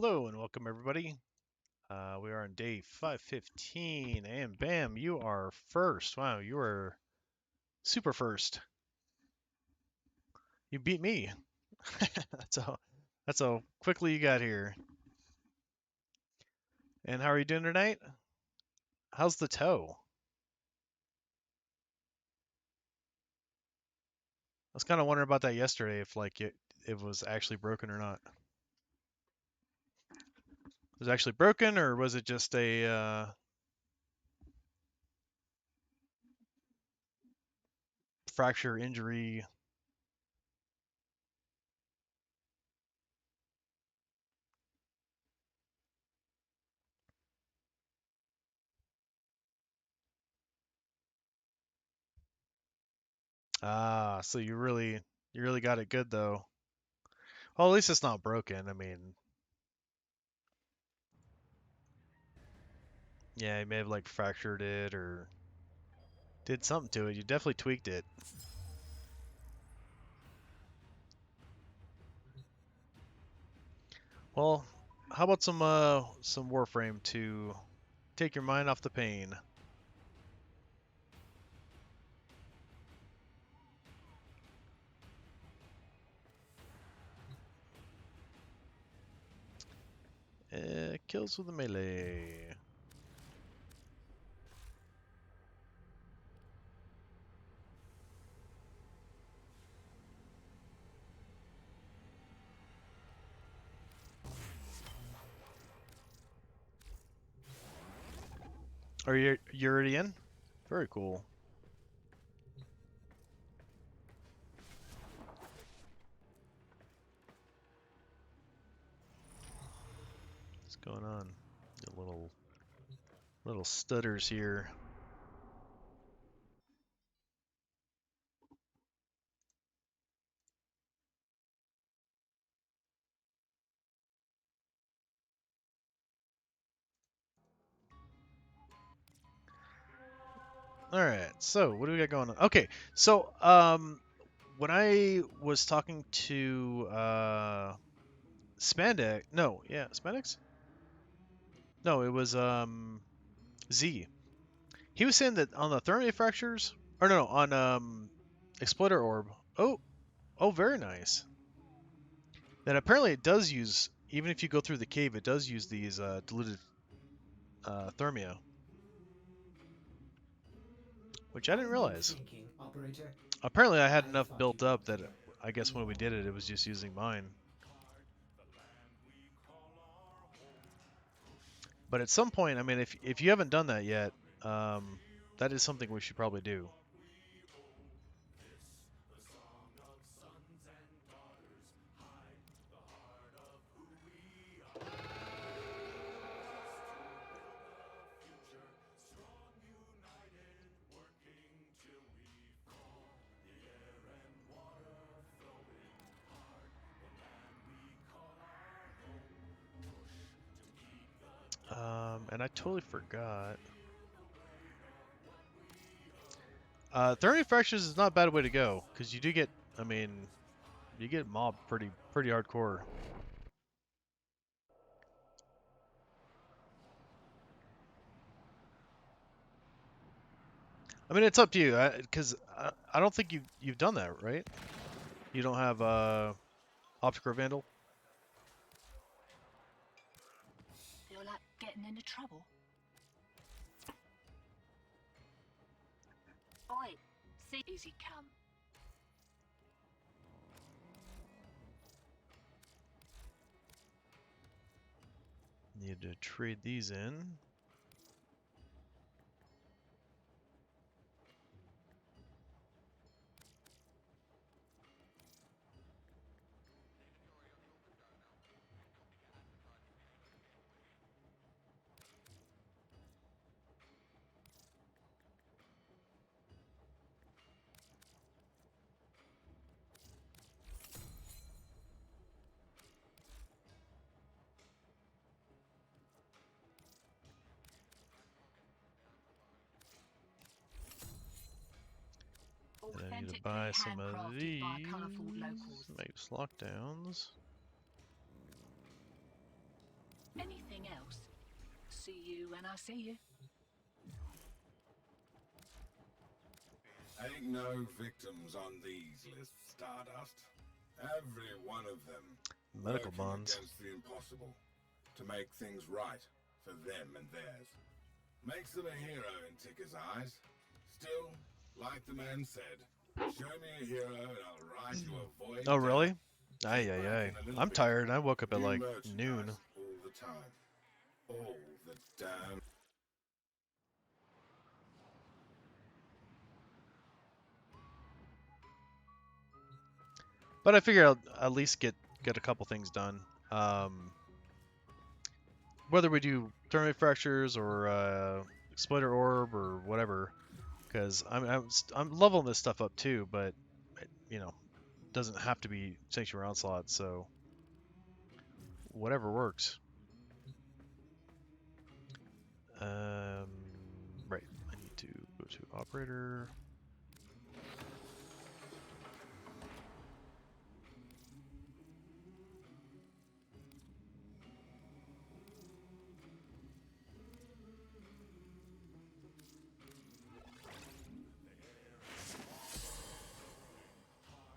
Hello and welcome everybody. We are on day 515 and bam, you are first. Wow, you are super first. You beat me. That's how quickly you got here. And how are you doing tonight? How's the toe? I was kind of wondering about that yesterday if like it was actually broken or not. Was it actually broken or was it just a fracture injury? Ah, so you really got it good though. Well, at least it's not broken. I mean, yeah, you may have like fractured it or did something to it. You definitely tweaked it. Well, how about some Warframe to take your mind off the pain? Kills with the melee. Are you already in? Very cool. What's going on? The little stutters here. All right. So what do we got going on? Okay. So when I was talking to Spandex, no, yeah, Spandex. No, it was Z. He was saying that on the Thermia fractures, or no, on Exploiter Orb. Oh, oh, very nice. That apparently it does use, even if you go through the cave, it does use these diluted Thermia, which I didn't realize. Thinking, operator. Apparently I had I enough thought built you'd up want to that learn. I guess when we did it, it was just using mine. But at some point, I mean, if you haven't done that yet, um, that is something we should probably do. And I totally forgot. Thermia fractures is not a bad way to go because you do get, I mean, you get mobbed pretty hardcore. I mean, it's up to you, because I don't think you've done that, right? You don't have Optical Vandal. Feel like getting into trouble? Oi, see easy come. Need to trade these in. And I need to Authentically buy some of handcrafted by these. colourful locals. Makes lockdowns. Anything else? See you when I see you. Ain't no victims on these lists, Stardust. Every one of them Medical working bonds. against the impossible to make things right for them and theirs. Makes them a hero in Ticker's eyes. Still, like the man said, show me a hero and I'll ride you a voyage. Oh, really? Aye, Keep aye, aye. working a little I'm bit. tired. I woke up at New like merchandise noon. all the time. All the damn. But I figure I'll at least get a couple things done. Whether we do thermite fractures or exploiter orb or whatever, because I'm leveling this stuff up too. But you know, doesn't have to be sanctuary onslaught. So whatever works. Right. I need to go to operator.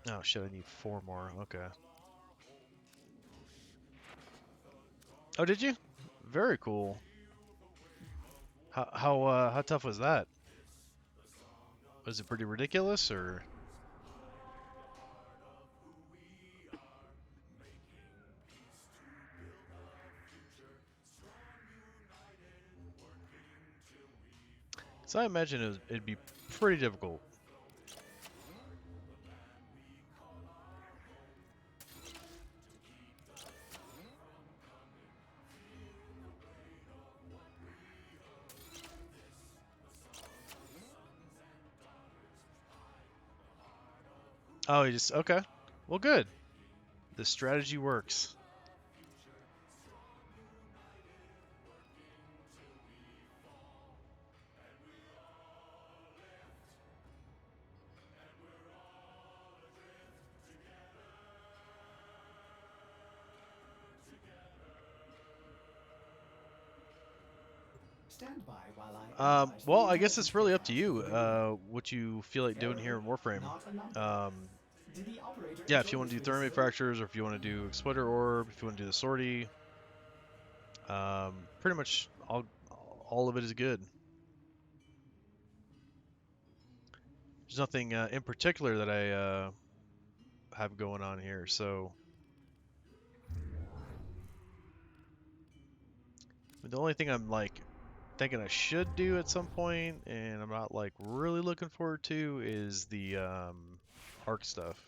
Oh shit! I need 4 more. Okay. Oh, did you? Very cool. How tough was that? Was it pretty ridiculous or? So I imagine it'd be pretty difficult. Oh, you just okay. Well, good. The strategy works. Stand by while I improvise Well, the I guess it's intelligence really up to profile you. for the removal. What you feel like doing here Error in Warframe. not allowed. Did the operator Yeah, if enjoy you want to this do thermite mini-sode? fractures, or if you want to do exploiter orb, if you want to do the sortie, pretty much all of it is good. There's nothing in particular that I have going on here, so the only thing I'm like thinking I should do at some point, and I'm not like really looking forward to, is the arc stuff,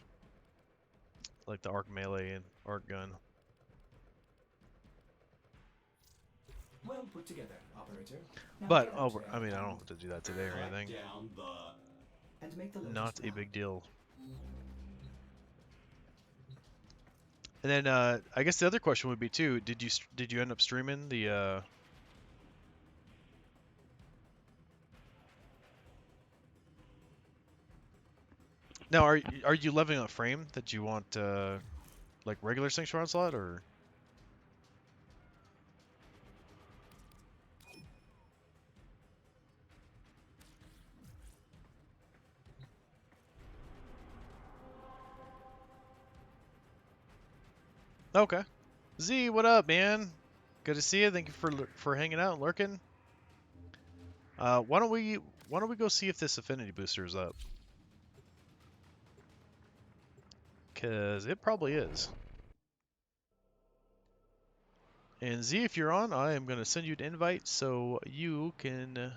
like the arc melee and arc gun. Well put together, operator. Now But get out there I mean, I don't have to do that today or Track anything. down the... and make the Not Lotus a proud. big deal. And then I guess the other question would be too: did you end up streaming the? Now are you leveling up frame that you want like regular Sanctuary Onslaught or? Okay. Z, what up, man? Good to see you. Thank you for hanging out and lurking. Why don't we go see if this affinity booster is up? Cause it probably is. And Z, if you're on, I am gonna send you an invite so you can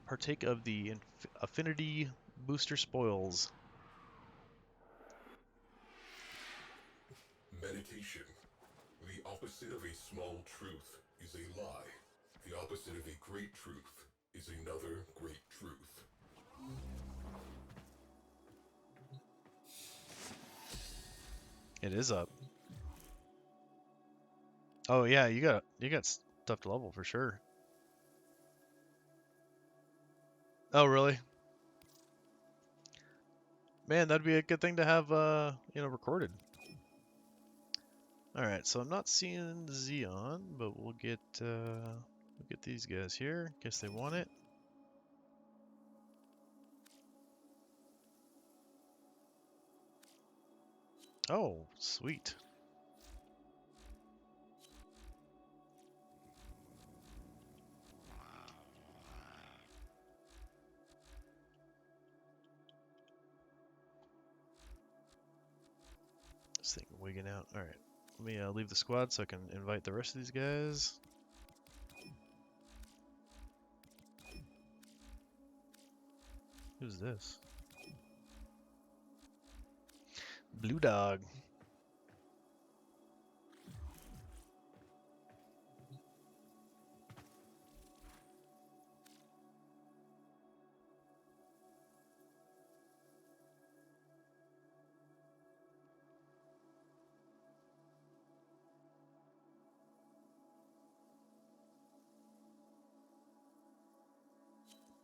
partake of the affinity booster spoils. Meditation. The opposite of a small truth is a lie. The opposite of a great truth is another great truth. It is up. Oh yeah, you got stuff to level for sure. Oh really? Man, that'd be a good thing to have recorded. Alright, so I'm not seeing Xeon, but we'll get these guys here. Guess they want it. Oh, sweet. This thing wigging out. Alright. Let me leave the squad so I can invite the rest of these guys. Who's this? Blue Dog.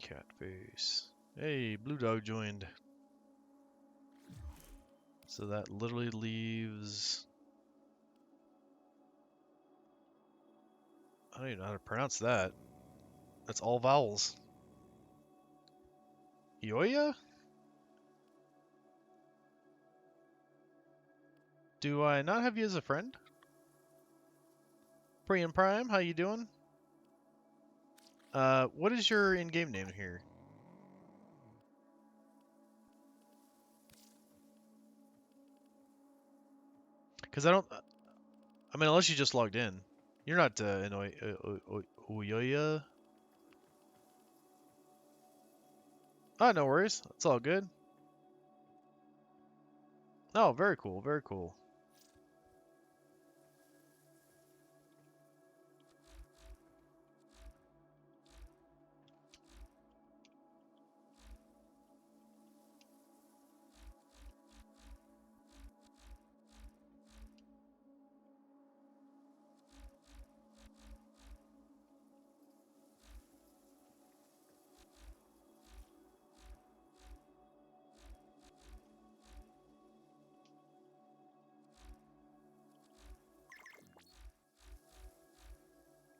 Catface. Hey, Blue Dog joined. So that literally leaves... I don't even know how to pronounce that. That's all vowels. Ioya? Do I not have you as a friend? Pre and Prime, how you doing? What is your in-game name here? Because I don't... I mean, unless you just logged in. You're not Ioya? Oh, no worries. It's all good. Oh, very cool, very cool.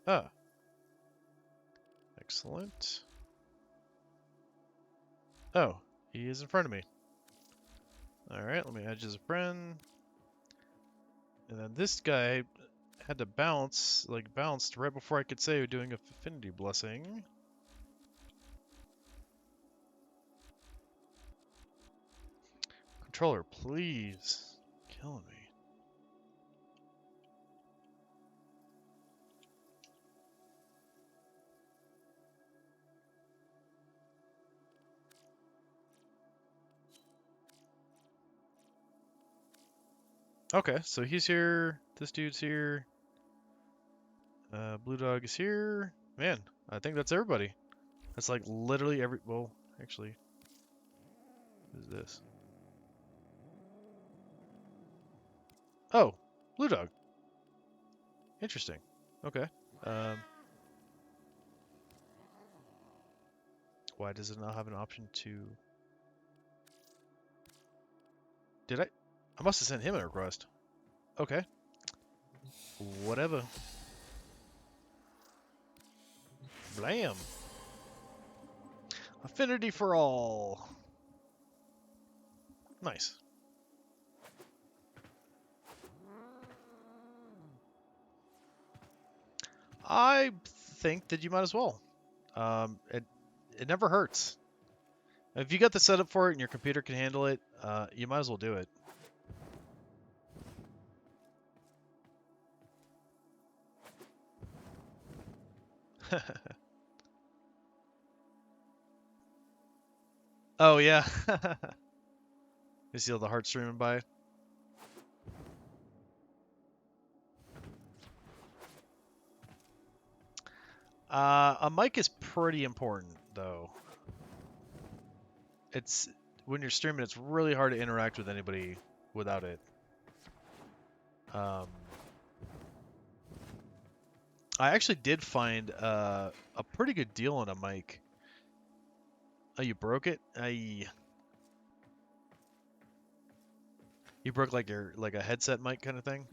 Ah, excellent. Oh, he is in front of me. Alright, let me add you as a friend. And then this guy had to bounce, like bounced right before I could say we're doing a Affinity Blessing. Controller, please. Killing me. Okay, so he's here. This dude's here. Blue Dog is here. Man, I think that's everybody. That's like literally every... Well, actually, who's this? Oh, Blue Dog. Interesting. Okay. Um, why does it not have an option to... Did I? I must have sent him a request. Okay. Whatever. Blam. Affinity for all. Nice. I think that you might as well. It never hurts. If you got the setup for it and your computer can handle it, you might as well do it. Oh yeah. You see all the heart streaming by. A mic is pretty important though. It's when you're streaming, it's really hard to interact with anybody without it. I actually did find a pretty good deal on a mic. Oh, you broke it? You broke like a headset mic kind of thing?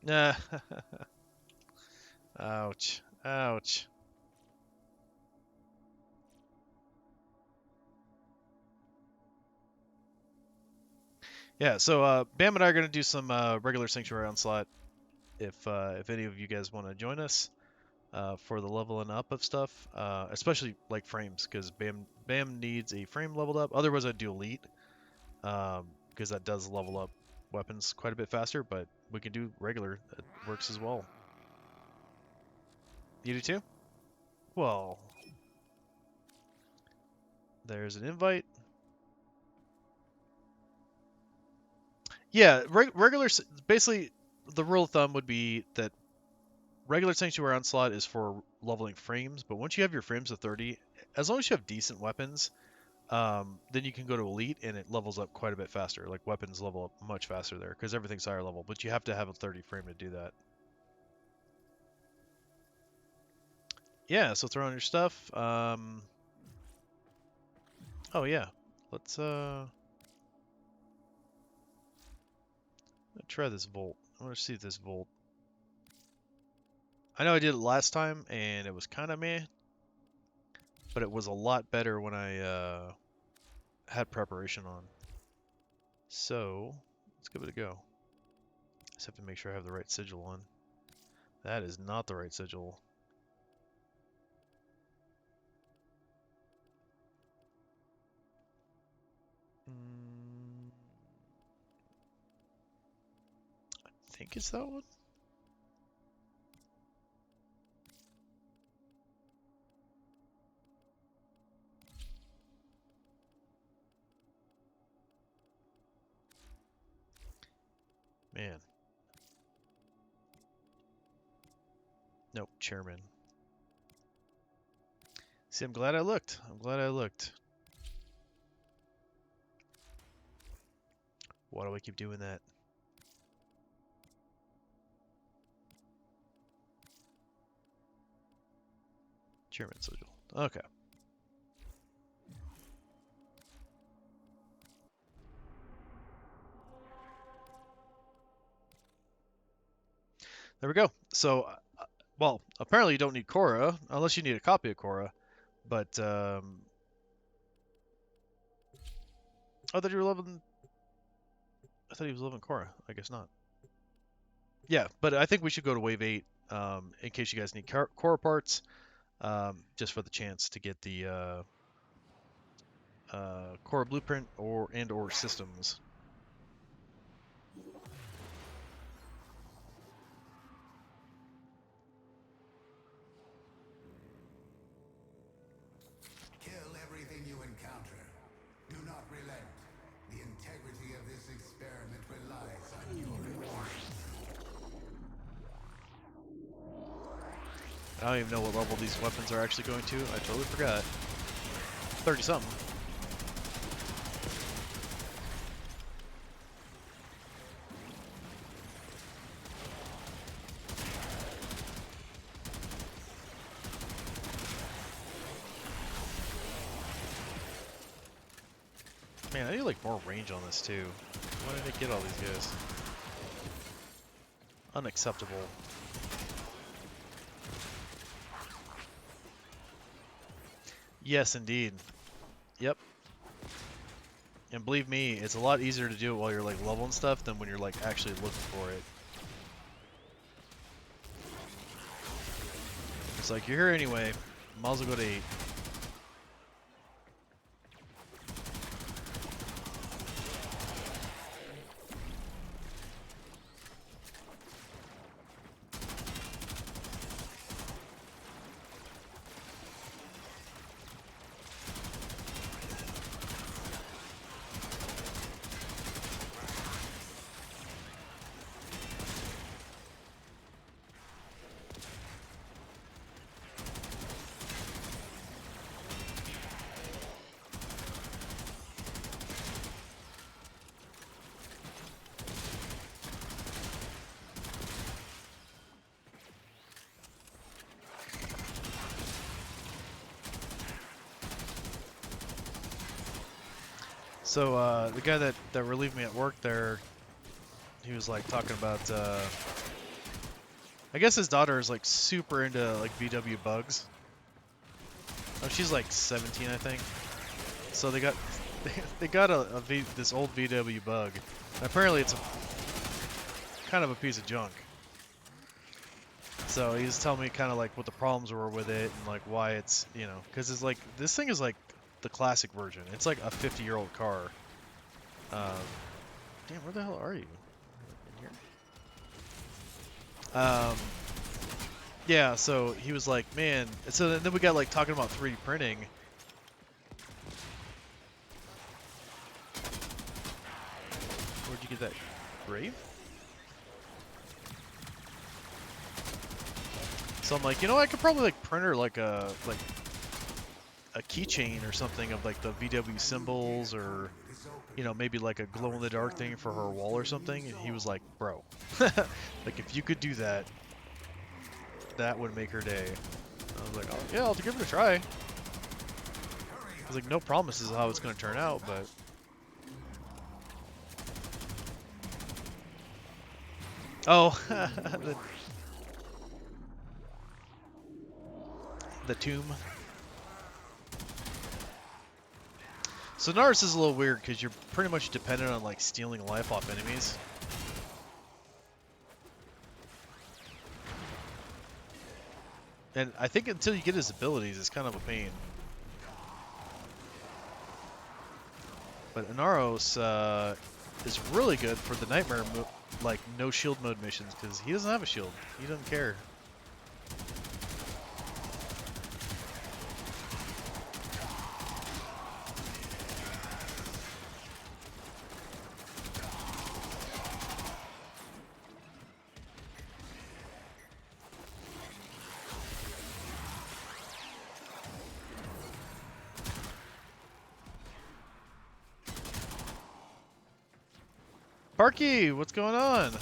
Nah. Ouch. Ouch. Yeah, so Bam and I are gonna do some regular Sanctuary Onslaught if any of you guys want to join us for the leveling up of stuff, especially like frames, because Bam needs a frame leveled up. Otherwise, I'd do Elite, because that does level up weapons quite a bit faster. But we can do regular; it works as well. You do too? Well, there's an invite. Yeah, regular. Basically, the rule of thumb would be that regular Sanctuary Onslaught is for leveling frames, but once you have your frames to 30, as long as you have decent weapons, then you can go to Elite and it levels up quite a bit faster. Like weapons level up much faster there because everything's higher level, but you have to have a 30 frame to do that. Yeah, so throw on your stuff. Oh yeah, let's try this Volt. I want to see this Volt. I know I did it last time and it was kind of meh, but it was a lot better when I had preparation on. So let's give it a go. Just have to make sure I have the right sigil on. That is not the right sigil. I think it's that one. Man. Nope, chairman. See, I'm glad I looked. I'm glad I looked. Why do I keep doing that? Chairman sigil. Okay. There we go. So, well, apparently you don't need Korra, unless you need a copy of Korra. But, I thought you were loving... I thought he was loving Korra. I guess not. Yeah, but I think we should go to Wave 8, in case you guys need Korra parts, just for the chance to get the, Korra blueprint or systems. Kill everything you encounter. Do not relent. The integrity of this experiment relies on your reward. I don't even know what level these weapons are actually going to. I totally forgot. 30 something. Man, I need like more range on this too. Why did I get all these guys? Unacceptable. Yes, indeed. Yep. And believe me, it's a lot easier to do it while you're like leveling stuff than when you're like actually looking for it. It's like you're here anyway, might as well go to 8. So the guy that relieved me at work there, he was like talking about I guess his daughter is like super into like VW bugs. Oh, she's like 17, I think. So they got they got this old VW bug. And apparently it's kind of a piece of junk. So he's telling me kind of like what the problems were with it and like why it's, you know, because it's like this thing is like the classic version. It's like a 50-year-old car. Damn, where the hell are you? In here? Yeah, so he was like, man. So then we got like talking about 3D printing. Where'd you get that grave? So I'm like, you know, I could probably like print her like a keychain or something of like the VW symbols, or you know, maybe like a glow in the dark thing for her wall or something. And he was like, bro, like if you could do that, that would make her day. I was like, oh, yeah, I'll give it a try. I was like, no promises of how it's going to turn out, but oh, the tomb. So Naris is a little weird because you're pretty much dependent on like stealing life off enemies. And I think until you get his abilities, it's kind of a pain. But Inaros is really good for the nightmare, like no shield mode missions, because he doesn't have a shield. He doesn't care. Parky, what's going on?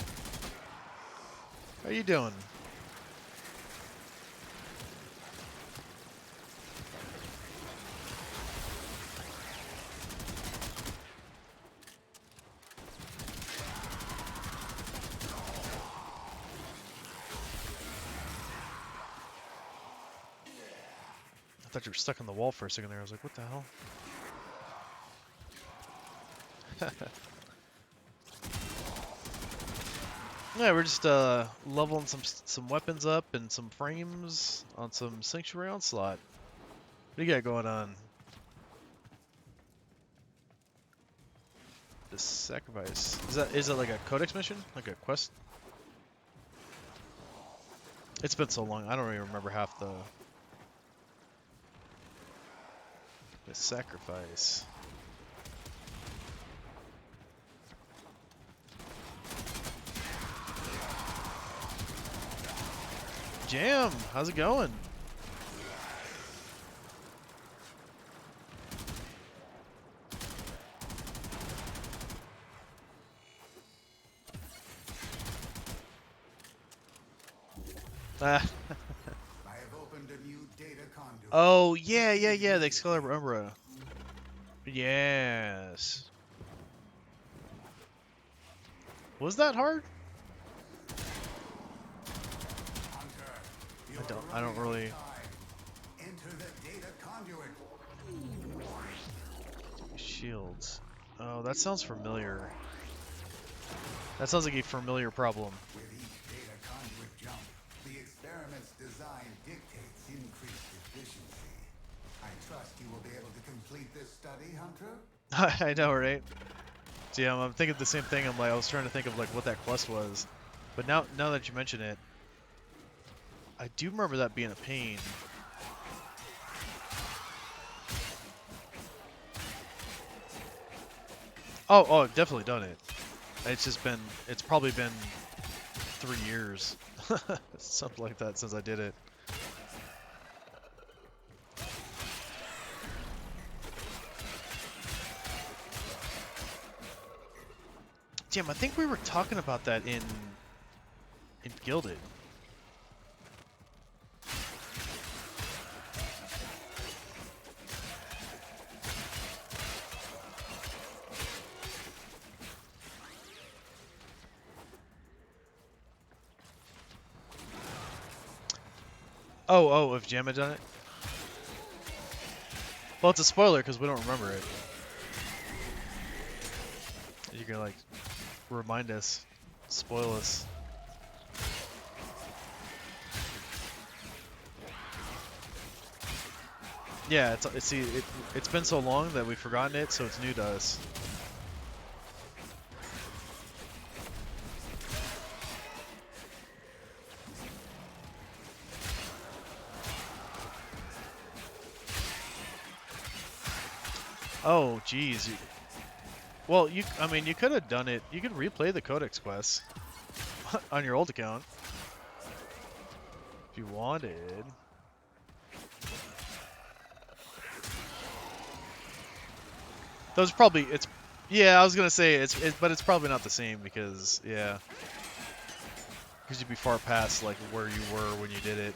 How you doing? I thought you were stuck on the wall for a second there. I was like, what the hell? Yeah, we're just leveling some weapons up and some frames on some Sanctuary Onslaught. What do you got going on? The sacrifice. Is it like a codex mission? Like a quest? It's been so long, I don't even remember half the sacrifice. Jam, how's it going? Ah. I have opened a new data conduit. Oh, yeah, the Excalibur Umbra. Yes. Was that hard? Hunter, I don't really. enter the data conduit. Shields. Oh, that sounds familiar. That sounds like a familiar problem. With each data conduit jump, the experiment's design dictates increased efficiency. I trust you will be able to complete this study, Hunter? I know, right? So yeah, I'm thinking the same thing. I was trying to think of like what that quest was, but now that you mention it, I do remember that being a pain. Oh, I've definitely done it. It's probably been 3 years, something like that, since I did it. Damn, I think we were talking about that in Gilded. Oh, if Jam had done it? Well, it's a spoiler because we don't remember it. You're gonna like remind us, spoil us. Yeah, it's been so long that we've forgotten it, so it's new to us. Oh, geez. Well, I mean, you could have done it. You could replay the Codex quests on your old account if you wanted. Those probably yeah, I was gonna say but it's probably not the same because yeah, because you'd be far past like where you were when you did it.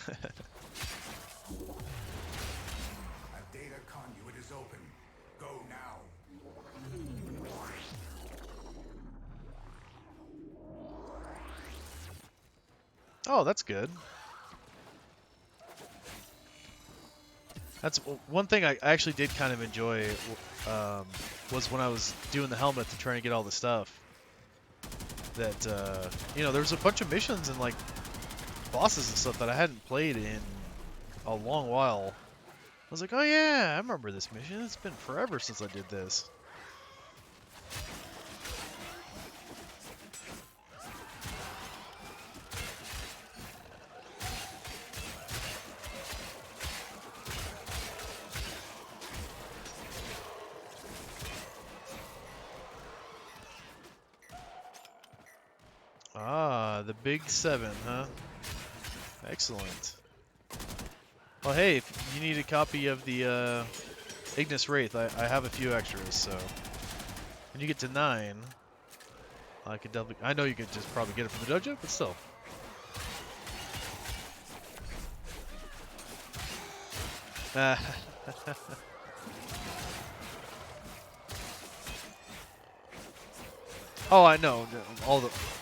A data conduit is open. Go now. Oh, that's good. That's one thing I actually did kind of enjoy was when I was doing the helmet to try and get all the stuff. That you know, there was a bunch of missions and like bosses and stuff that I hadn't played in a long while. I was like, oh yeah, I remember this mission. It's been forever since I did this. Ah, the big 7, huh? Excellent. Well, hey, if you need a copy of the Ignis Wraith, I have a few extras, so when you get to 9, I could definitely. I know you could just probably get it from the dojo, but still. Oh, I know.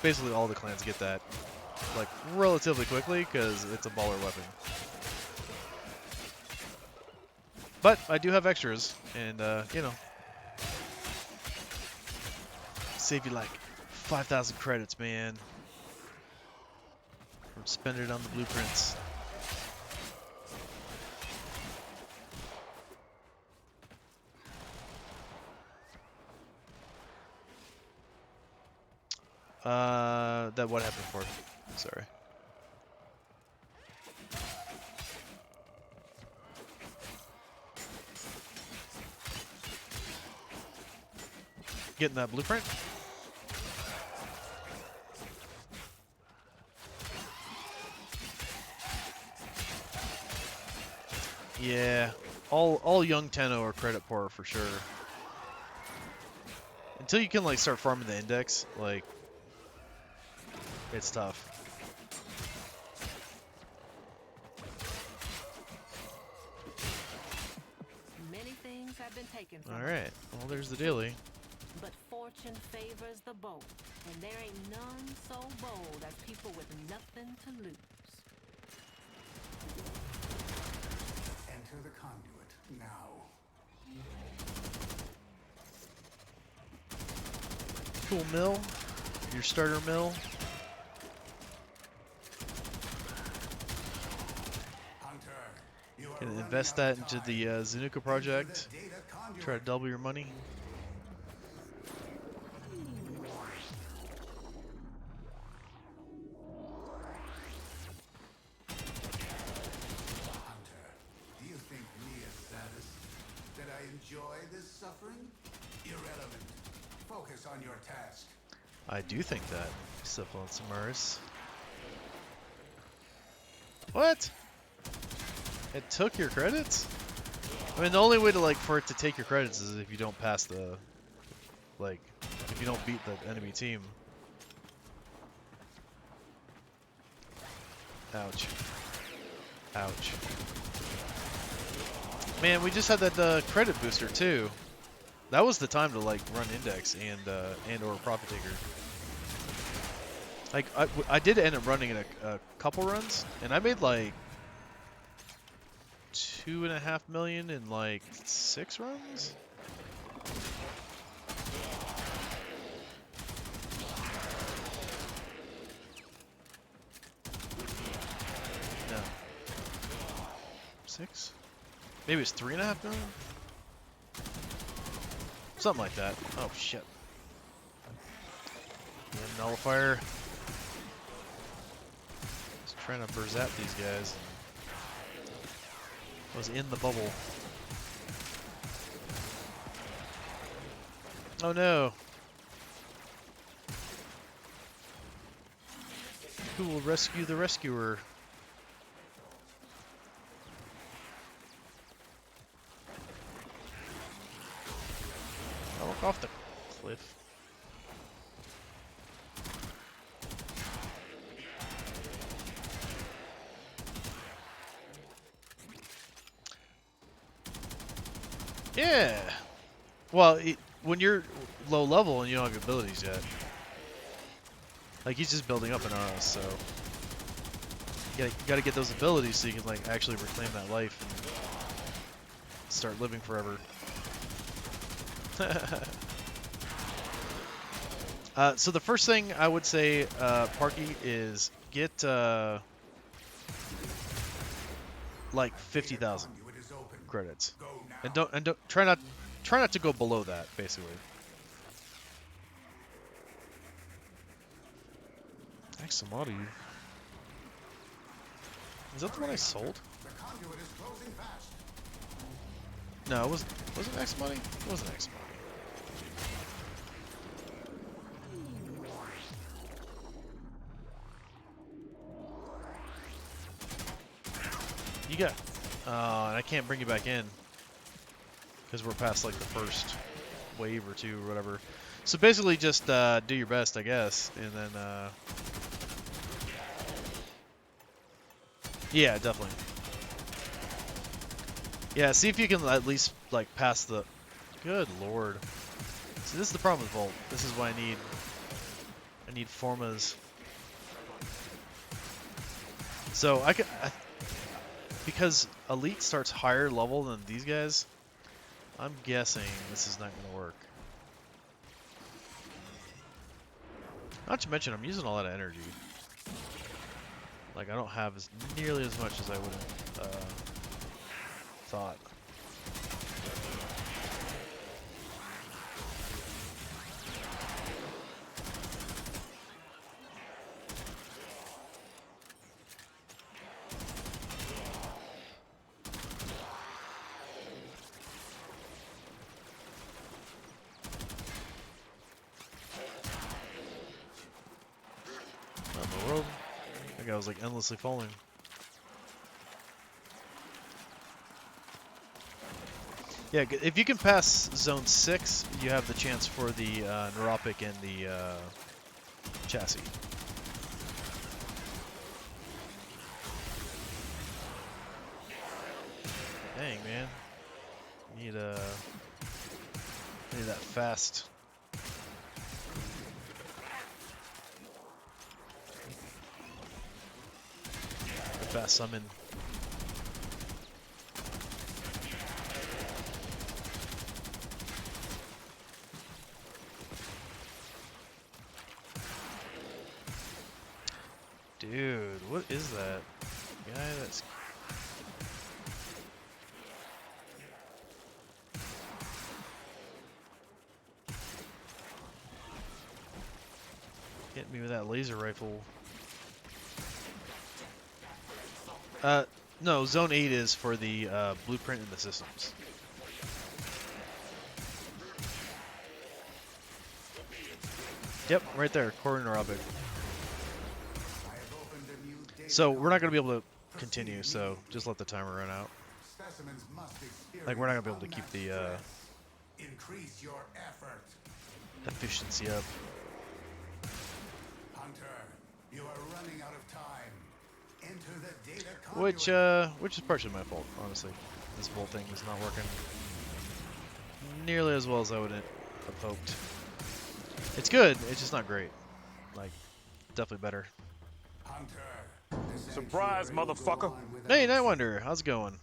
Basically all the clans get that, like relatively quickly because it's a baller weapon. But I do have extras, and you know, save you like 5,000 credits, man, from spending it on the blueprints. That what happened for? Sorry. Getting that blueprint? Yeah, all young Tenno are credit poor for sure. Until you can like start farming the index, like it's tough. Many things have been taken from All right, well there's the daily. but fortune favors the bold, and there ain't none so bold as people with nothing to lose. Enter the conduit now. Cool mill, your starter mill. Hunter, you are Gonna running invest out that of into the time. Zanuka project. Enter the data conduit. Try to double your money. Hunter, do you think me a sadist? That I enjoy this suffering? Irrelevant. Focus on your task. I do think that. Syphilin Samaris. What? It took your credits? I mean, the only way to like for it to take your credits is if you don't pass the, like, if you don't beat the enemy team. Ouch. Ouch. Man, we just had that credit booster too. That was the time to like run index and or profit taker. Like I did end up running it a couple runs, and I made like 2.5 million in like 6 runs. No, 6? Maybe it's 3.5 million. Something like that. Oh shit. And nullifier. Just trying to berzap these guys. Was in the bubble. Oh no. Who will rescue the rescuer? I'll walk off the cliff. Yeah. Well, when you're low level and you don't have abilities yet, like he's just building up an RS, so you gotta get those abilities so you can like actually reclaim that life and start living forever. So the first thing I would say, Parky, is get like 50,000 credits, and don't try not to go below that, basically. Axolotl. Is that the one I sold? No, it wasn't. Was it Axolotl? It wasn't Axolotl. You got. And I can't bring you back in because we're past like the first wave or two or whatever. So basically, just do your best, I guess, and then. Yeah, definitely. Yeah, see if you can at least like pass the. Good lord. See, this is the problem with Volt. This is why I need formas. So because Elite starts higher level than these guys, I'm guessing this is not going to work. Not to mention, I'm using a lot of energy. Like, I don't have nearly as much as I would have thought. I was like endlessly falling. Yeah, if you can pass zone 6, you have the chance for the neuropic and the chassis. Dang, man. Need that fast. Fast summon. Dude, what is that? Guy that's... Hit me with that laser rifle. No, Zone 8 is for the blueprint and the systems. Yep, right there, core neuropic. So we're not going to be able to continue, so just let the timer run out. Like, we're not going to be able to keep the increase your effort. efficiency up. Hunter, you are running out of time. Enter the data conduit. Which is partially my fault, honestly. This whole thing is not working. nearly as well as I would have hoped. It's good. It's just not great. Like, definitely better. Hunter, the Surprise, sanctuary will go motherfucker. on without Hey, Night you. Wonder, how's it going?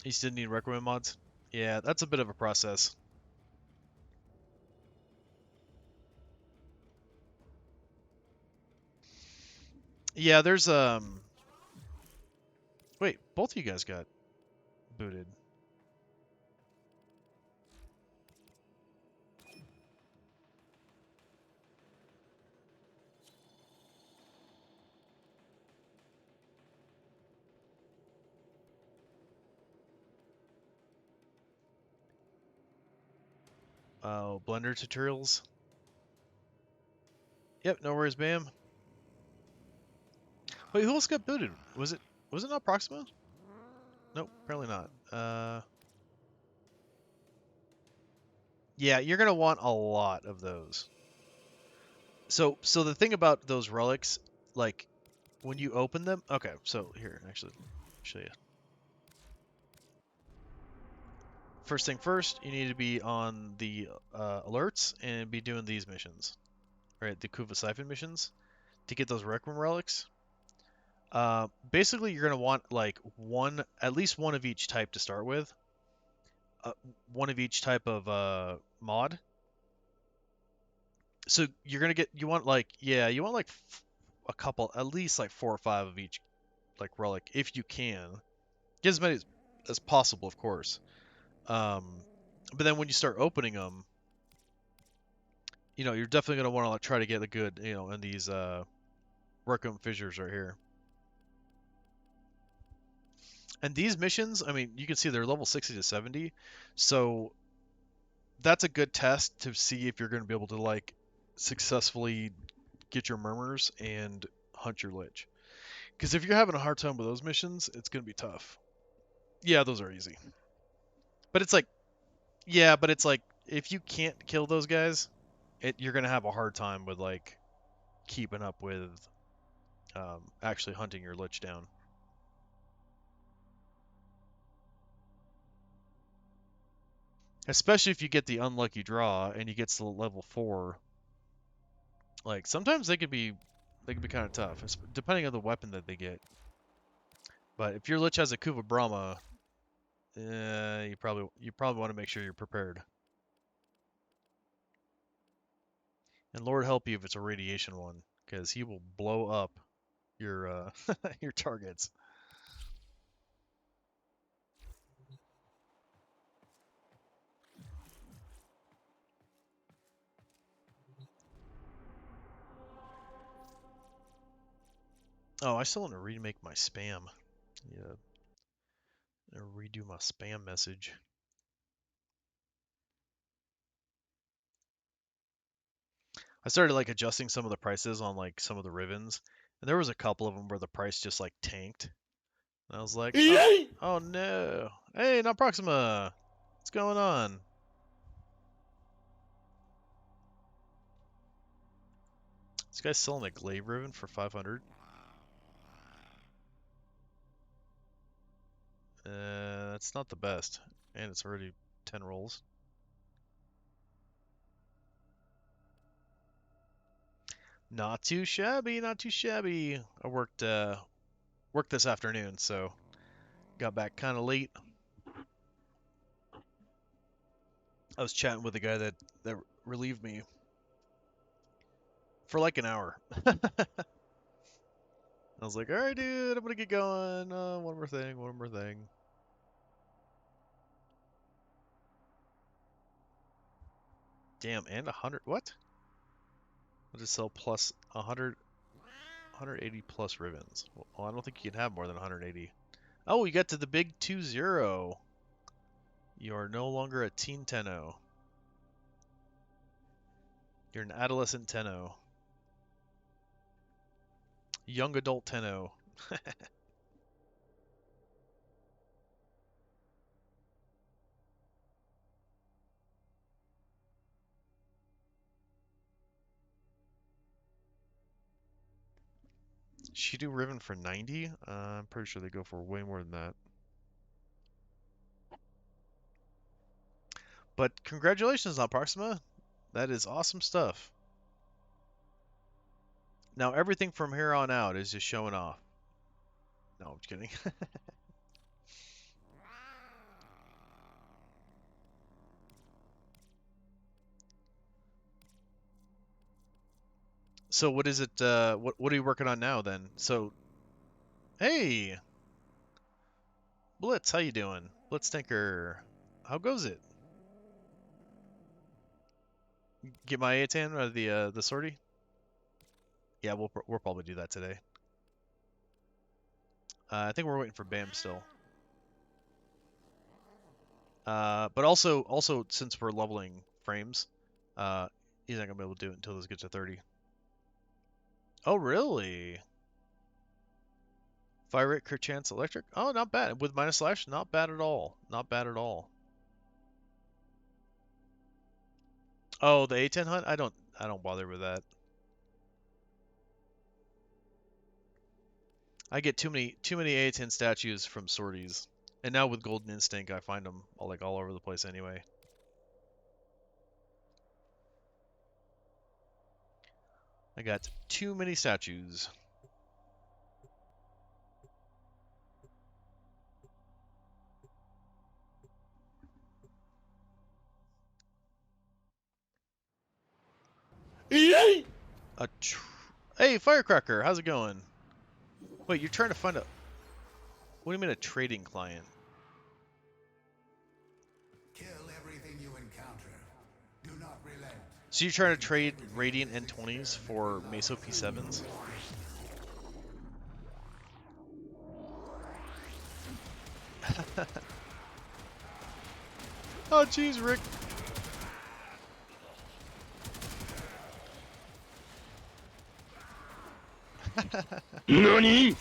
You still need recommend mods? Yeah, that's a bit of a process. Yeah, there's wait, both of you guys got booted. Oh, Blender tutorials. Yep, no worries, Bam. Wait, who else got booted? Was it not Proxima? Nope, apparently not. Yeah, you're gonna want a lot of those. So the thing about those relics, like when you open them, okay. So here, actually, show you. First thing first, you need to be on the alerts and be doing these missions, right? The Kuva Siphon missions to get those Requiem relics. Basically, you're gonna want like at least one of each type to start with. One of each type of mod. So you want like a couple, at least like 4 or 5 of each like relic if you can. Get as many as possible, of course. Um, but then when you start opening them, you're definitely gonna want to like, try to get a good, in these Requiem fissures right here. And these missions, I mean, you can see they're level 60 to 70, so that's a good test to see if you're going to be able to like successfully get your murmurs and hunt your lich. Because if you're having a hard time with those missions, it's going to be tough. Yeah, those are easy. But it's like, yeah, but it's like if you can't kill those guys, you're going to have a hard time with like keeping up with actually hunting your lich down. Especially if you get the unlucky draw and you get to level 4. Like sometimes they can be kind of tough, depending on the weapon that they get. But if your lich has a Kuva Brahma, you probably want to make sure you're prepared. And Lord help you if it's a radiation one, because he will blow up your your targets. Oh, I still want to remake my spam. Yeah, redo my spam message. I started like adjusting some of the prices on like some of the ribbons, and there was a couple of them where the price just like tanked. And I was like, oh no. Hey, not Proxima. What's going on? This guy's selling a glaive ribbon for 500. That's not the best. And it's already 10 rolls. Not too shabby, not too shabby. I worked this afternoon, so got back kind of late. I was chatting with the guy that relieved me for like an hour. I was like, all right, dude, I'm gonna get going. One more thing. Damn, and 100. What? I'll just sell plus 180 plus ribbons. Well, I don't think you can have more than 180. Oh, you got to the big 2-0. You are no longer a teen tenno. You're an adolescent tenno. Young adult tenno. She do Riven for 90? I'm pretty sure they go for way more than that. But congratulations on Proxima. That is awesome stuff. Now everything from here on out is just showing off. No, I'm just kidding. So what is it, what are you working on now then? So, hey! Blitz, how you doing? Blitz Tinker, how goes it? Get my A10 or the sortie? Yeah, we'll probably do that today. I think we're waiting for Bam still. But also since we're leveling frames, he's not gonna be able to do it until this gets to 30. Oh really? Fire rate, crit chance, electric. Oh, not bad. With minus slash, not bad at all. Not bad at all. Oh, the A10 hunt? I don't bother with that. I get too many A10 statues from sorties. And now with Golden Instinct, I find them all over the place anyway. I got too many statues. Hey, Firecracker, how's it going? Wait, you're trying to find a... What do you mean a trading client? Kill everything you encounter. Do not relent. So you're trying to trade Radiant N20s for Meso P7s? Oh, jeez, Rick. NANI?!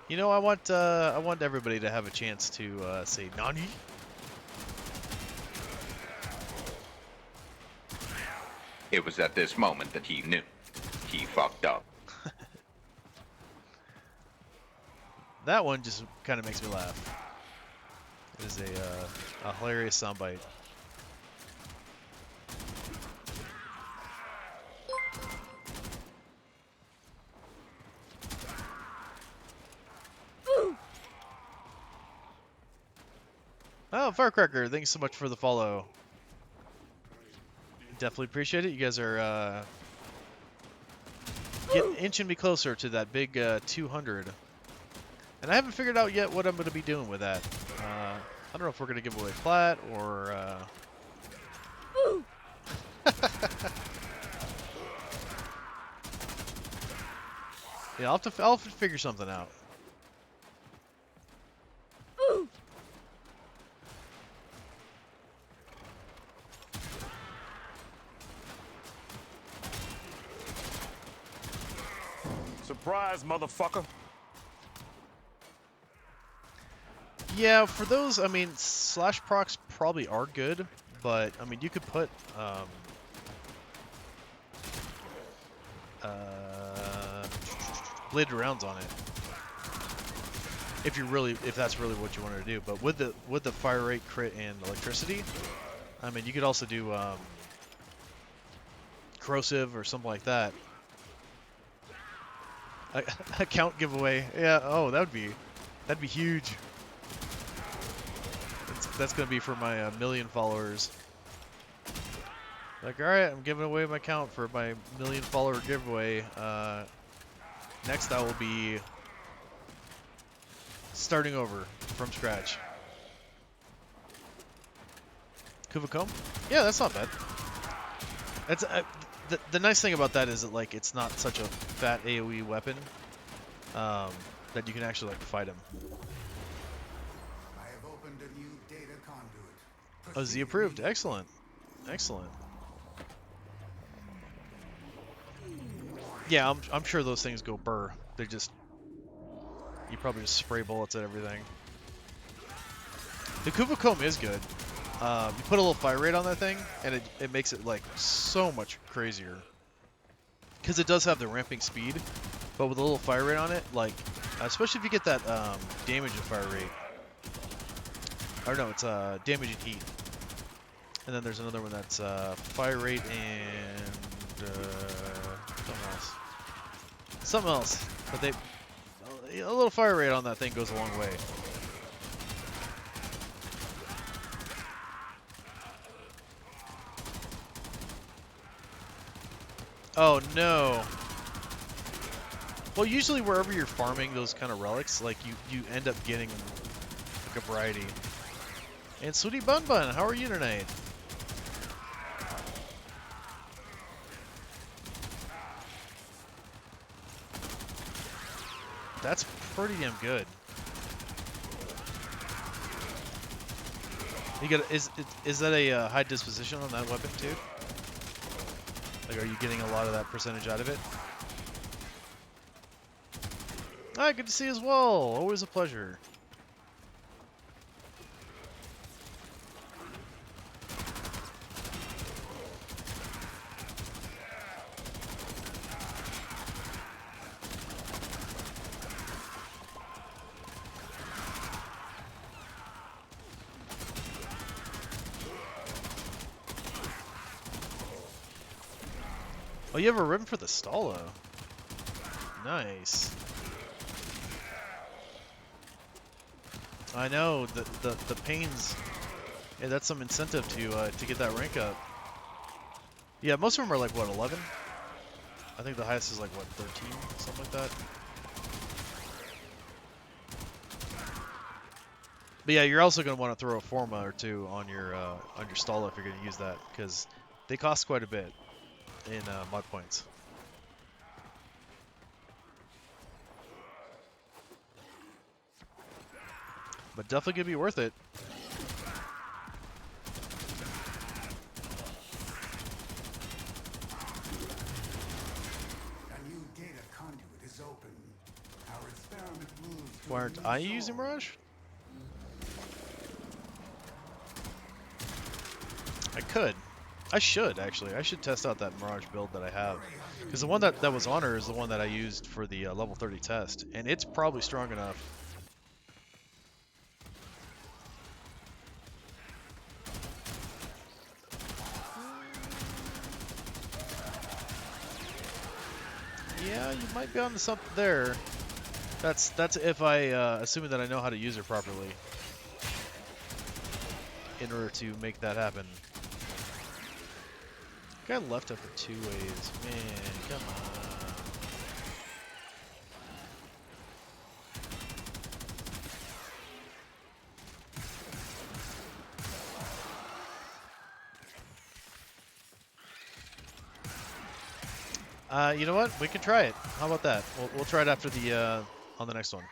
You know, I want everybody to have a chance to say Nani. It was at this moment that he knew. He fucked up. That one just kind of makes me laugh. It is a hilarious soundbite. Oh, Firecracker, thanks so much for the follow. Definitely appreciate it. You guys are inching me closer to that big 200. And I haven't figured out yet what I'm going to be doing with that. I don't know if we're going to give away plat or... Yeah, I'll have to figure something out. Surprise, motherfucker. Yeah, for those, I mean, slash procs probably are good, but, I mean, you could put, bladed rounds on it. If that's really what you wanted to do. But with the fire rate, crit, and electricity, I mean, you could also do, corrosive or something like that. Account giveaway. Yeah, oh, that'd be huge. That's gonna be for my million followers. Like, alright, I'm giving away my account for my million follower giveaway. Next I will be starting over from scratch. Kuvacomb? Yeah, that's not bad. That's the nice thing about that is that like it's not such a fat AoE weapon that you can actually like fight him. I have opened a new data conduit. Oh, Z approved. Excellent. Excellent. Yeah, I'm sure those things go burr. They just... You probably just spray bullets at everything. The Kuvacomb is good. You put a little fire rate on that thing, and it makes it, like, so much crazier. because it does have the ramping speed, but with a little fire rate on it, like, especially if you get that damage and fire rate. Or no, it's damage and heat. And then there's another one that's fire rate and something else. Something else. But they a little fire rate on that thing goes a long way. Oh no. Well, usually wherever you're farming those kind of relics, like you end up getting like a variety. And Sweetie Bun Bun, how are you tonight? That's pretty damn good. You got is that a high disposition on that weapon too? Like, are you getting a lot of that percentage out of it? Ah, good to see you as well. Always a pleasure. Oh, you have a ribbon for the Stalo. Nice. I know the pains. Yeah, that's some incentive to get that rank up. Yeah, most of them are like what, 11? I think the highest is like what, 13, something like that. But yeah, you're also gonna want to throw a Forma or two on your Stalo if you're gonna use that, because they cost quite a bit in mod points. But definitely gonna be worth it. A new data conduit is open. Our experiment moves to Why a aren't new I using zone. Mirage? I could. I should, actually. I should test out that Mirage build that I have. Because the one that was on her is the one that I used for the level 30 test. And it's probably strong enough. Yeah, you might be onto something there. That's if I, assuming that I know how to use her properly. In order to make that happen. Guy left after 2 ways. Man, come on. You know what? We can try it. How about that? We'll try it after the on the next one.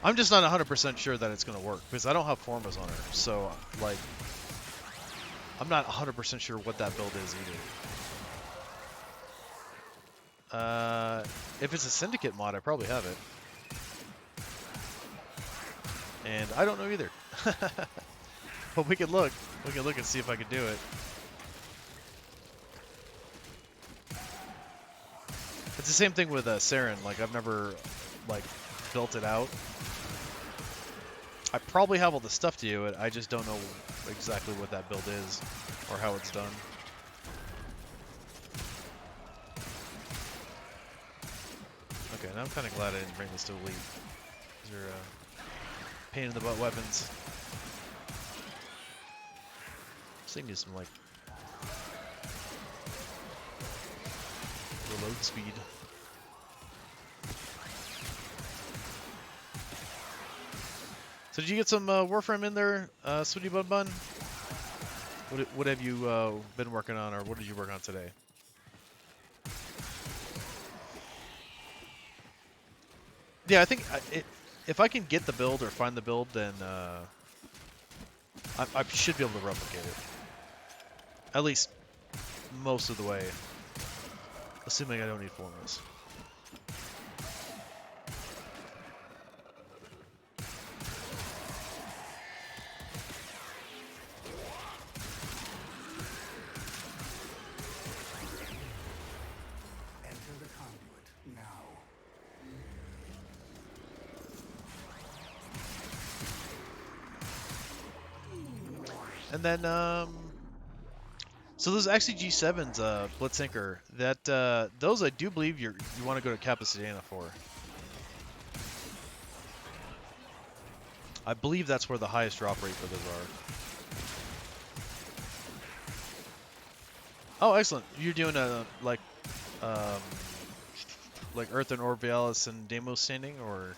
I'm just not 100% sure that it's gonna work because I don't have Formas on her. So like, I'm not 100% sure what that build is either. If it's a Syndicate mod, I probably have it. And I don't know either. But we can look. We can look and see if I can do it. It's the same thing with Saren. Like, I've never, like, built it out. I probably have all the stuff to do it. I just don't know exactly what that build is or how it's done. Okay, now I'm kind of glad I didn't bring this to Elite. These are pain in the butt weapons. This thing needs some, like, reload speed. So did you get some Warframe in there, Sweetie Bun Bun? What have you been working on, or what did you work on today? Yeah, I think if I can get the build or find the build, then I should be able to replicate it. At least most of the way. Assuming I don't need Formas. And then so those actually G7s, Blitzanchor, that those I do believe you want to go to Capacidana for. I believe that's where the highest drop rate for those are. Oh, excellent! You're doing a like Earth and Orbialis and Deimos standing, or?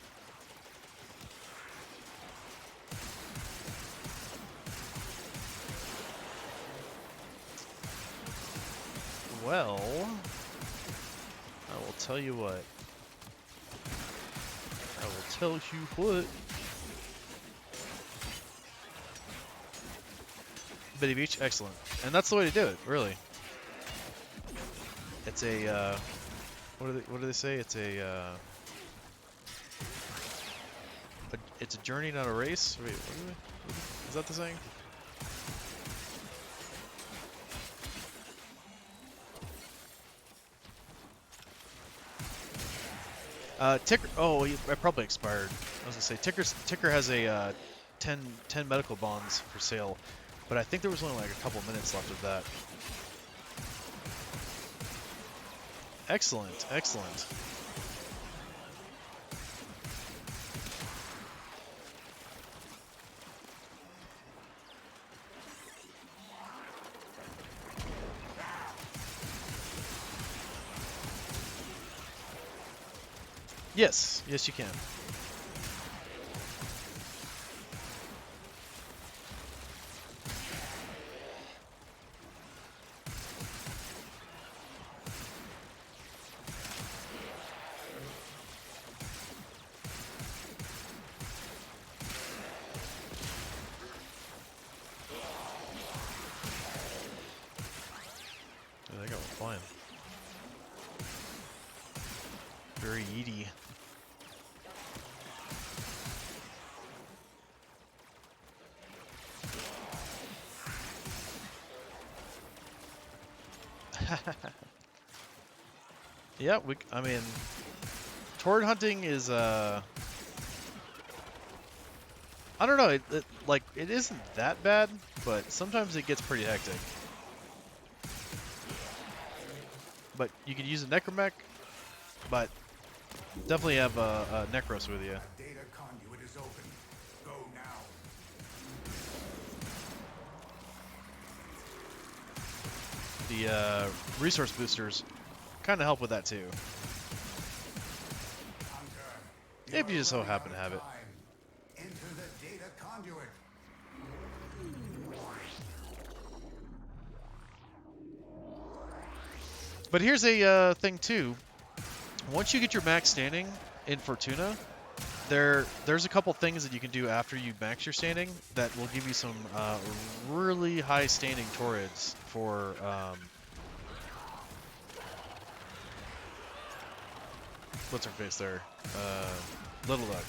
Well, I will tell you what. I will tell you what. Bit of each, excellent. And that's the way to do it, really. It's a, what do they say? It's it's a journey, not a race? Wait, is that the saying? Ticker, oh, it probably expired. I was gonna say, Ticker has a 10 medical bonds for sale, but I think there was only like a couple minutes left of that. Excellent, excellent. Yes, yes you can. Oh, they got one flying. Very yeety. Yeah, I mean, Tord hunting is, I don't know, like, it isn't that bad, but sometimes it gets pretty hectic. But you could use a Necromech, but definitely have a Necros with you. Data conduit is open. Go now. The resource boosters kind of help with that too. Hunter, If you just so happen to have it. enter the data conduit. But here's a thing too. Once you get your max standing in Fortuna, there's a couple things that you can do after you max your standing that will give you some really high standing Torrids for what's her face there? Little Duck.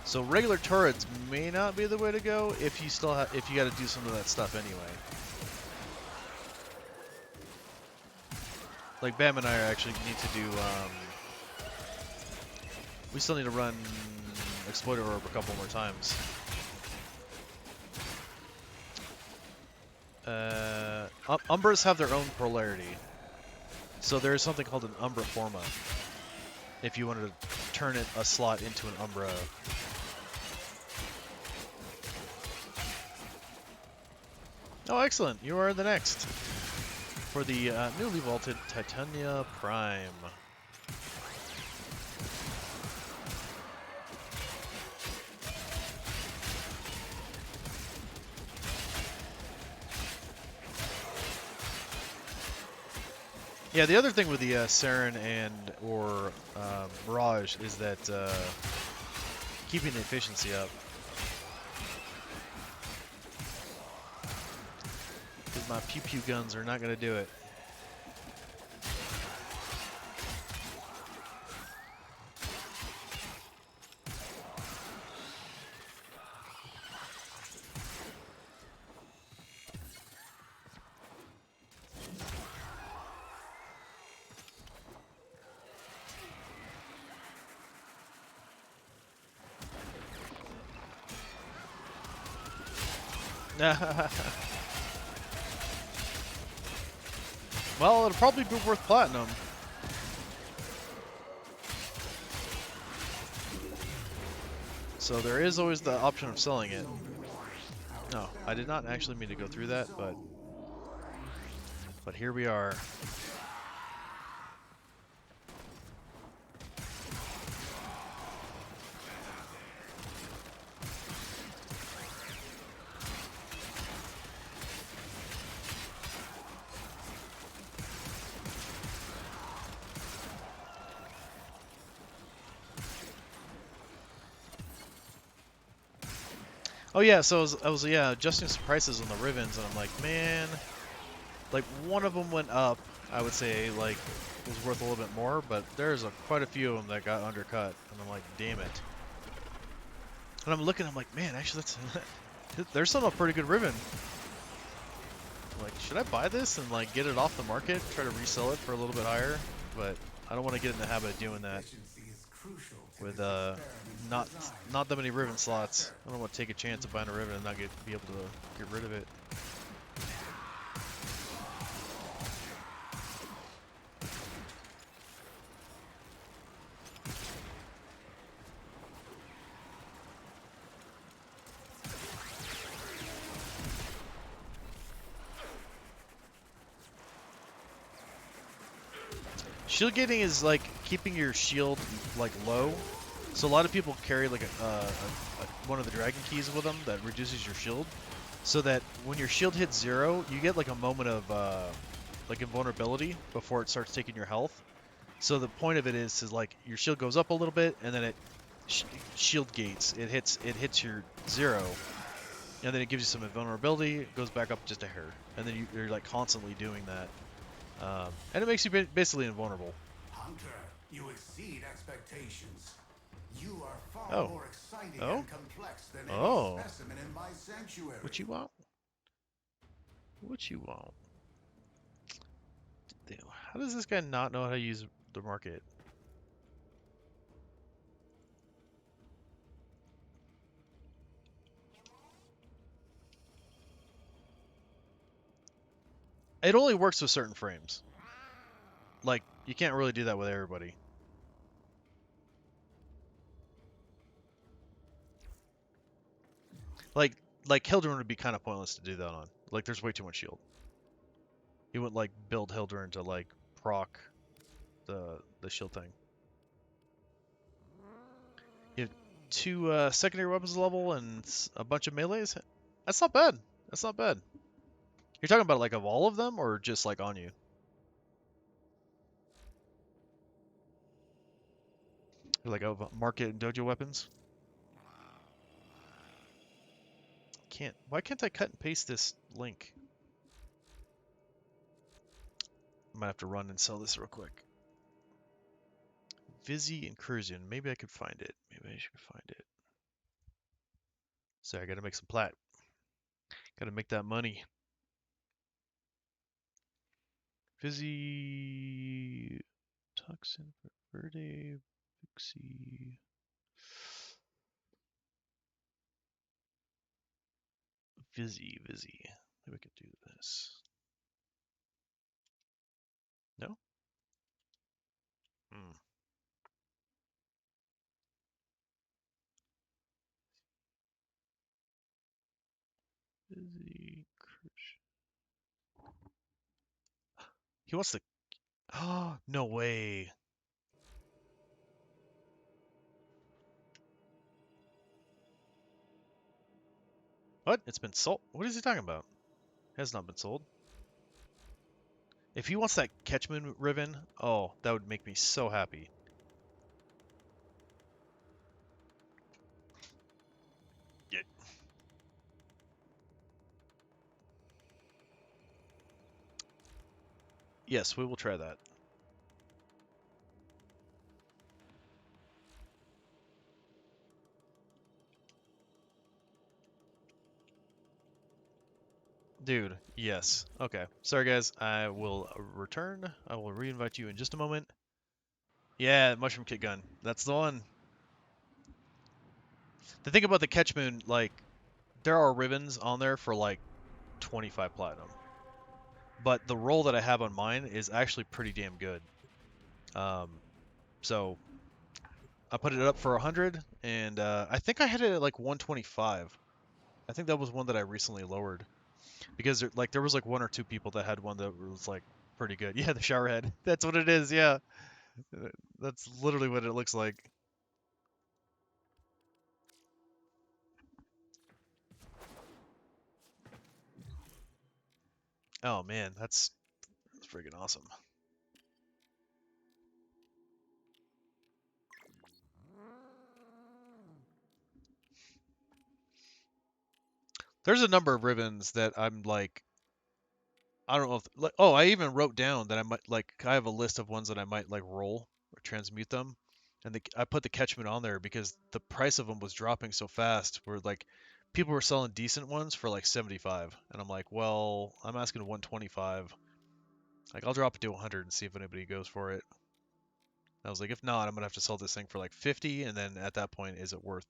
So regular turrets may not be the way to go if you still if you got to do some of that stuff anyway. Like Bam and I actually need to do. We still need to run Exploiter Orb a couple more times. Umbras have their own polarity, so there is something called an Umbra Forma. If you wanted to turn a slot into an Umbra. Oh, excellent! You are the next for the newly vaulted Titania Prime. Yeah, the other thing with the Saren or Mirage is that keeping the efficiency up. Because my pew-pew guns are not going to do it. Well, it'll probably be worth platinum. So there is always the option of selling it. No, I did not actually mean to go through that, but here we are. Oh yeah, so I was yeah adjusting some prices on the Rivens, and I'm like, man, like one of them went up. I would say like was worth a little bit more, but there's quite a few of them that got undercut, and I'm like, damn it. And I'm looking, I'm like, man, actually that's there's still a pretty good Riven. Like, should I buy this and like get it off the market, try to resell it for a little bit higher? But I don't want to get in the habit of doing that with not that many Riven slots. I don't want to take a chance of buying a Riven and not be able to get rid of it. Shield gating is like keeping your shield like low. So a lot of people carry like one of the dragon keys with them that reduces your shield, so that when your shield hits 0, you get like a moment of like invulnerability before it starts taking your health. So the point of it is like your shield goes up a little bit, and then it shield gates. It hits your 0, and then it gives you some invulnerability. It goes back up just a hair, and then you're like constantly doing that. And it makes you basically invulnerable. Hunter, you exceed expectations. You are far more exciting and complex than any specimen in my sanctuary. What you want? What you want? How does this guy not know how to use the market? It only works with certain frames. Like, you can't really do that with everybody. Like Hildryn would be kind of pointless to do that on. Like, there's way too much shield. You wouldn't like build Hildryn to like proc the shield thing. You have 2 secondary weapons level and a bunch of melees. That's not bad. That's not bad. You're talking about like of all of them, or just like on you? Like of market and dojo weapons? Why can't I cut and paste this link? I might have to run and sell this real quick. Vizzy Incursion. Maybe I could find it. Maybe I should find it. Sorry, I gotta make some plat. Gotta make that money. Vizzy Toxin Verde Vixie. Vizzy. Maybe I could do this. No? Hmm. Vizzy Incursion. He wants to. Oh, no way. What? It's been sold? What is he talking about? It has not been sold. If he wants that Catchmoon Riven, oh, that would make me so happy. Yeah. Yes, we will try that. Dude, yes. Okay. Sorry, guys. I will return. I will re-invite you in just a moment. Yeah, Mushroom Kit Gun. That's the one. The thing about the Catchmoon, like, there are ribbons on there for like 25 platinum, but the roll that I have on mine is actually pretty damn good. So I put it up for 100, and I think I had it at like 125. I think that was one that I recently lowered because there was like one or two people that had one that was like pretty good. Yeah, the shower head. That's what it is. Yeah, that's literally what it looks like. Oh man, that's freaking awesome. There's a number of ribbons that I'm like, I don't know if, like, oh, I even wrote down that I might like, I have a list of ones that I might like roll or transmute them. And I put the catchment on there because the price of them was dropping so fast. Where like people were selling decent ones for like 75, and I'm like, well, I'm asking 125. Like I'll drop it to 100 and see if anybody goes for it. I was like, if not, I'm gonna have to sell this thing for like 50, and then at that point, is it worth?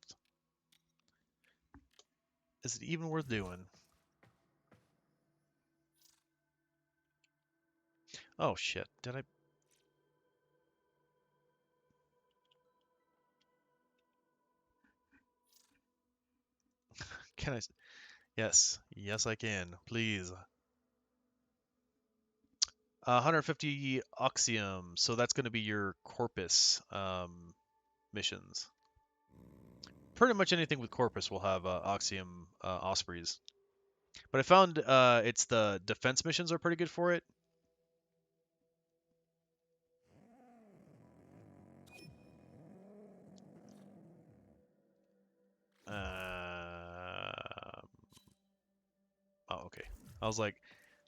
Is it even worth doing? Oh shit! Did I? Can I? Yes, yes, I can. Please. 150 Oxium, so that's going to be your Corpus missions. Pretty much anything with Corpus will have Oxium Ospreys. But I found it's the defense missions are pretty good for it. Oh, okay. I was like,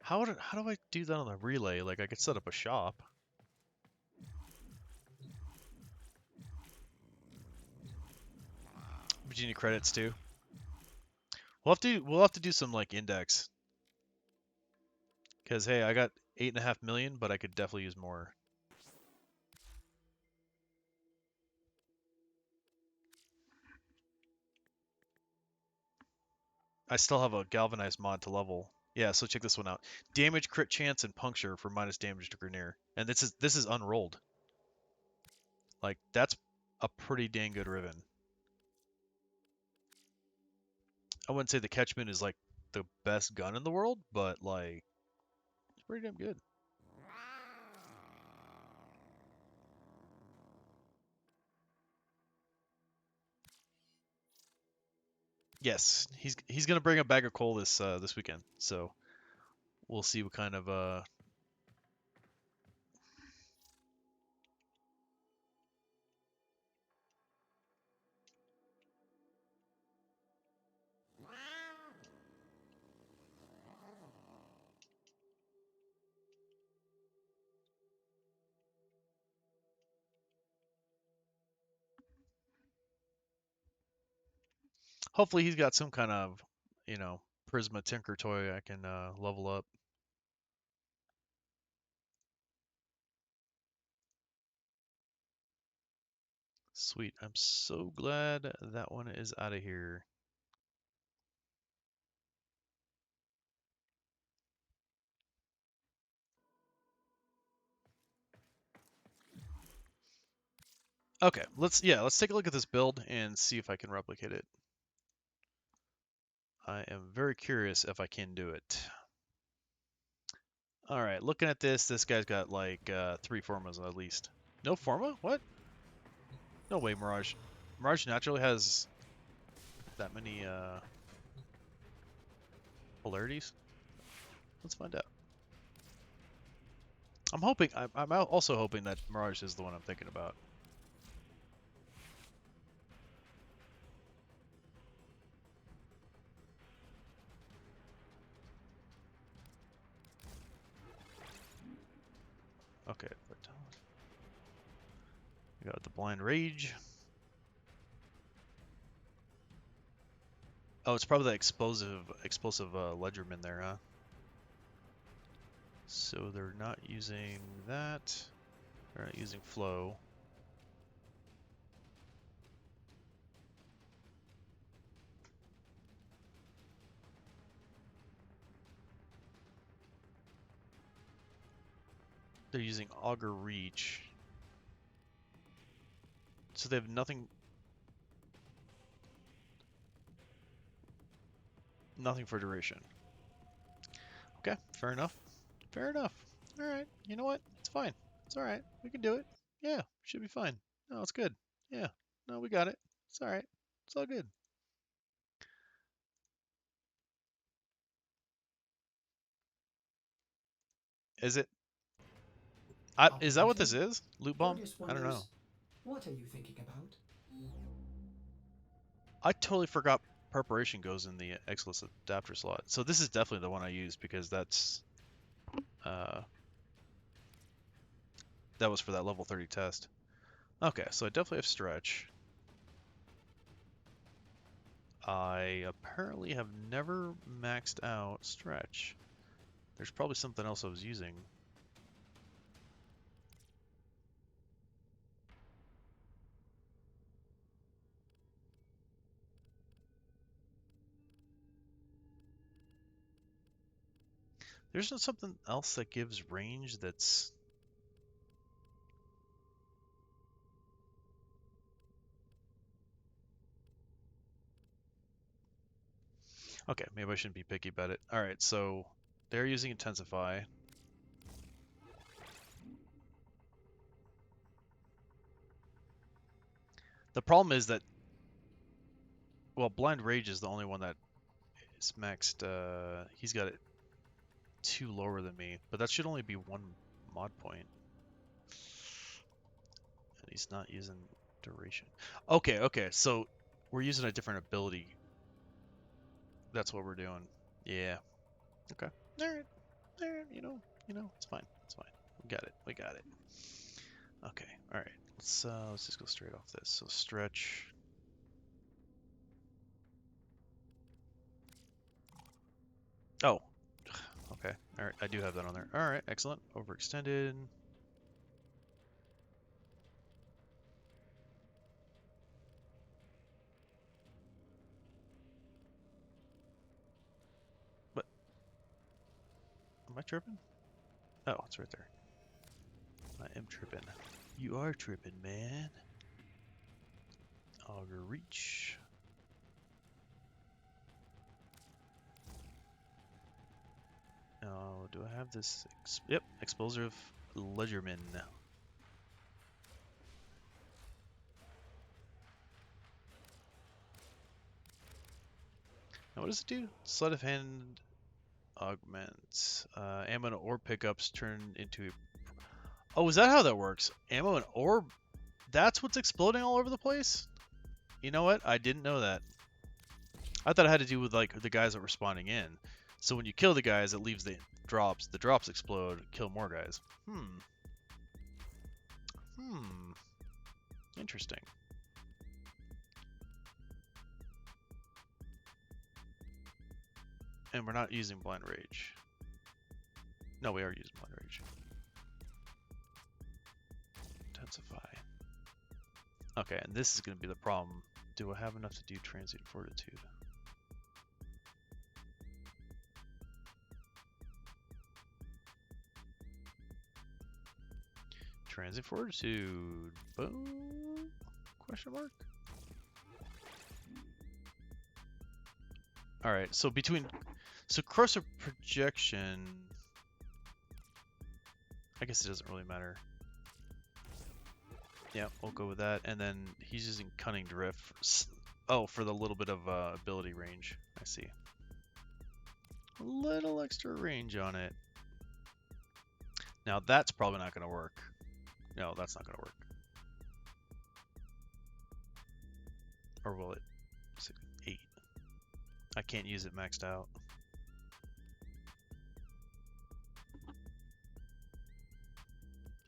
how do I do that on the relay? Like, I could set up a shop. Virginia credits too. We'll have to do some like index. Cause hey, I got 8.5 million, but I could definitely use more. I still have a galvanized mod to level. Yeah, so check this one out. Damage, crit chance, and puncture for minus damage to Grineer. And this is unrolled. Like that's a pretty dang good ribbon. I wouldn't say the Catchment is like the best gun in the world, but like it's pretty damn good. Yes, he's gonna bring a bag of coal this weekend. So we'll see what kind of hopefully he's got some kind of, Prisma Tinker toy I can level up. Sweet. I'm so glad that one is out of here. Okay, let's take a look at this build and see if I can replicate it. I am very curious if I can do it. All right, looking at this guy's got like 3 formas at least. No forma? What? No way, Mirage. Mirage naturally has that many polarities. Let's find out. I'm also hoping that Mirage is the one I'm thinking about. Okay, we got the Blind Rage. Oh, it's probably the explosive Ledgerman there, huh? So they're not using that. They're not using flow. They're using Augur Reach. So they have nothing for duration. Okay, fair enough. Fair enough. Alright, you know what? It's fine. It's alright. We can do it. Yeah, should be fine. No, it's good. Yeah. No, we got it. It's alright. It's all good. Is it? Is that what this is? Loot bomb? Gordius I don't know. wonders, what are you thinking about? I totally forgot preparation goes in the Exilus adapter slot. So this is definitely the one I use because that's that was for that level 30 test. Okay, so I definitely have stretch. I apparently have never maxed out stretch. There's probably something else I was using. There's not something else that gives range that's... Okay, maybe I shouldn't be picky about it. Alright, so they're using Intensify. The problem is that, well, Blind Rage is the only one that is maxed. He's got it 2 lower than me, but that should only be 1 mod point. And he's not using duration. Okay, so we're using a different ability. That's what we're doing. Yeah. Okay. Alright. You know, it's fine. It's fine. We got it. Okay, alright. Let's just go straight off this. So stretch. Oh. Okay. Alright, I do have that on there. Alright, excellent. Overextended. What? Am I tripping? Oh, it's right there. I am tripping. You are tripping, man. Augur Reach. Oh, do I have this? Yep, Explosive Ledgerman. Now, what does it do? Sleight of hand augments. Ammo and orb pickups turn into... Oh, is that how that works? Ammo and orb? That's what's exploding all over the place? You know what? I didn't know that. I thought it had to do with like the guys that were spawning in. So when you kill the guys, it leaves the drops. The drops explode, kill more guys. Interesting. And we're not using Blind Rage. No, we are using Blind Rage. Intensify. Okay, and this is going to be the problem. Do I have enough to do Transient Fortitude? Transient Fortitude. Boom? Question mark? Alright, so corrosive projection, I guess it doesn't really matter. Yeah, we'll go with that. And then he's using Cunning Drift. For the little bit of ability range. I see. A little extra range on it. Now that's probably not going to work. No, that's not going to work. Or will it? 8. I can't use it maxed out.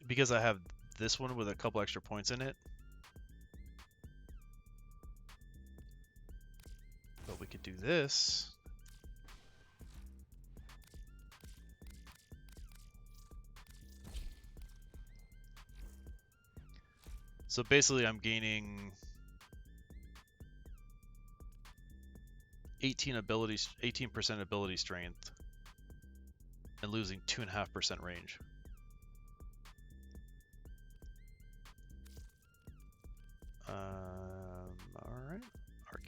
Because I have this one with a couple extra points in it. But we could do this. So basically I'm gaining 18% ability strength and losing 2.5% range.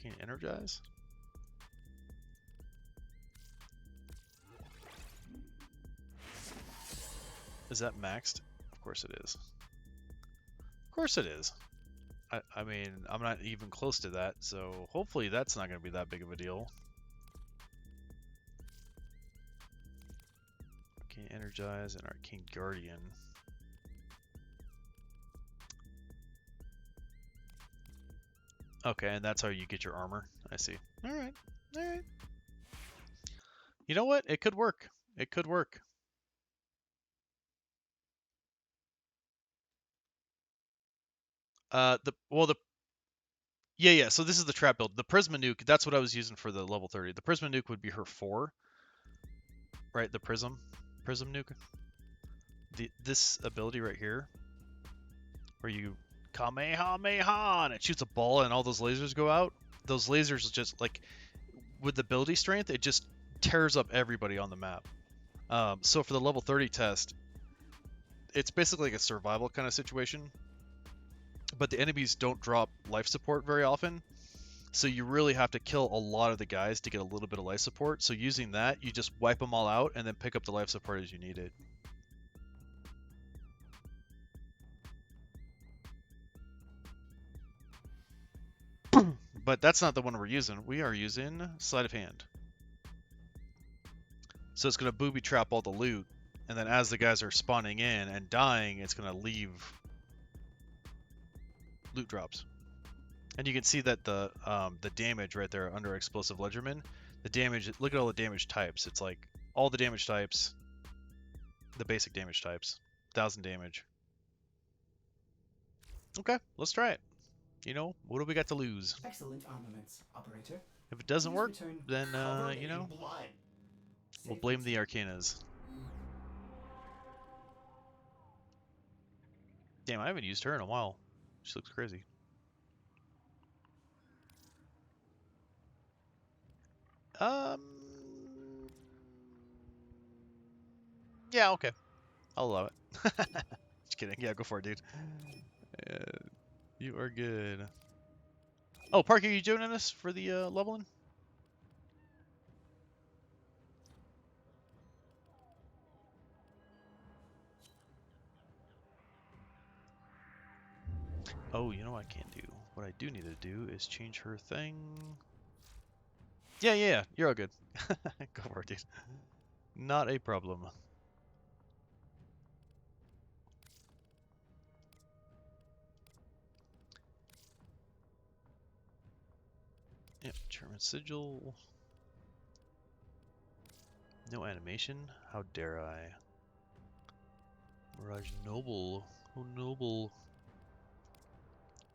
Arcane Energize? Is that maxed? Of course it is. Of course it is. I mean, I'm not even close to that, so hopefully that's not going to be that big of a deal. Arcane Energize and Arcane Guardian. Okay, and that's how you get your armor. I see. Alright. Alright. You know what? It could work. It could work. Yeah, so this is the trap build. The Prisma Nuke, that's what I was using for the level 30. The Prisma Nuke would be her 4. Right, the Prism Nuke. This ability right here, where you Kamehameha and it shoots a ball and all those lasers go out. Those lasers just like, with the ability strength, it just tears up everybody on the map. So for the level 30 test, it's basically like a survival kind of situation. But the enemies don't drop life support very often. So you really have to kill a lot of the guys to get a little bit of life support. So using that, you just wipe them all out and then pick up the life support as you need it. But that's not the one we're using. We are using Sleight of Hand. So it's going to booby trap all the loot. And then as the guys are spawning in and dying, it's going to leave loot drops. And you can see that the damage right there under Explosive Ledgerman, the damage, look at all the damage types. It's like all the damage types, the basic damage types, 1000 damage. Okay, let's try it. You know, what do we got to lose? Excellent armaments, operator. If it doesn't Please work, return then, covered you in know, blood. we'll Save blame the them. Arcanas. Damn, I haven't used her in a while. She looks crazy. Yeah, okay. I'll allow it. Just kidding. Yeah, go for it, dude. You are good. Oh, Parker, you joining us for the leveling? Oh, you know what I can't do? What I do need to do is change her thing. Yeah. You're all good. Go for it, dude. Not a problem. Yep, German sigil. No animation? How dare I? Mirage Noble. Oh, Noble.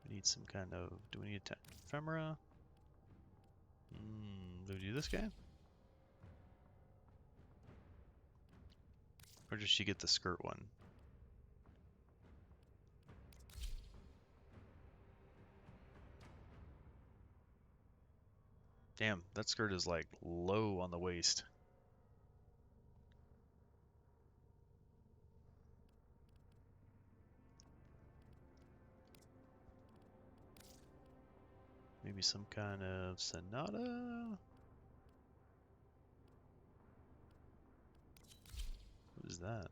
We need some kind of... Do we need a ephemera? Do we do this guy? Or does she get the skirt one? Damn, that skirt is like low on the waist. Maybe some kind of Sonata? What is that?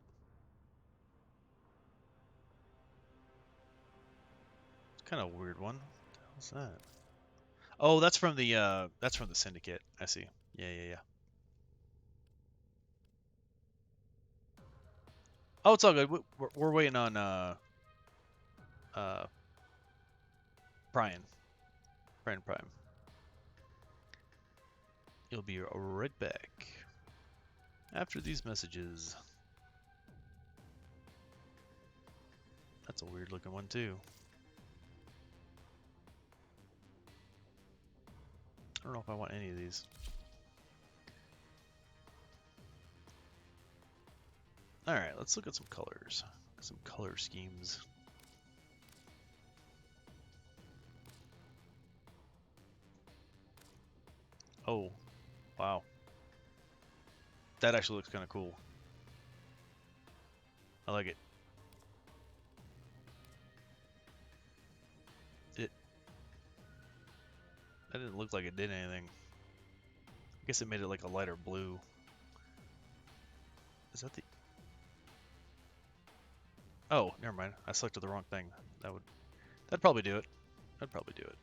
It's kind of a weird one. What the hell's that? Oh, that's from the Syndicate. I see. Yeah. Oh, it's all good. We're waiting on Brian. Brian Prime. You'll be right back after these messages. That's a weird looking one too. I don't know if I want any of these. Alright, let's look at some colors. Some color schemes. Oh, wow. That actually looks kind of cool. I like it. That didn't look like it did anything. I guess it made it like a lighter blue. Is that the... Oh, never mind. I selected the wrong thing. That'd probably do it. That'd probably do it.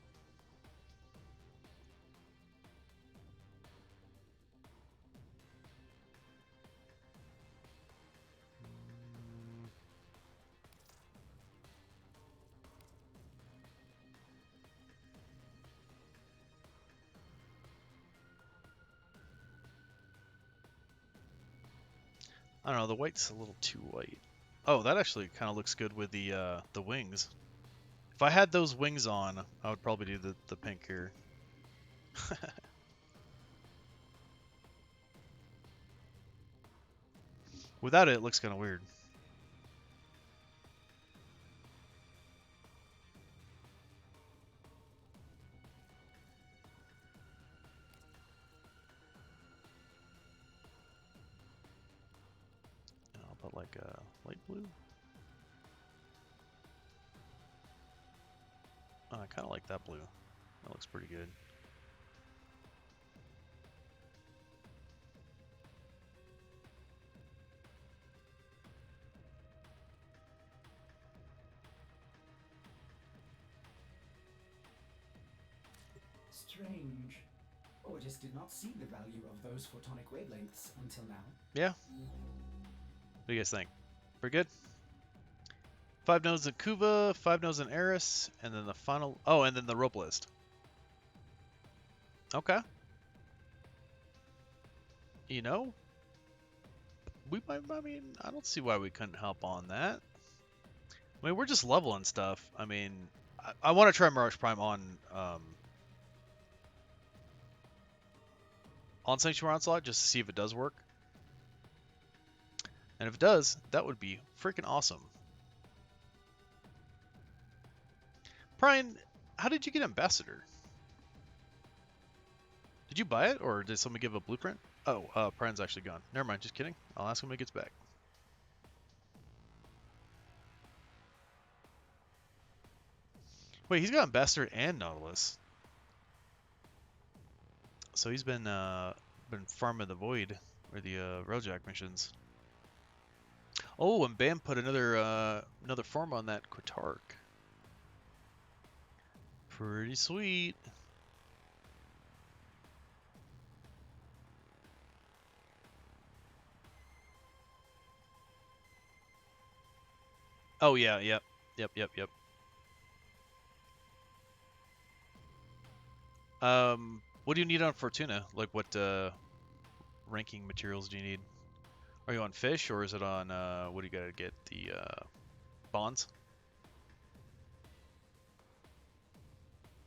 I don't know, the white's a little too white. Oh, that actually kind of looks good with the wings. If I had those wings on, I would probably do the pink here. Without it, it looks kind of weird. I'll put like a light blue. Oh, I kind of like that blue. That looks pretty good. Strange. Oh, I just did not see the value of those photonic wavelengths until now. Yeah. What do you guys think? Pretty good? 5 nodes in Kuva, 5 nodes in Eris, and then the final... Oh, and then the rope list. Okay. You know, we might... I mean, I don't see why we couldn't help on that. I mean, we're just leveling stuff. I mean, I want to try Mirage Prime on Sanctuary Onslaught just to see if it does work. And if it does, that would be freaking awesome. Brian, how did you get Ambassador? Did you buy it, or did someone give a blueprint? Oh, Brian's actually gone. Never mind, just kidding. I'll ask him when he gets back. Wait, he's got Ambassador and Nautilus. So he's been farming the Void, or the Railjack missions. Oh, and Bam put another form on that Qatark. Pretty sweet. Oh yeah, yep. What do you need on Fortuna? Like what ranking materials do you need? Are you on fish, or is it on what do you gotta get? The bonds?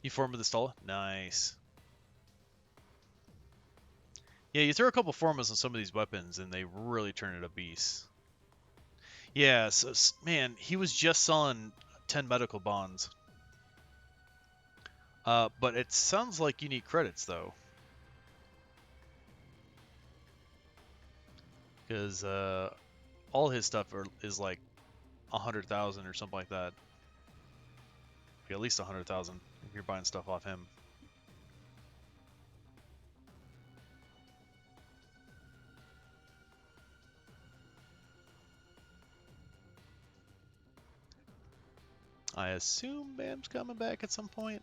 You form with the stall? Nice. Yeah, you throw a couple formas on some of these weapons and they really turn it a beast. Yeah, so man, he was just selling 10 medical bonds. But it sounds like you need credits though. Because all his stuff is like 100,000 or something like that. Yeah, at least 100,000 if you're buying stuff off him. I assume Bam's coming back at some point.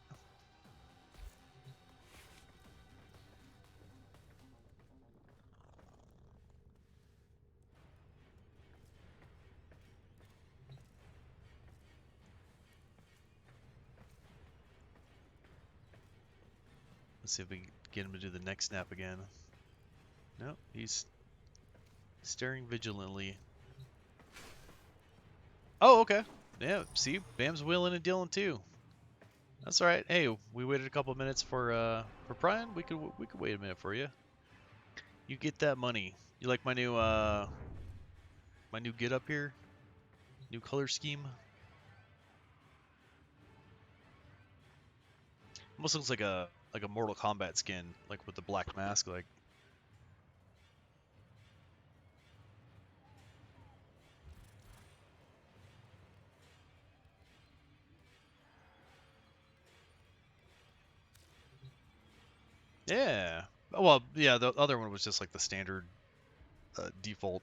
Let's see if we can get him to do the next snap again. Nope, he's staring vigilantly. Oh, okay. Yeah, see, Bam's wheeling and dealing too. That's all right. Hey, we waited a couple minutes for Brian. We could wait a minute for you. You get that money. You like my new get up here? New color scheme? Almost looks like a Mortal Kombat skin, like with the black mask, like. Yeah. Well, yeah, the other one was just like the standard default.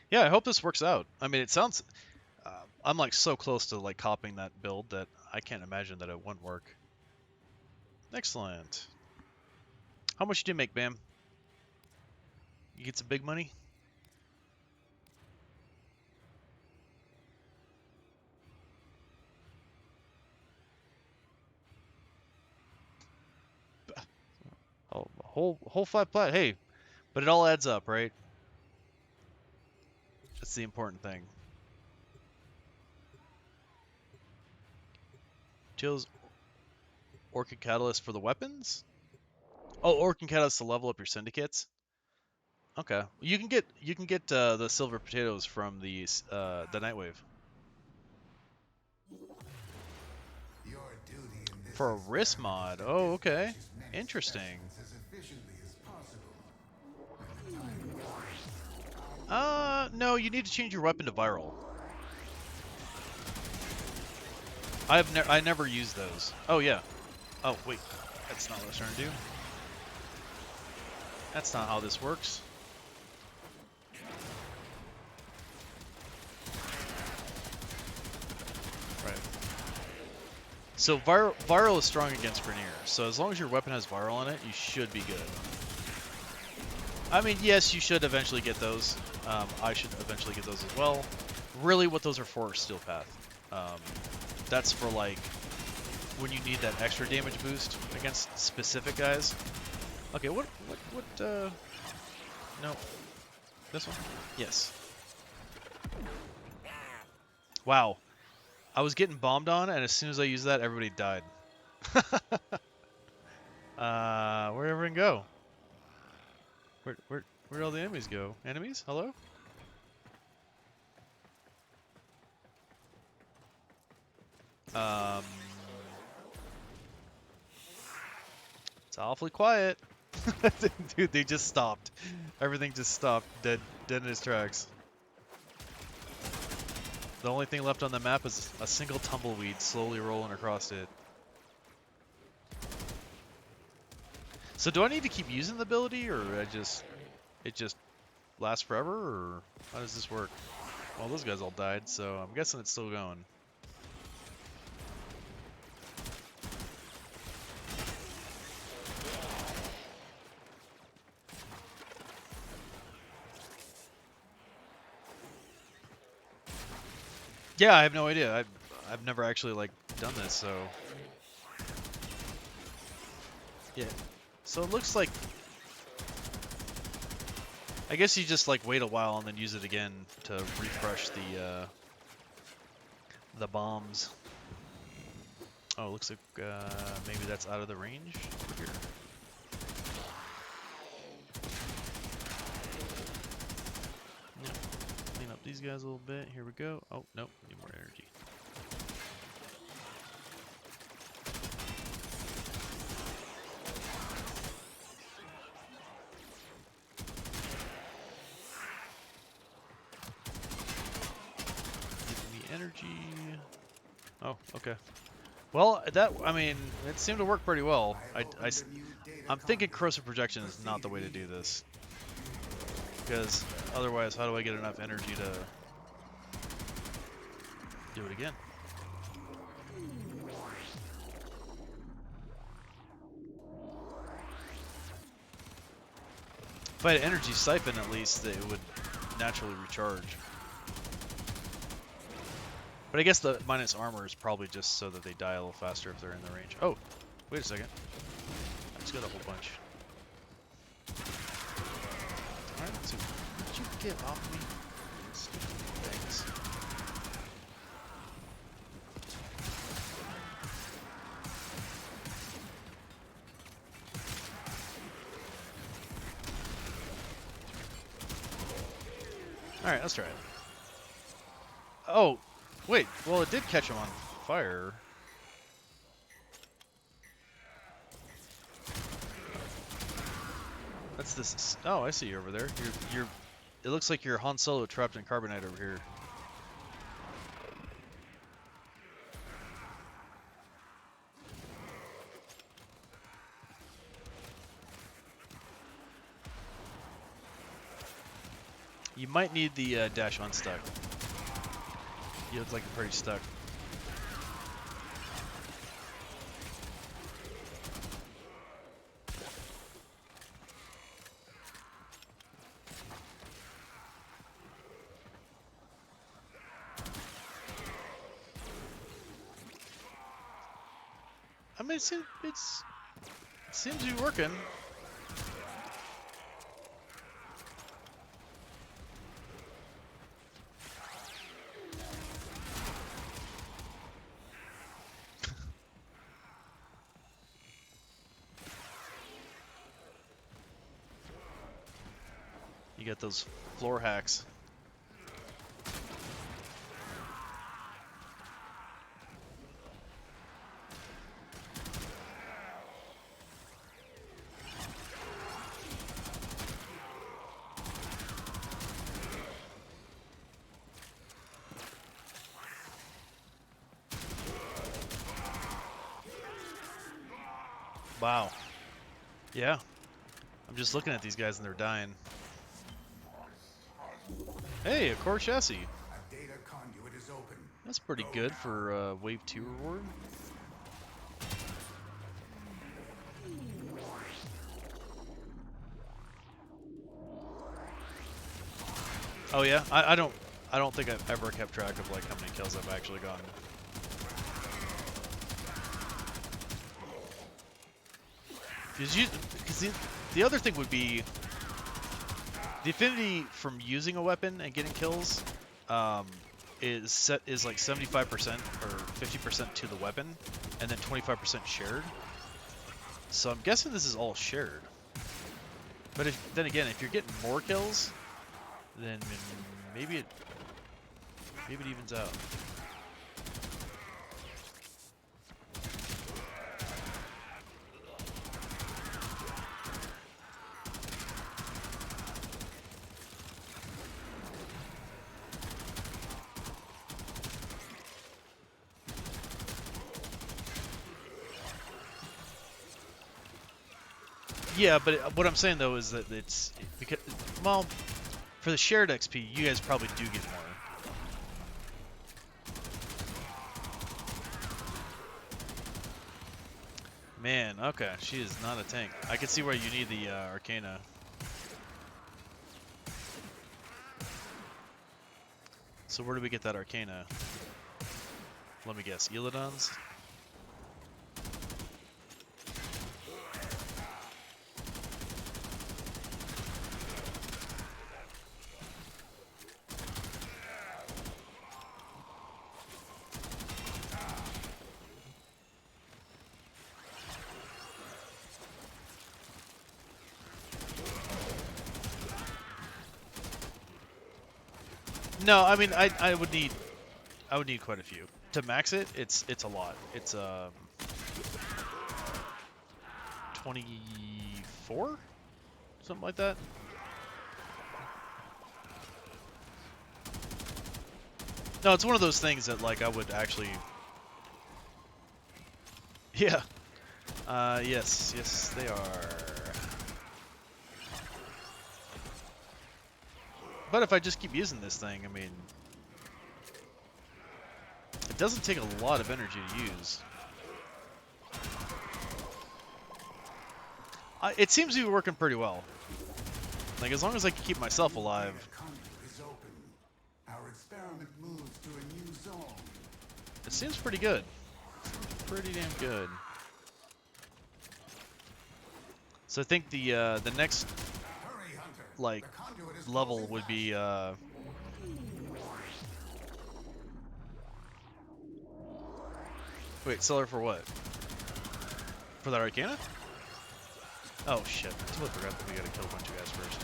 Yeah, I hope this works out. I mean, it sounds. I'm like so close to like copying that build that I can't imagine that it wouldn't work. Excellent. How much did you make, Bam? You get some big money? Oh, whole 5 plat. Hey, but it all adds up, right? That's the important thing. Chills Orchid Catalyst for the weapons? Oh, Orchid Catalyst to level up your syndicates. Okay, you can get the silver potatoes from the Nightwave Your duty in this for a wrist mod. experiment is to Oh, okay, dispatch as many interesting. specimens as efficiently as possible. No, you need to change your weapon to viral. I never used those. Oh yeah. Oh wait, that's not what I was trying to do. That's not how this works. Right. So viral is strong against Grenier. So as long as your weapon has viral on it, you should be good. I mean, yes, you should eventually get those. I should eventually get those as well. Really, what those are for is Steel Path. That's for like when you need that extra damage boost against specific guys. Okay, what, no. This one? Yes. Wow. I was getting bombed on, and as soon as I used that, everybody died. Where'd everyone go? Where'd all the enemies go? Enemies? Hello? It's awfully quiet. Dude, they just stopped. Everything just stopped, dead in its tracks. The only thing left on the map is a single tumbleweed slowly rolling across it. So do I need to keep using the ability, or it just lasts forever, or how does this work? Well, those guys all died, so I'm guessing it's still going. Yeah, I have no idea. I've never actually like done this, so yeah. So it looks like I guess you just like wait a while and then use it again to refresh the bombs. Oh, it looks like maybe that's out of the range over here. Yeah. Clean up these guys a little bit. Here we go. Oh, nope. Need more energy. Give me energy. Oh, okay. Well, I mean, it seemed to work pretty well. I'm thinking corrosive projection is not the way to do this. Because otherwise, how do I get enough energy to do it again? If I had energy siphon, at least, it would naturally recharge. But I guess the minus armor is probably just so that they die a little faster if they're in the range. Oh, wait a second. I just got a whole bunch. Alright, let's see. Did you get off me? Stupid things. Alright, let's try it. Oh, wait. Well, it did catch him on fire. That's this. Oh, I see you over there. You're. It looks like you're Han Solo trapped in carbonite over here. You might need the dash unstuck. You look like you're pretty stuck. I mean, it seems to be working. You got those floor hacks. Wow. Yeah. I'm just looking at these guys and they're dying. Hey, a core chassis. A data conduit is open. That's pretty good for Wave 2 reward. Oh yeah, I don't think I've ever kept track of like how many kills I've actually gotten. Because the other thing would be the affinity from using a weapon and getting kills is like 75% or 50% to the weapon, and then 25% shared. So I'm guessing this is all shared. But then again, if you're getting more kills, then maybe it evens out. Yeah, but what I'm saying though is that because, well, for the shared XP, you guys probably do get more. Man, okay, she is not a tank. I can see where you need the Arcana. So where do we get that Arcana? Let me guess, Eladons? No, I mean I would need quite a few to max it. It's a lot. It's 24, something like that. No, it's one of those things that like I would actually. Yeah. Yes, they are. But if I just keep using this thing, I mean, it doesn't take a lot of energy to use. It seems to be working pretty well. Like, as long as I can keep myself alive. Our experiment moves to a new zone. It seems pretty good. Pretty damn good. So I think the next like level would be wait, seller for what? For that Arcana? Oh shit, I totally forgot that we gotta kill a bunch of guys first.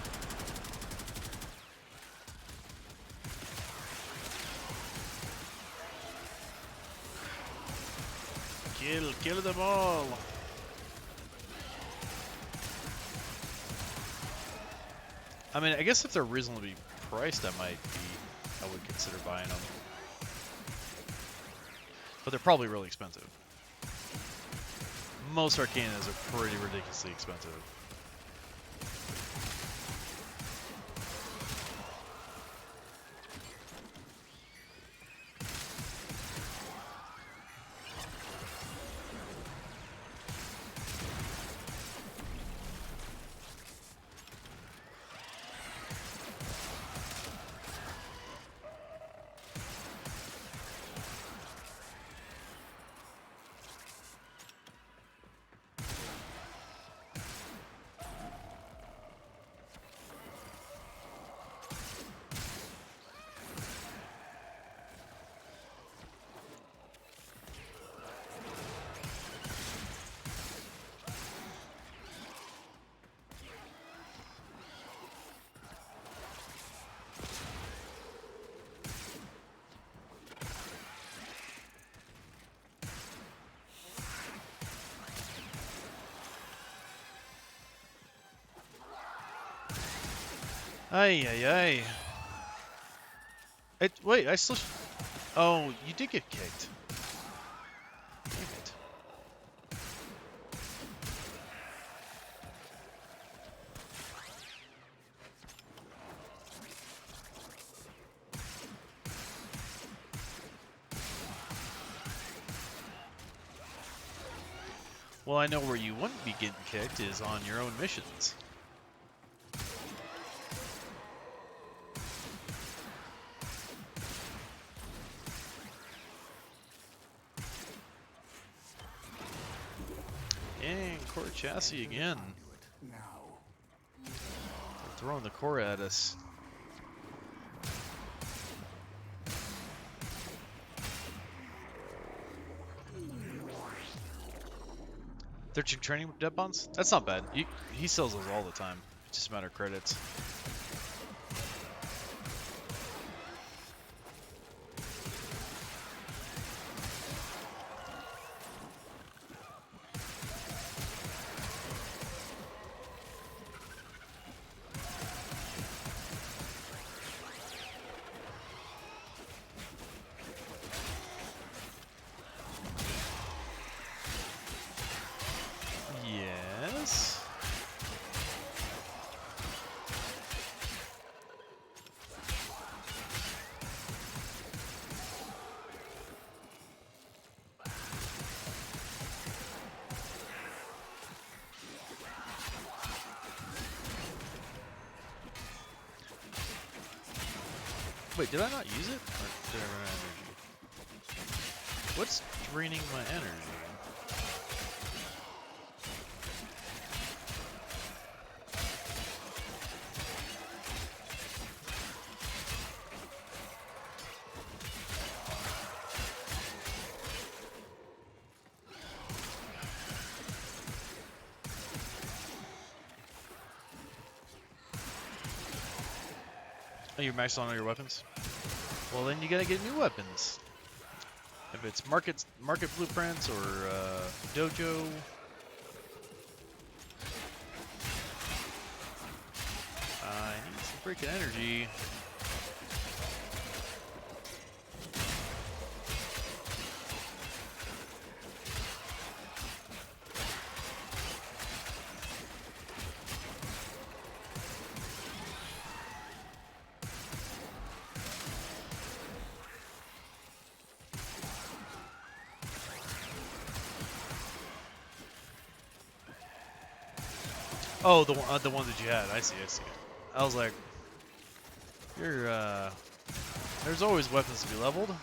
Kill them all. I mean, I guess if they're reasonably priced, I would consider buying them. But they're probably really expensive. Most Arcanas are pretty ridiculously expensive. Ay, ay, ay. Wait, I still... Oh, you did get kicked. Damn it. Well, I know where you wouldn't be getting kicked is on your own missions. Dang, core chassis again. They're throwing the core at us. They're training dead bonds? That's not bad. He sells those all the time. It's just a matter of credits. Yes. Wait, did I not use it? Or did I run out of energy? What's draining my energy? Oh, you're maxed on all your weapons? Well, then you gotta get new weapons. If it's market blueprints or dojo. I need some freaking energy. Oh, the one that you had. I see. I was like, there's always weapons to be leveled.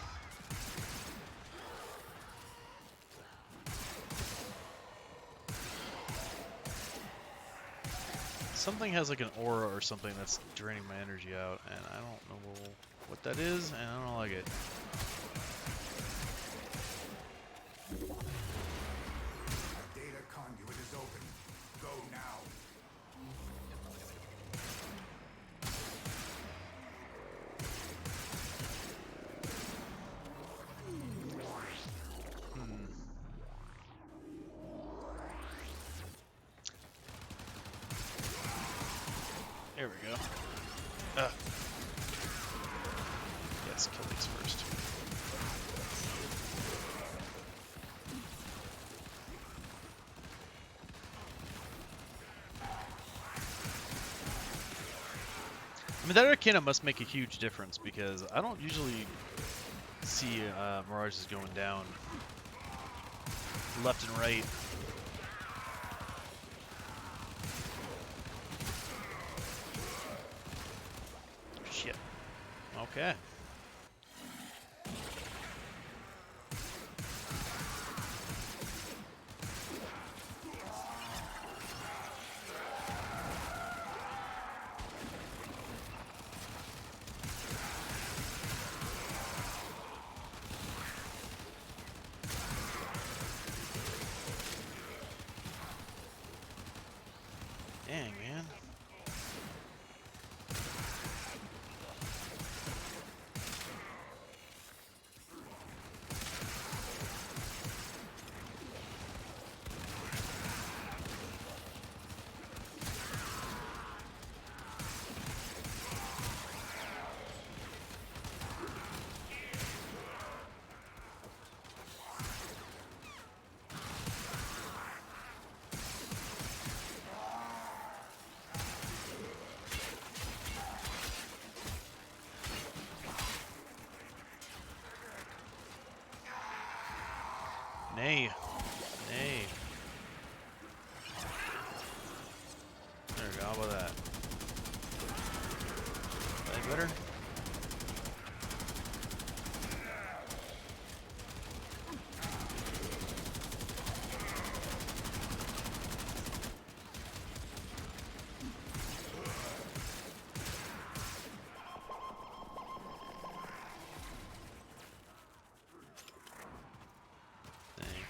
Something has like an aura or something that's draining my energy out, and I don't know what that is, and I don't like it. Data conduit is open. Go now. There we go. Yes, kill these first. I mean, that Arcana must make a huge difference because I don't usually see Mirages going down left and right. Shit. Okay. Dang, man. Nay. Nay. There we go. How about that? That better?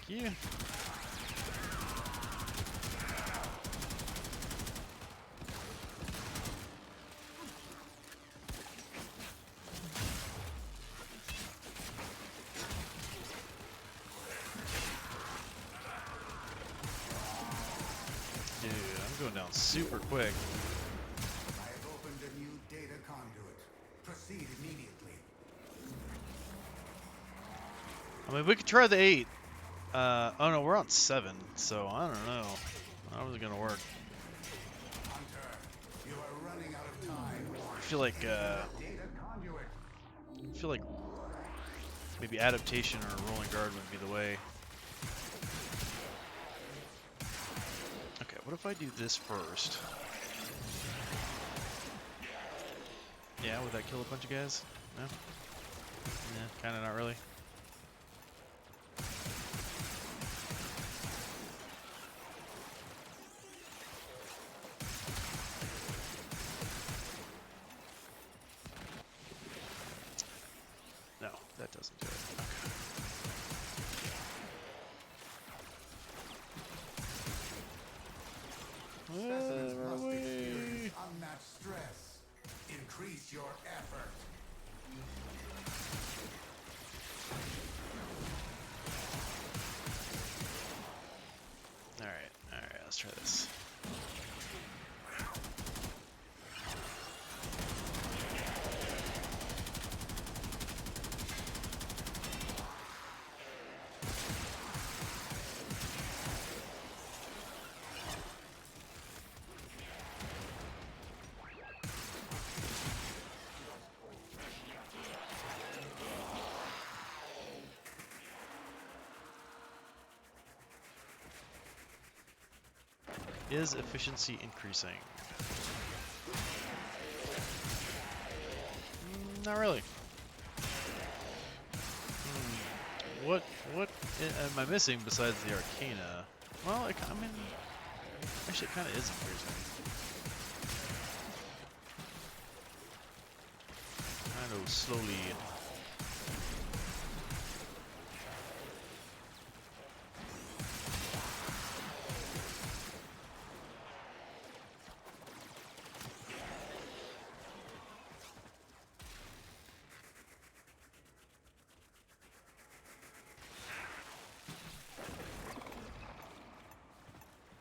Thank you. Dude, I'm going down super quick. I have opened a new data conduit. Proceed immediately. I mean, we could try the 8. Oh no, we're on 7, so I don't know. How is it gonna work? Hunter, you are running out of time. I feel like, Data conduit. maybe adaptation or rolling guard would be the way. Okay, what if I do this first? Yeah, would that kill a bunch of guys? No? Yeah, kinda not really. No, that doesn't do it. Specimens Okay. must experience unmatched stress. Increase your effort. Alright, let's try this. Is efficiency increasing? Not really. What am I missing besides the Arcana? Well, I mean, actually, it kind of is increasing. Kind of slowly.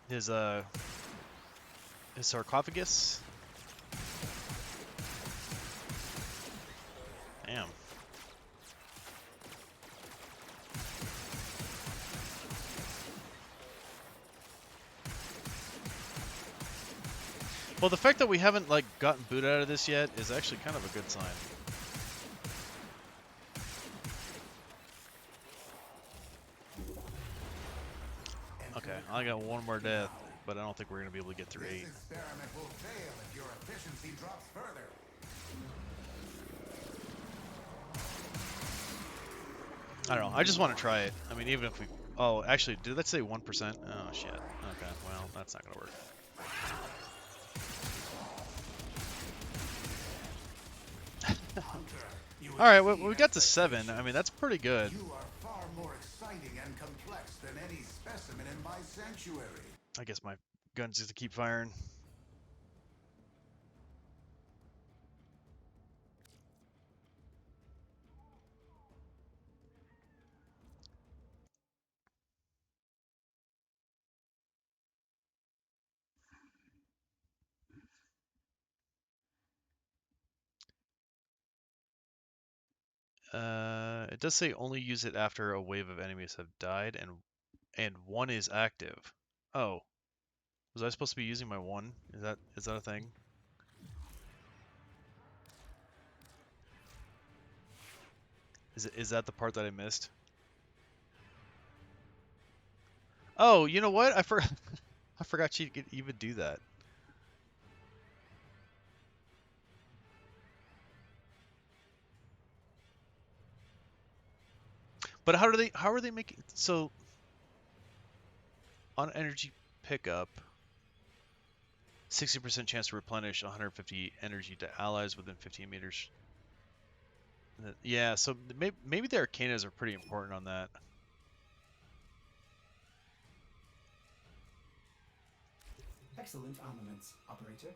His sarcophagus Damn. Well, the fact that we haven't like gotten boot out of this yet is actually kind of a good sign. Okay, I got one more death, but I don't think we're gonna be able to get through 8. This experiment will fail if your efficiency drops further. I don't know. I just want to try it. I mean, even if we... Oh, actually, did that say 1%? Oh, shit. Okay, well, that's not going to work. Alright, well, we got to 7. I mean, that's pretty good. You are far more exciting and complex than any specimen in my sanctuary. I guess my gun's just to keep firing. It does say only use it after a wave of enemies have died and one is active. Oh, was I supposed to be using my one? Is that a thing? Is that the part that I missed? Oh, you know what? I forgot you could even do that. But how are they making so on energy pickup 60% chance to replenish 150 energy to allies within 15 meters. Yeah, so maybe the arcanas are pretty important on that. Excellent armaments, operator.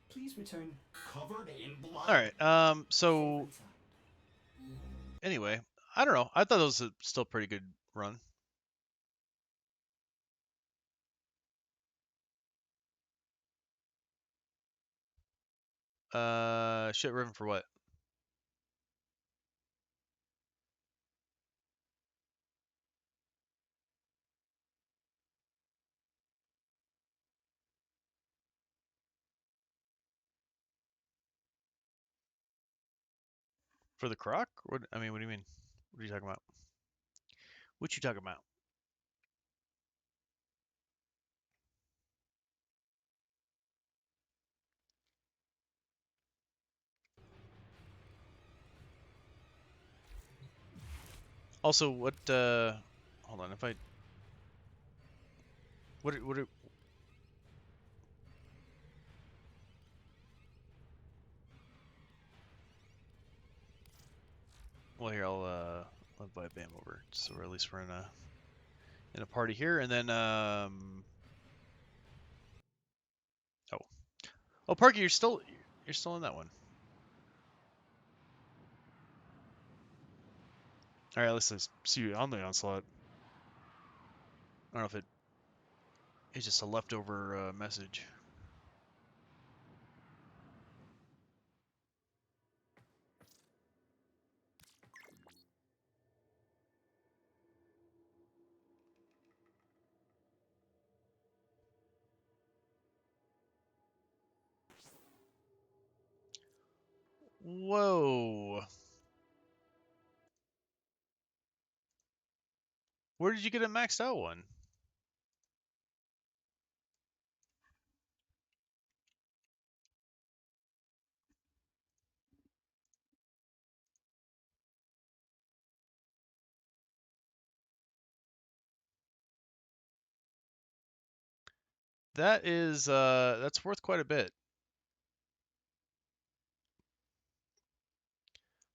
Please return covered in blood. All right. So anyway, I don't know. I thought it was a still pretty good run. Shit Riven for what? For the croc? What I mean, what do you mean? What are you talking about? What you talking about? Also, what hold on, if I what well here I'll invite Bam over so we're at least we're in a party here and then oh. Oh, Parky, you're still in that one. All right, let's see you on the onslaught. I don't know if it's just a leftover message. Whoa. Where did you get a maxed out one? That is that's worth quite a bit.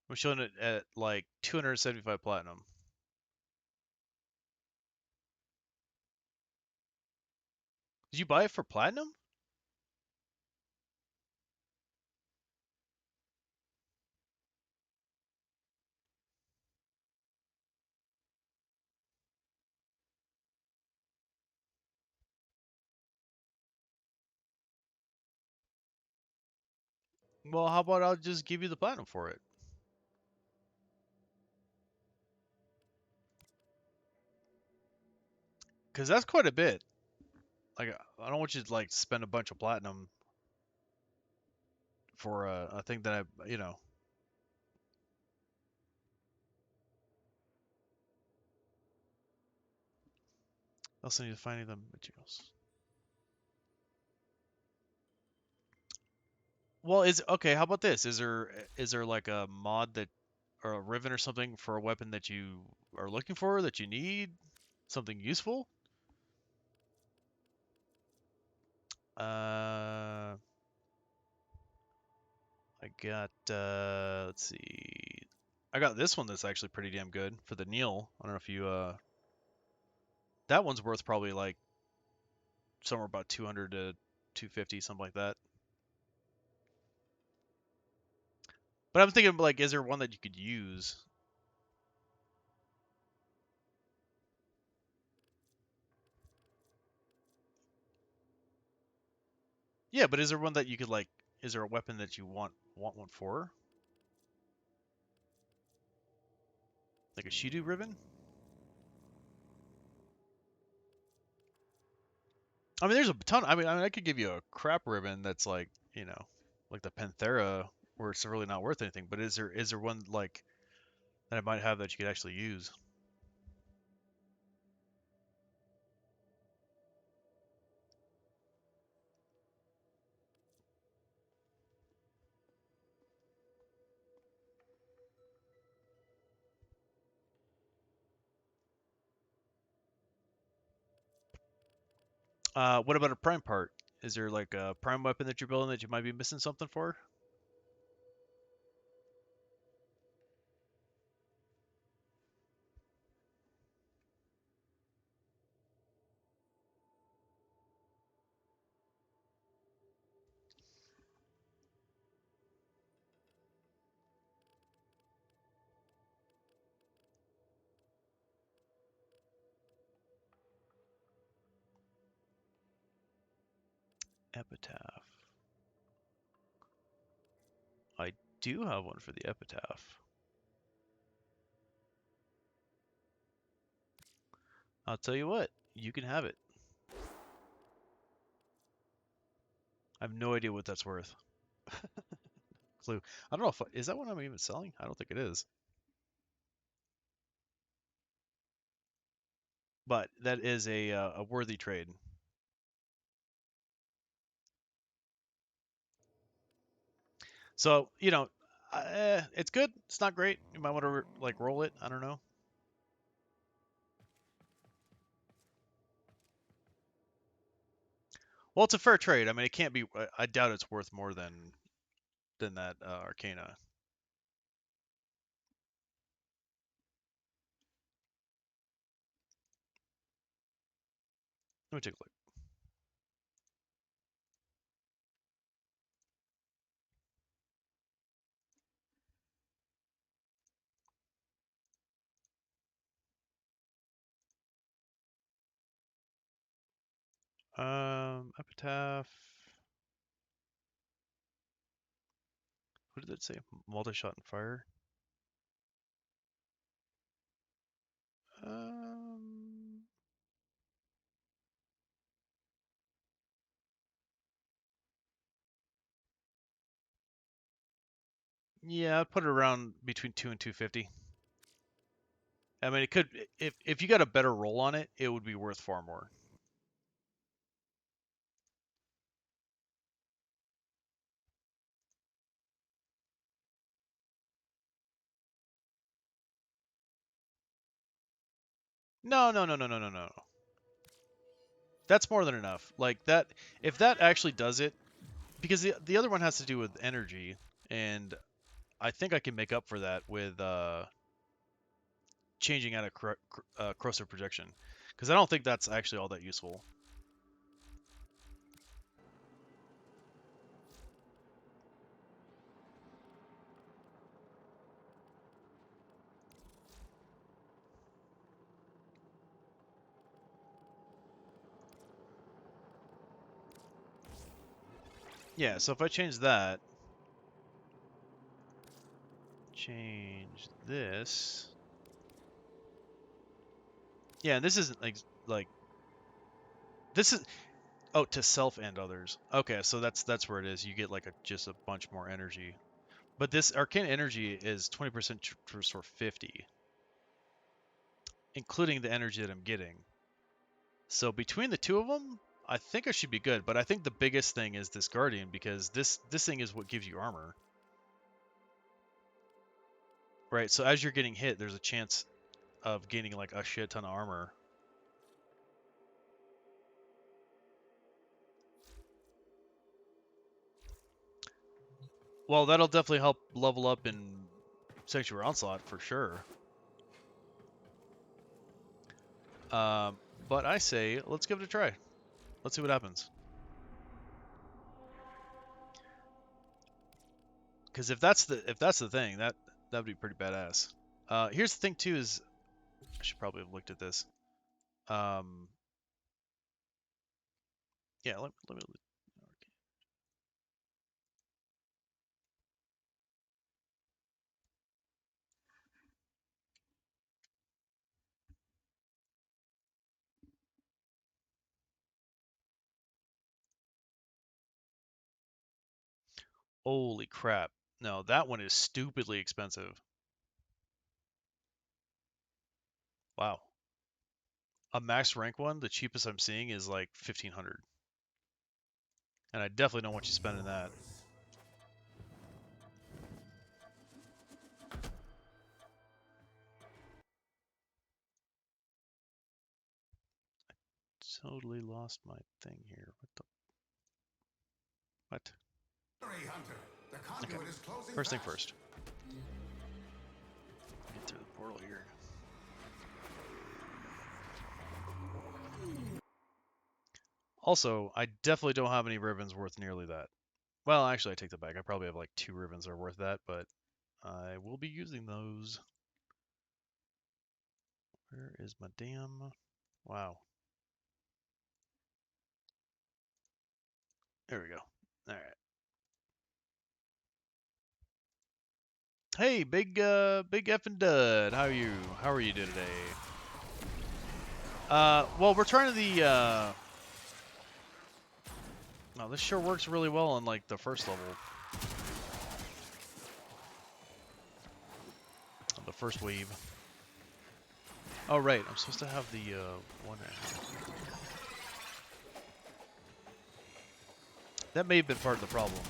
I'm showing it at like 275 platinum. Did you buy it for platinum? Well, how about I'll just give you the platinum for it? Because that's quite a bit. Like, I don't want you to like spend a bunch of platinum for a thing that I, you know. Also need to find any of the materials. Well, is okay. How about this? Is there like a mod that or a ribbon or something for a weapon that you are looking for that you need something useful? I got let's see. I got this one that's actually pretty damn good for the Neil. I don't know if you that one's worth probably like somewhere about 200 to 250, something like that. But I'm thinking like, is there one that you could use? Yeah, but is there one that you could like? Is there a weapon that you want one for? Like a Shidu ribbon? I mean, there's a ton. I could give you a crap ribbon that's like, you know, like the Panthera, where it's really not worth anything. But is there one like that I might have that you could actually use? What about a prime part? Is there like a prime weapon that you're building that you might be missing something for? Epitaph. I do have one for the epitaph. I'll tell you what, you can have it. I have no idea what that's worth. Clue. I don't know if is that one I'm even selling? I don't think it is. But that is a worthy trade. So, you know, it's good. It's not great. You might want to like roll it. I don't know. Well, it's a fair trade. I mean, it can't be. I doubt it's worth more than that Arcana. Let me take a look. Epitaph. What did it say? Multi-shot and fire. Um. Yeah, I'd put it around between 2 and 250. I mean, it could if you got a better roll on it, it would be worth far more. No, no, no, no, no, no, no. That's more than enough. Like that, if that actually does it, because the other one has to do with energy, and I think I can make up for that with changing out a corrosive projection, because I don't think that's actually all that useful. Yeah, so if I change that, change this. Yeah, and this isn't like This is to self and others. Okay, so that's where it is. You get like just a bunch more energy. But this arcane energy is 20% for 50, including the energy that I'm getting. So between the two of them, I think I should be good. But I think the biggest thing is this guardian, because this thing is what gives you armor. Right, so as you're getting hit, there's a chance of gaining like a shit ton of armor. Well, that'll definitely help level up in Sanctuary Onslaught for sure. But I say, let's give it a try. Let's see what happens. Because if that's the thing, that would be pretty badass. Here's the thing too: is I should probably have looked at this. Yeah, let me. Holy crap! No, that one is stupidly expensive. Wow. A max rank one, the cheapest I'm seeing is like 1,500, and I definitely don't want you spending that. Totally lost my thing here. What the? What? Hunter, the conduit is closing First thing fast. first. Get through the portal here. Also, I definitely don't have any ribbons worth nearly that. Well, actually, I take that back. I probably have like 2 ribbons that are worth that, but I will be using those. Where is my damn... Wow. There we go. All right. Hey, big effing dud. How are you doing today? Well, we're trying the no, this sure works really well on like the first level. On the first wave. Oh right, I'm supposed to have the one. That may have been part of the problem.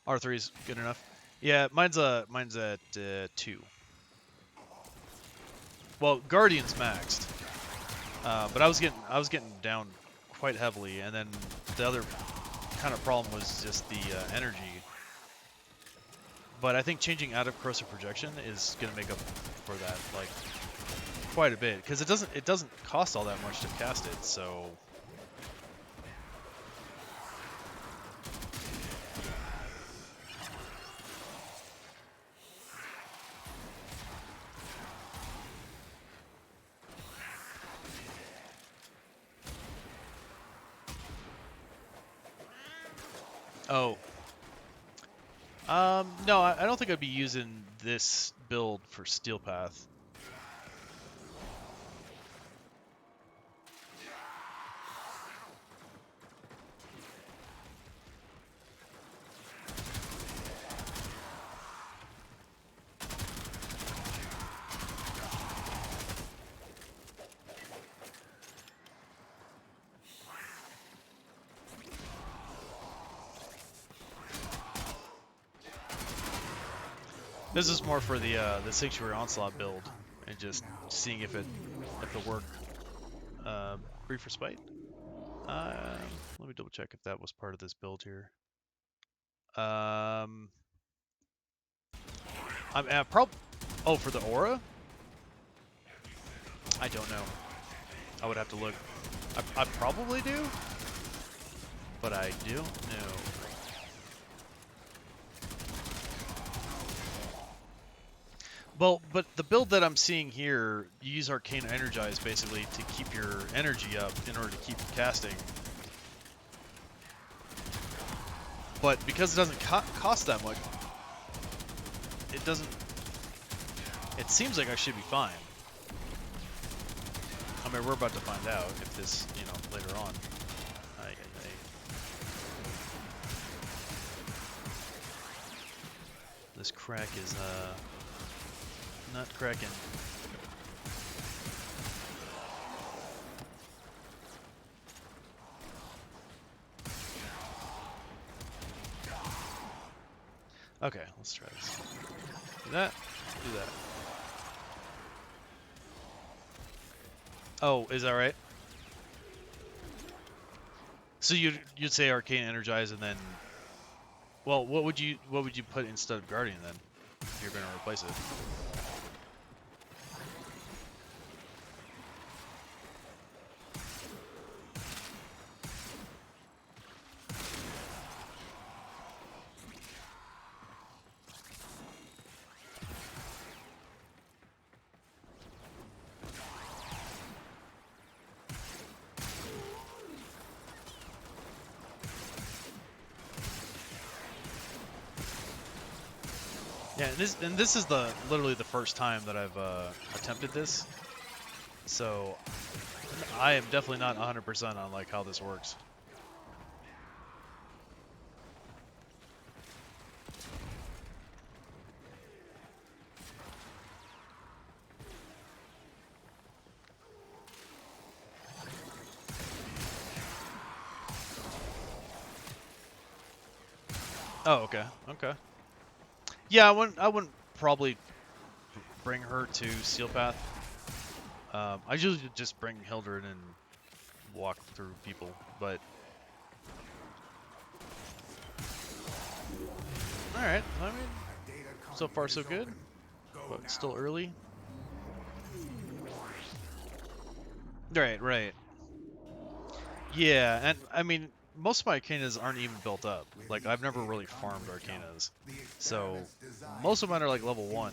R3 is good enough. Yeah, mine's at 2. Well, Guardian's maxed, but I was getting down quite heavily, and then the other kind of problem was just the energy. But I think changing out of corrosive projection is gonna make up for that, like quite a bit, because it doesn't cost all that much to cast it, so. Oh. No, I don't think I'd be using this build for Steel Path. This is more for the Sanctuary Onslaught build, and just seeing if it'll work. Brief Respite. Let me double check if that was part of this build here. I'm at Oh, for the aura? I don't know. I would have to look. I probably do, but I don't know. Well, but the build that I'm seeing here, you use Arcane Energize basically to keep your energy up in order to keep casting. But because it doesn't cost that much, it doesn't... It seems like I should be fine. I mean, we're about to find out if this, you know, later on. This crack is, not cracking. Okay, let's try this. Do that, do that. Oh, is that right? So you'd say Arcane Energize and then, well, what would you put instead of Guardian then? If you're gonna replace it. Yeah, and this is literally the first time that I've attempted this, so I am definitely not 100% on like how this works. Oh, okay, okay. Yeah, I wouldn't probably bring her to Steel Path. I usually just bring Hildred and walk through people, but all right. I mean, so far so good, but still early. Right. Yeah, and I mean, most of my Arcanas aren't even built up. Like, I've never really farmed Arcanas. So, most of mine are like level 1.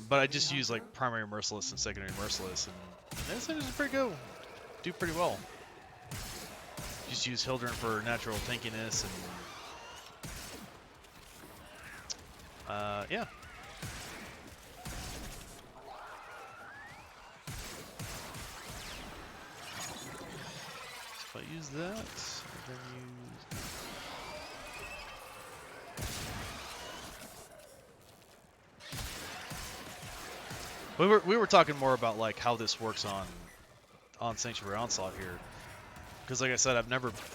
But I just use like primary Merciless and secondary Merciless, and this is pretty good. Do pretty well. Just use Hildren for natural tankiness, and yeah. If I use that, then use. We were talking more about like how this works on Sanctuary Onslaught here, because like I said,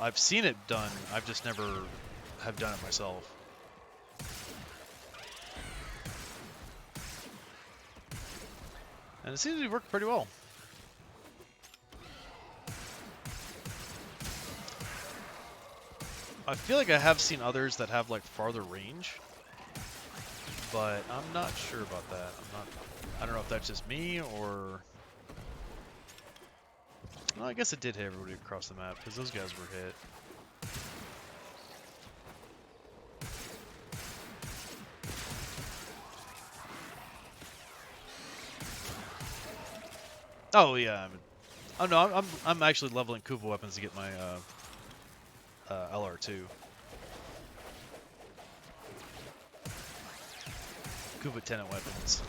I've seen it done. I've just never have done it myself. And it seems to work pretty well. I feel like I have seen others that have like farther range, but I'm not sure about that. I don't know if that's just me or. Well, I guess it did hit everybody across the map because those guys were hit. Oh yeah. Oh no, I'm actually leveling Kuva weapons to get my LR2. Kuva tenant weapons.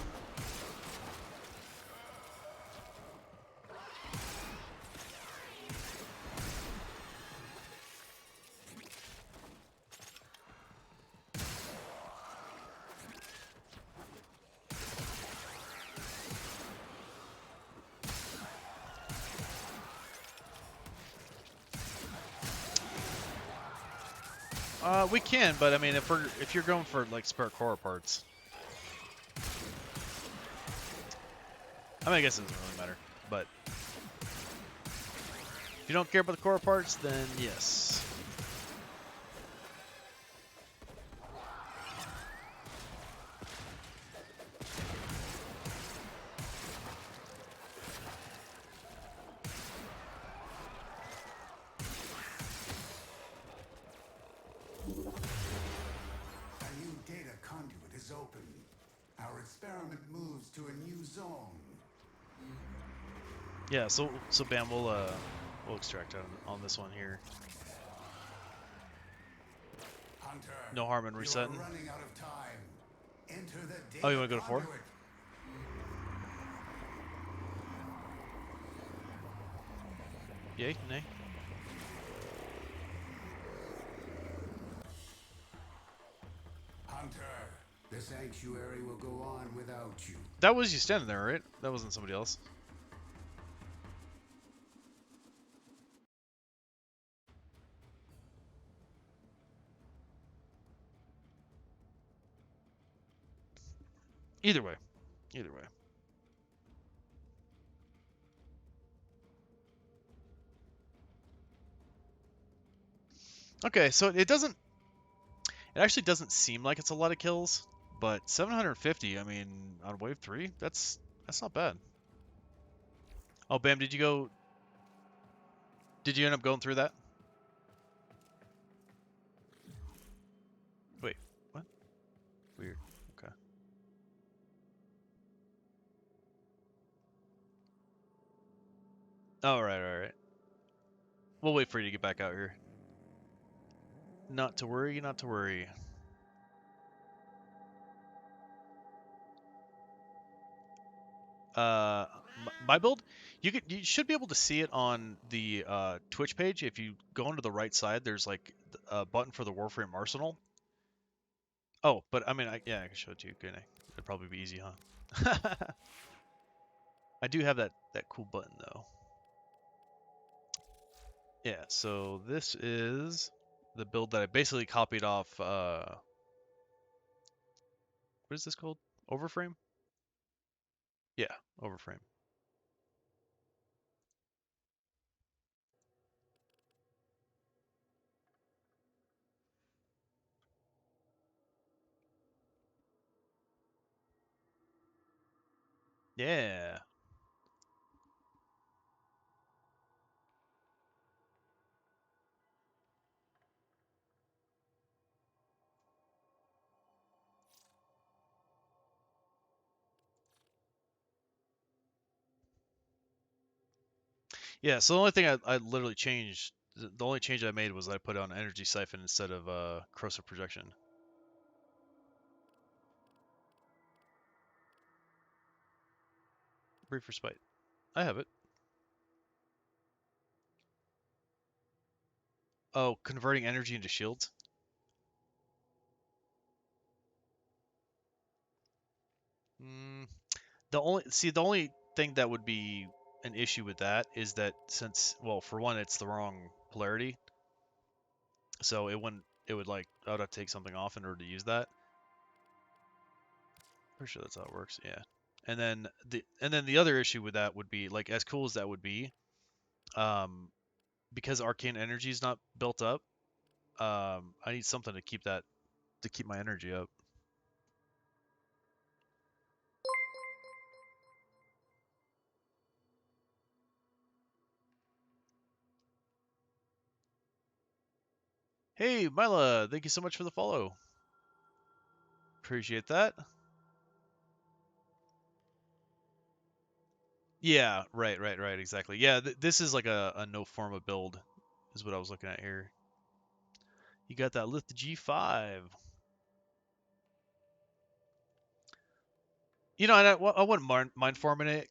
We can, but I mean, if you're going for like spare core parts, I mean, I guess it doesn't really matter. But if you don't care about the core parts, then yes. Open. Our experiment moves to a new zone. Yeah, so Bam, we'll extract on this one here. Hunter, No harm in resetting. You're running out of time. Oh, you want to go to 4? Yay? Nay? Hunter, the sanctuary will go on without you. That was you standing there, right? That wasn't somebody else. Either way. Either way. Okay, so it actually doesn't seem like it's a lot of kills, but 750, I mean, on wave 3, that's not bad. Oh, Bam, did you end up going through that? Wait, what? Weird. Okay. Oh, right. We'll wait for you to get back out here. Not to worry, not to worry. My build, you should be able to see it on the Twitch page. If you go onto the right side, there's like a button for the Warframe Arsenal. Oh, but I mean, yeah, I can show it to you. Okay, it'd probably be easy, huh? I do have that cool button though. Yeah, so this is the build that I basically copied off. What is this called? Overframe? Yeah, Overframe. Yeah. Yeah, so the only thing I literally changed, the only change I made was I put on Energy Siphon instead of Corrosive Projection. Brief Respite. I have it. Oh, converting energy into shields? Mm, the only thing that would be an issue with that is that since, well, for one, it's the wrong polarity, so it would like, I would have to take something off in order to use that. Pretty sure that's how it works, yeah. And then the other issue with that would be, like, as cool as that would be, because arcane energy is not built up, I need something to keep my energy up. Hey, Mila, thank you so much for the follow. Appreciate that. Yeah, right, exactly. Yeah, this is like a no forma build, is what I was looking at here. You got that lift G5. You know, and I wouldn't mind formatting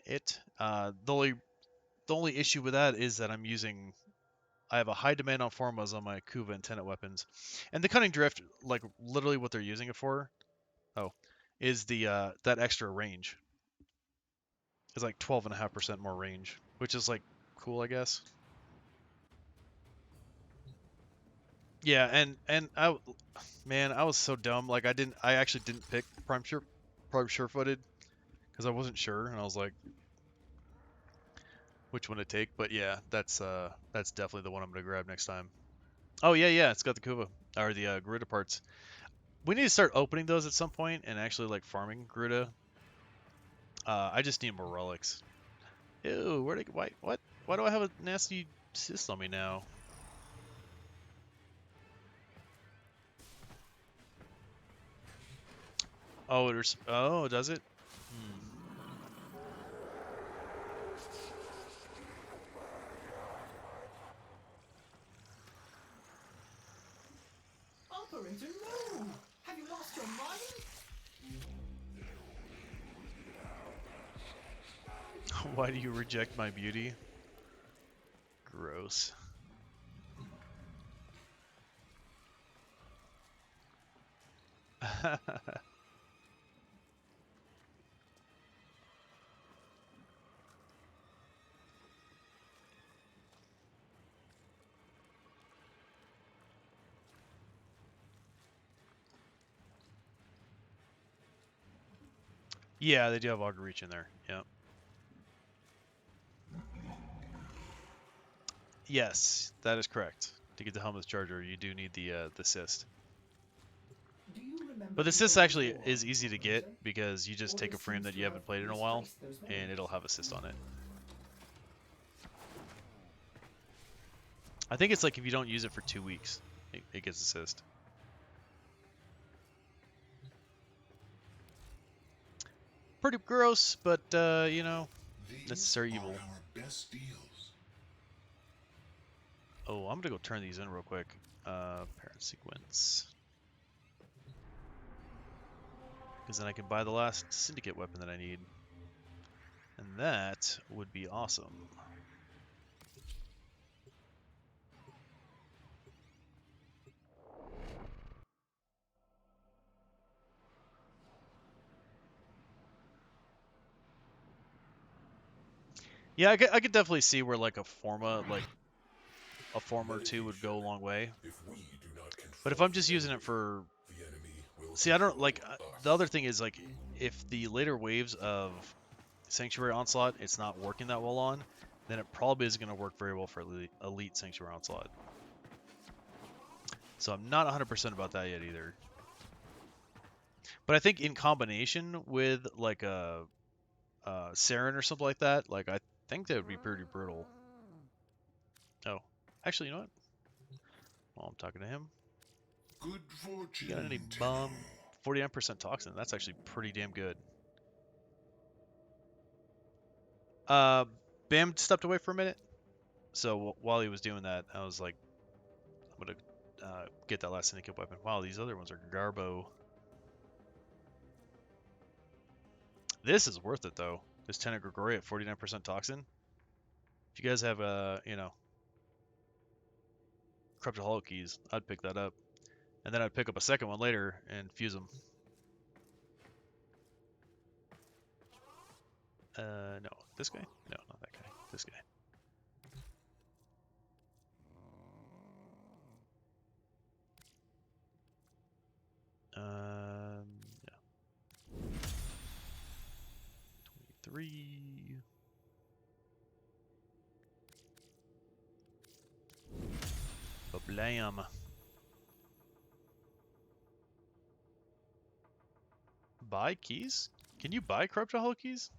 it. The only issue with that is that I have a high demand on formas on my Kuva and Tenet weapons, and the Cunning Drift, like literally what they're using it for, is the that extra range. It's like 12.5% more range, which is like cool, I guess. Yeah, and man, I was so dumb. Like I actually didn't pick Prime Surefooted because I wasn't sure, and I was like, which one to take? But yeah, that's definitely the one I'm gonna grab next time. Oh yeah, it's got the Kuva or the Garuda parts. We need to start opening those at some point and actually like farming Garuda. I just need more relics. Ew, why do I have a nasty cyst on me now? Oh, does it? Hmm. Operator, no! Have you lost your mind? Why do you reject my beauty? Gross. Yeah, they do have auger reach in there. Yeah. Yes, that is correct. To get the helmet's charger, you do need the assist. Do you remember But the the assist old actually war, is easy to get operator? because you just Or take a this frame seems that to you have haven't played in a while, misplaced those and memories. it'll have assist on it. I think it's like if you don't use it for 2 weeks, it gets assist. Pretty gross, but you know, These necessary are evil. our best deals. Oh, I'm gonna go turn these in real quick. Parent sequence. Because then I can buy the last syndicate weapon that I need. And that would be awesome. Yeah, I could definitely see where like a forma or two would go a long way. If we do not But if control I'm just the using enemy, it for, the enemy will see, I don't control like the us. other thing is like if the later waves of Sanctuary Onslaught it's not working that well on, then it probably isn't going to work very well for Elite Sanctuary Onslaught. So I'm not 100% about that yet either. But I think in combination with like a Saren or something like that, like I think that would be pretty brutal. Oh, actually, you know what? While I'm talking to him, Good you got any fortune, Tenno. 49% toxin? That's actually pretty damn good. Bam stepped away for a minute, so while he was doing that, I was like, I'm gonna get that last syndicate weapon. Wow, these other ones are garbo. This is worth it though. This Tenet Gregory at 49% toxin. If you guys have you know, corrupted hollow keys, I'd pick that up, and then I'd pick up a second one later and fuse them. No, this guy? No, not that guy. This guy. Yeah. 23. Blam. Buy keys? Can you buy corrupted hollow keys?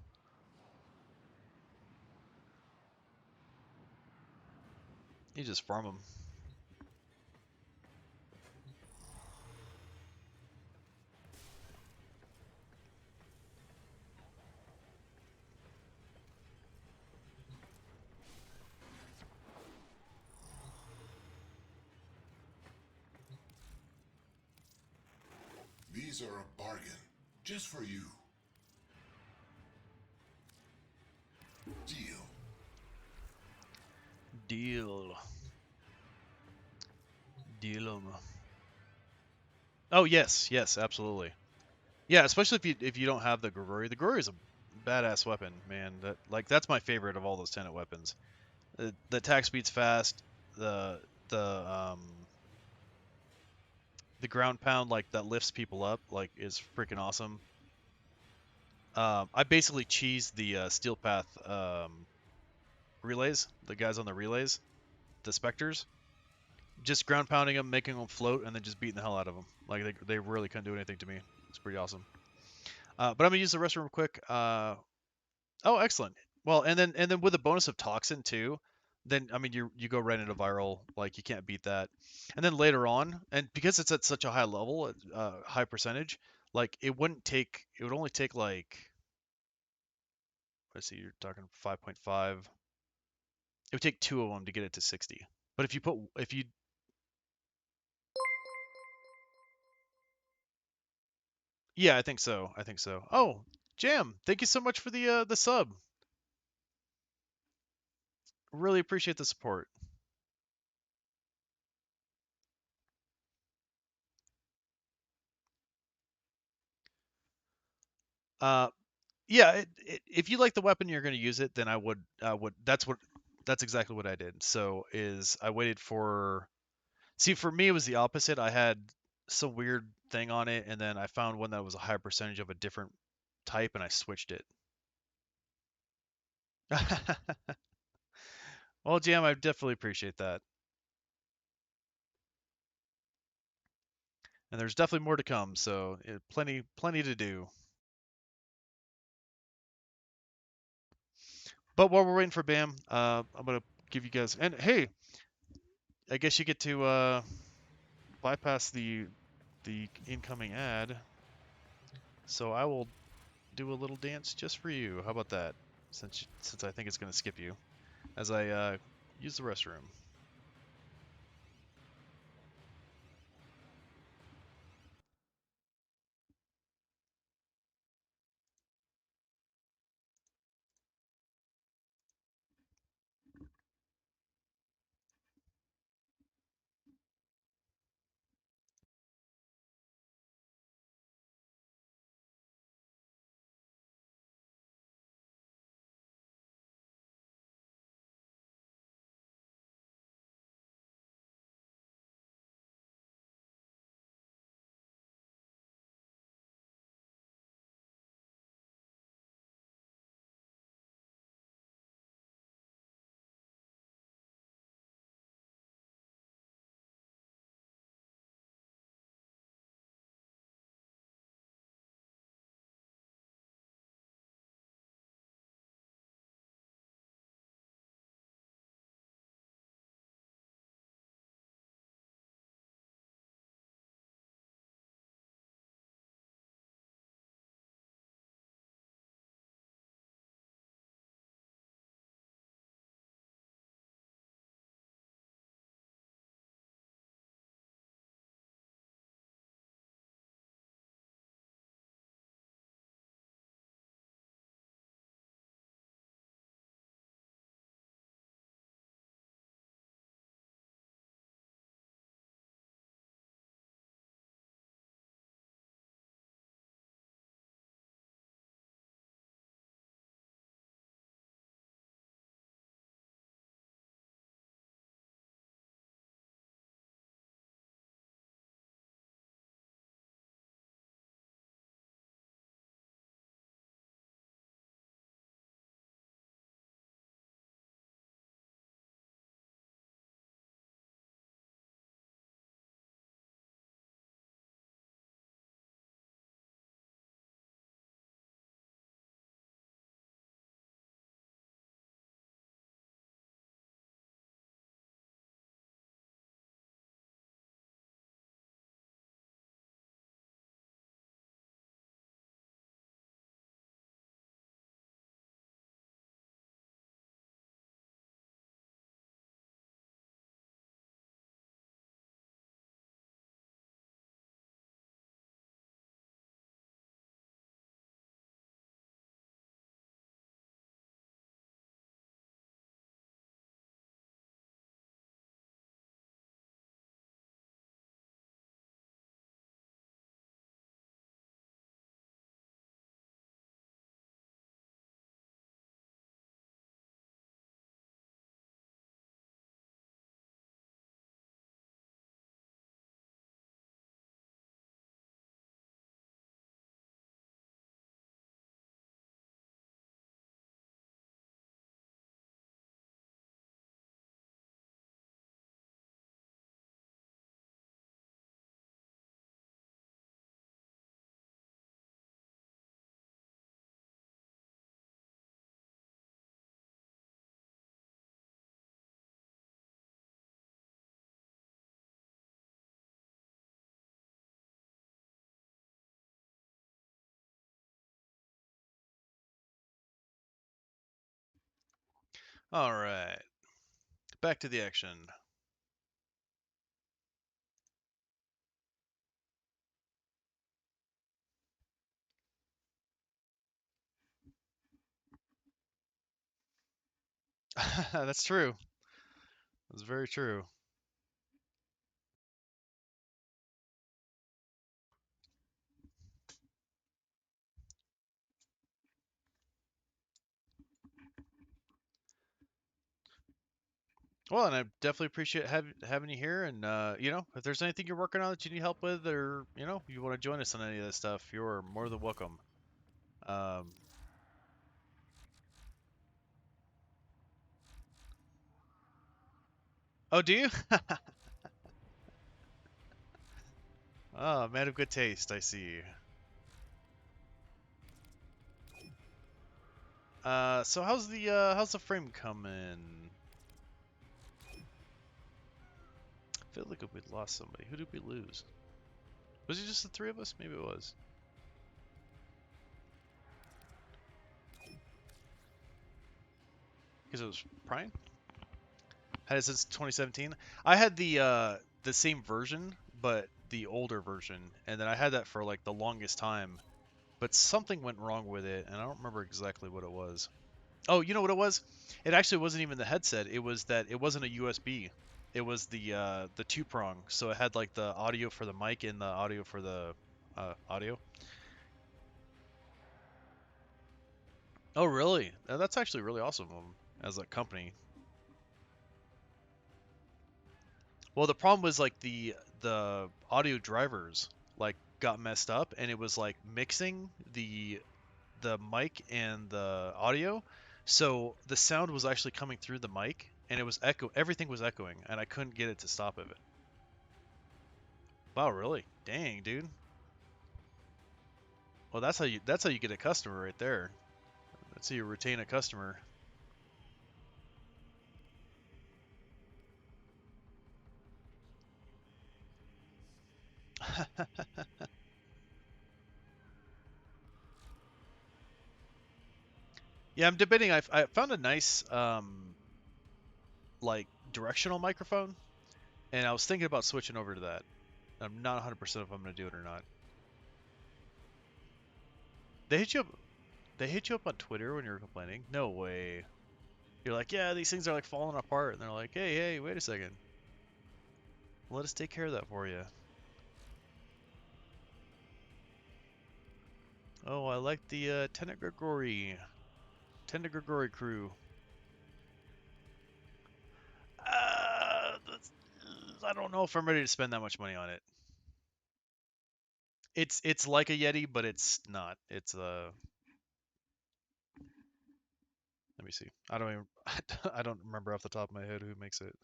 You just farm them. These are a bargain, just for you. Deal. Deal. Deal 'em. Oh yes, yes, absolutely. Yeah, especially if you don't have the Grigori. The Grigori is a badass weapon, man. That's my favorite of all those Tenet weapons. The attack speed's fast. The the ground pound like that lifts people up like is freaking awesome. I basically cheesed the steel path relays, the guys on the relays, the specters, just ground pounding them, making them float, and then just beating the hell out of them. Like they really couldn't do anything to me. It's pretty awesome. But I'm gonna use the restroom quick. Oh, excellent. Well, and then with the bonus of toxin too, then I mean you go right into viral. Like you can't beat that. And then later on, and because it's at such a high level, high percentage, like it wouldn't take. It would only take like, let's see, you're talking 5.5. It would take two of them to get it to 60. But if you yeah, I think so. I think so. Oh, Jam, thank you so much for the sub. Really appreciate the support. Uh, yeah, if you like the weapon, you're going to use it. Then I would. That's exactly what I did. So is I waited for. See, for me, it was the opposite. I had some weird thing on it, and then I found one that was a higher percentage of a different type, and I switched it. Well, Jam, I definitely appreciate that. And there's definitely more to come, so plenty to do. But while we're waiting for Bam, I'm gonna give you guys. And hey, I guess you get to bypass the incoming ad. So I will do a little dance just for you. How about that? Since I think it's gonna skip you as I use the restroom. All right, back to the action. That's true. That's very true. Well, and I definitely appreciate having you here. And if there's anything you're working on that you need help with, or you want to join us on any of this stuff, you're more than welcome. Um, oh, do you? Oh, man of good taste, I see. So how's the frame coming? I feel like we lost somebody. Who did we lose? Was it just the three of us? Maybe it was. Because it was Prime? Had it since 2017. I had the same version, but the older version, and then I had that for like the longest time. But something went wrong with it, and I don't remember exactly what it was. Oh, you know what it was? It actually wasn't even the headset. It was that it wasn't a USB. It was the two prong. So it had like the audio for the mic and the audio for the audio. Oh, really? That's actually really awesome as a company. Well, the problem was like the audio drivers like got messed up, and it was like mixing the mic and the audio. So the sound was actually coming through the mic, and it was everything was echoing, and I couldn't get it to stop it. Wow, really? Dang, dude. Well, that's how you get a customer right there. That's how you retain a customer. Yeah, I'm debating. I found a nice like directional microphone, and I was thinking about switching over to that. I'm not 100% if I'm gonna do it or not. They hit you up. They hit you up on Twitter when you were complaining. No way. You're like, yeah, these things are like falling apart, and they're like, hey, wait a second. Let us take care of that for you. Oh, I like the Tenant Gregory crew. I don't know if I'm ready to spend that much money on it. It's like a Yeti, but it's not. It's let me see. I don't even I don't remember off the top of my head who makes it.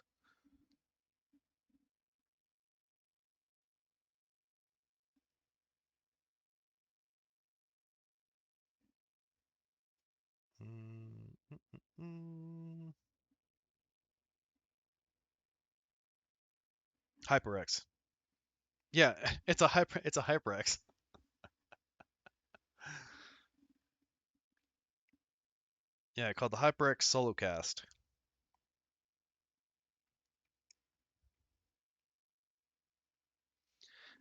Mm, mm, mm. HyperX. Yeah, it's a HyperX. Yeah, called the HyperX Solocast.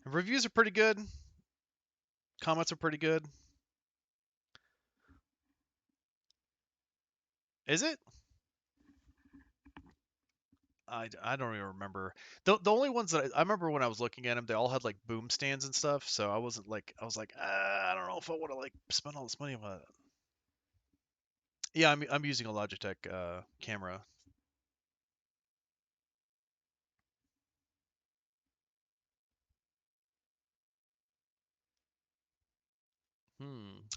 Reviews are pretty good. Comments are pretty good. Is it? I don't even remember. The only ones that I remember when I was looking at them, they all had like boom stands and stuff. So I was like, I don't know if I want to like spend all this money on it. Yeah, I'm using a Logitech camera.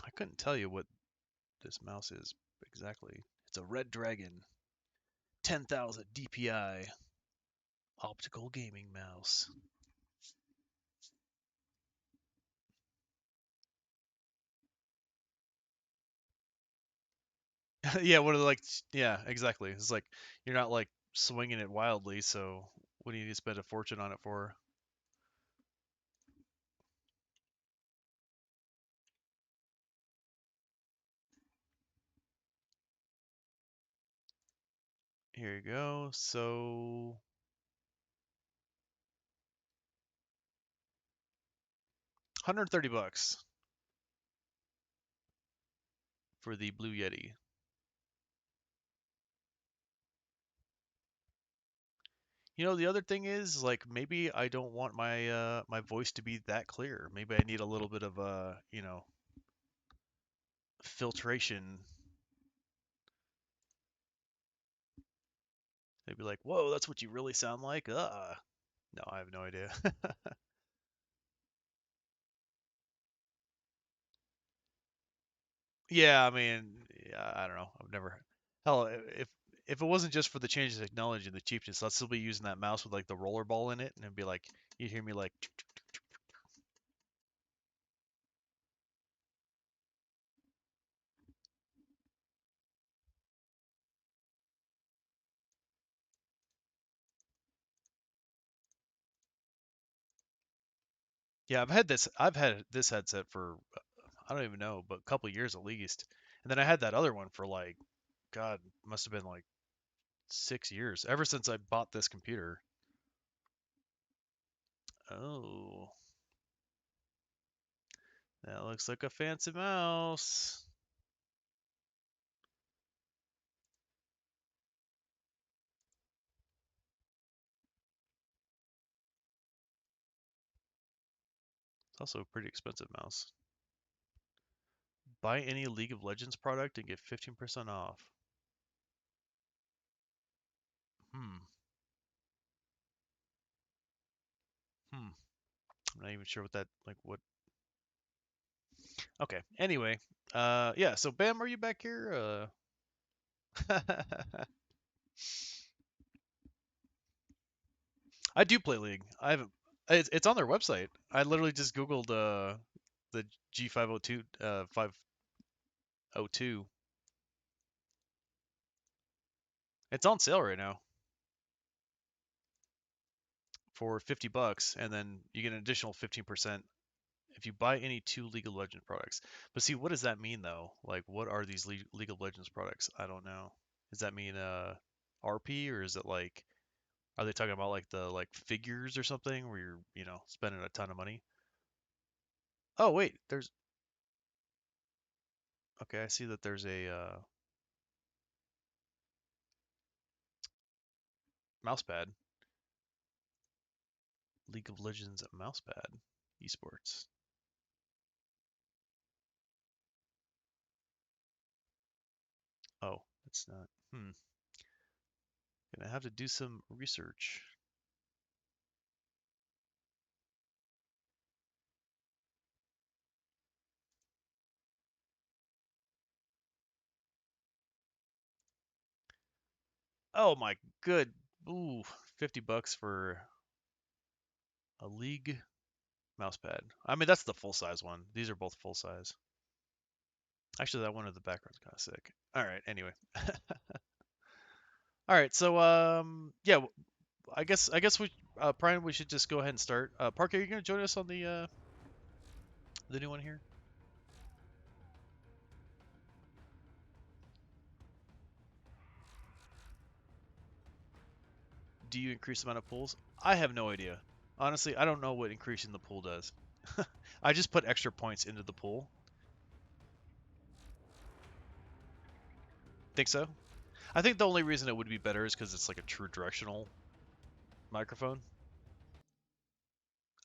I couldn't tell you what this mouse is exactly. It's a Red Dragon 10,000 DPI optical gaming mouse. Yeah, what are like? Yeah, exactly. It's like you're not like swinging it wildly, so what do you need to spend a fortune on it for? Here you go. So 130 bucks for the Blue Yeti. You know, the other thing is like maybe I don't want my voice to be that clear. Maybe I need a little bit of filtration. Maybe like, whoa, that's what you really sound like. No, I have no idea. Yeah, I mean, yeah, I don't know. I've never. Hell, if it wasn't just for the change in technology and the cheapness, I'd still be using that mouse with like the roller ball in it, and it'd be like you'd hear me like. Yeah, I've had this headset for I don't even know, but a couple years at least, and then I had that other one for like God, must have been like 6 years ever since I bought this computer. Oh, that looks like a fancy mouse. It's also a pretty expensive mouse. Buy any League of Legends product and get 15% off. Hmm. Hmm. I'm not even sure what that like what. Okay. Anyway, yeah. So Bam, are you back here? I do play League. I haven't. It's on their website. I literally just googled the G502 502. It's on sale right now for $50, and then you get an additional 15% if you buy any two League of Legends products. But see, what does that mean though? Like, what are these League of Legends products? I don't know. Does that mean RP, or is it like are they talking about like the like figures or something where you're, spending a ton of money? Oh, wait, there's okay, I see that there's a mouse pad. League of Legends mouse pad. Esports. Oh, it's not. Gonna have to do some research. Oh my good. Ooh, $50 for a League mouse pad. I mean, that's the full size one. These are both full size. Actually, that one in the background's kind of sick. All right, anyway. All right, so yeah, I guess we Brian, we should just go ahead and start. Parker, are you gonna join us on the new one here? Do you increase the amount of pools? I have no idea. Honestly, I don't know what increasing the pool does. I just put extra points into the pool. Think so? I think the only reason it would be better is because it's like a true directional microphone.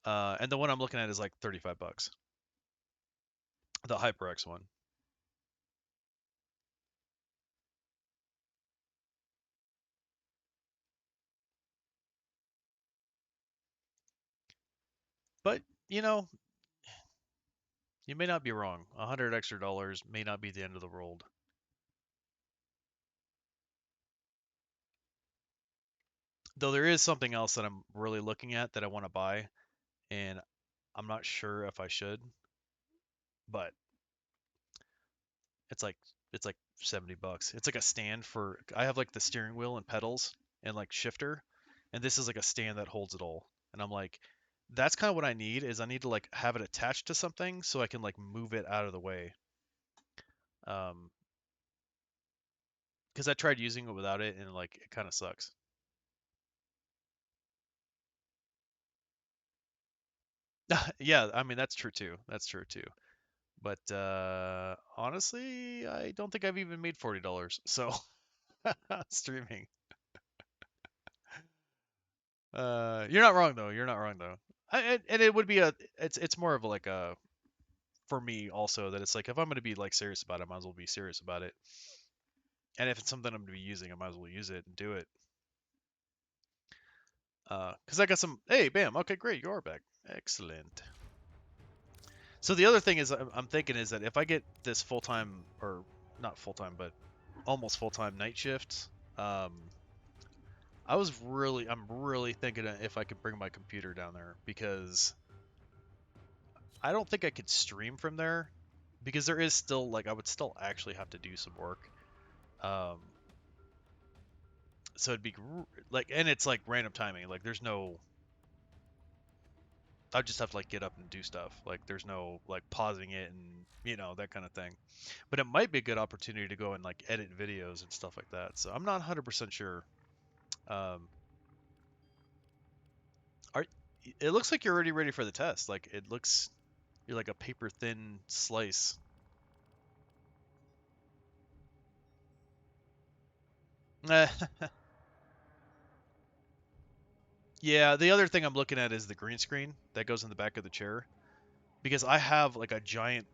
And the one I'm looking at is like $35. The HyperX one. But, you know, you may not be wrong. $100 extra may not be the end of the world. Though there is something else that I'm really looking at that I want to buy, and I'm not sure if I should, but it's like it's like $70. It's like a stand for I have like the steering wheel and pedals and like shifter, and this is like a stand that holds it all. And I'm like, that's kind of what I need is I need to like have it attached to something so I can like move it out of the way. Um, because I tried using it without it and like it kind of sucks. Yeah, I mean that's true too. That's true too. But honestly, I don't think I've even made $40. So streaming. You're not wrong though. You're not wrong though. And it would be it's more of like a for me also that it's like if I'm gonna be like serious about it, I might as well be serious about it. And if it's something I'm gonna be using, I might as well use it and do it. Cause I got some. Hey, bam. Okay, great. You are back. Excellent. So the other thing is I'm thinking is that if I get this full time or not full time but almost full time night shift, um, I'm really thinking if I could bring my computer down there because I don't think I could stream from there because there is still like I would still actually have to do some work. Um, so it'd be like, and it's like random timing. Like there's no, I just have to like get up and do stuff. Like there's no like pausing it and that kind of thing. But it might be a good opportunity to go and like edit videos and stuff like that. So I'm not 100% sure. Um, are it looks like you're already ready for the test. Like it looks you're like a paper thin slice. Yeah, the other thing I'm looking at is the green screen that goes in the back of the chair because I have like a giant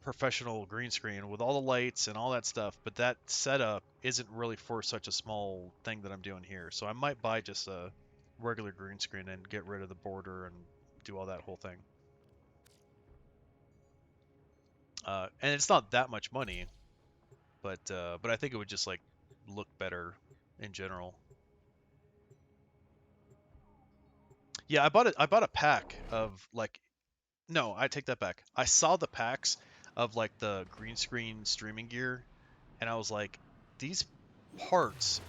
professional green screen with all the lights and all that stuff, but that setup isn't really for such a small thing that I'm doing here. So I might buy just a regular green screen and get rid of the border and do all that whole thing. And it's not that much money, but I think it would just like look better in general. Yeah, I bought a pack of like no, I take that back. I saw the packs of like the green screen streaming gear and I was like, these parts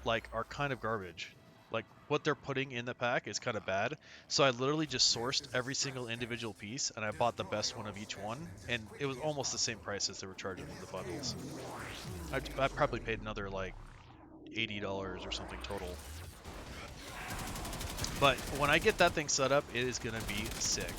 like are kind of garbage. Like what they're putting in the pack is kind of bad. So I literally just sourced every single individual piece and I bought the best one of each one and it was almost the same price as they were charging for the bundles. I probably paid another like $80 or something total. But when I get that thing set up, it is gonna be sick.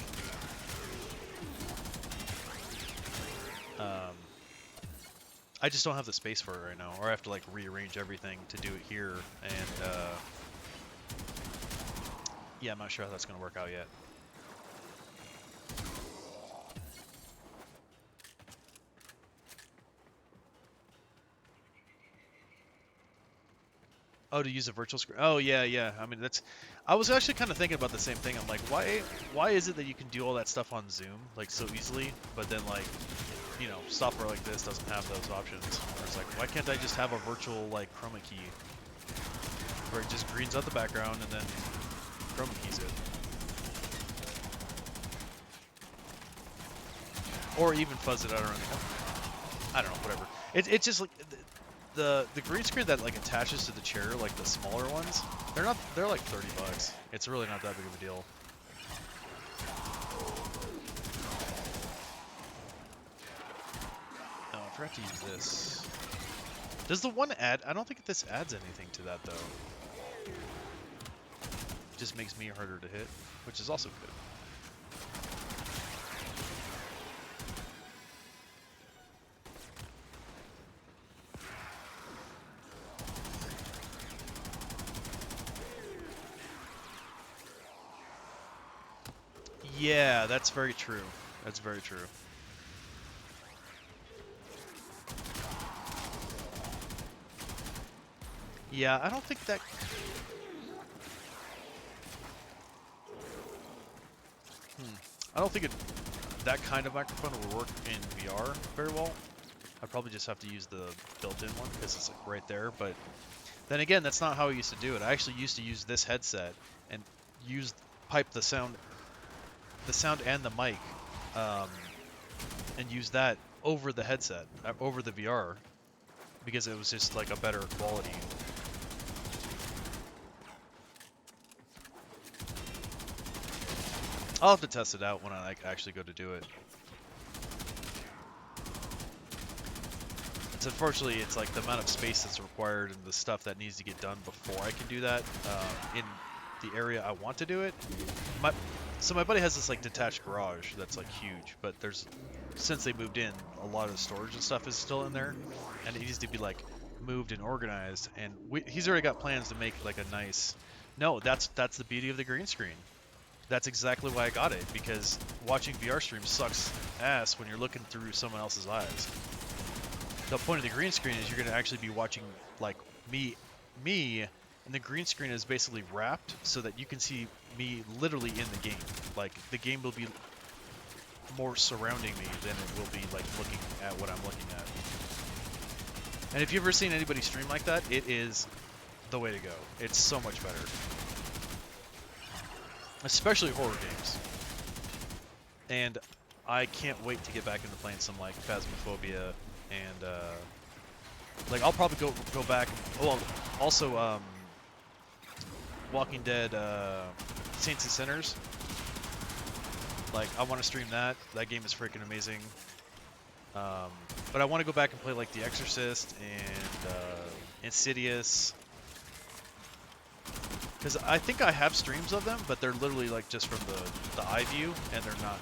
I just don't have the space for it right now, or I have to like rearrange everything to do it here, and yeah, I'm not sure how that's gonna work out yet. Oh, to use a virtual screen. Oh yeah, yeah. I mean that's. I was actually kind of thinking about the same thing. I'm like, why is it that you can do all that stuff on Zoom like so easily, but then like, software like this doesn't have those options. Where it's like, why can't I just have a virtual like chroma key where it just greens out the background and then chroma keys it, or even fuzz it out around the. I don't know, whatever. It's just like. The green screen that like attaches to the chair, like the smaller ones, they're like $30. It's really not that big of a deal. Oh, I forgot to use this. Does the one add? I don't think this adds anything to that though. It just makes me harder to hit, which is also good. Yeah, that's very true. That's very true. Yeah, I don't think that... I don't think that kind of microphone would work in VR very well. I'd probably just have to use the built-in one because it's like right there, but then again, that's not how I used to do it. I actually used to use this headset and pipe the sound and the mic, and use that over the headset, over the VR, because it was just like a better quality. I'll have to test it out when I like actually go to do it. Unfortunately, it's like the amount of space that's required and the stuff that needs to get done before I can do that in the area I want to do it. So my buddy has this like detached garage that's like huge, but since they moved in, a lot of the storage and stuff is still in there, and it needs to be like moved and organized. And he's already got plans to make like a nice No, that's the beauty of the green screen. That's exactly why I got it, because watching VR streams sucks ass when you're looking through someone else's eyes. The point of the green screen is you're going to actually be watching, like, me, and the green screen is basically wrapped so that you can see me literally in the game. Like, the game will be more surrounding me than it will be, like, looking at what I'm looking at. And if you've ever seen anybody stream like that, it is the way to go. It's so much better. Especially horror games. And I can't wait to get back into playing some, like, Phasmophobia and, like, I'll probably go back. Well, also, Walking Dead, Saints and Sinners. Like, I want to stream that. That game is freaking amazing. But I want to go back and play, like, The Exorcist and Insidious. Because I think I have streams of them, but they're literally, like, just from the eye view, and they're not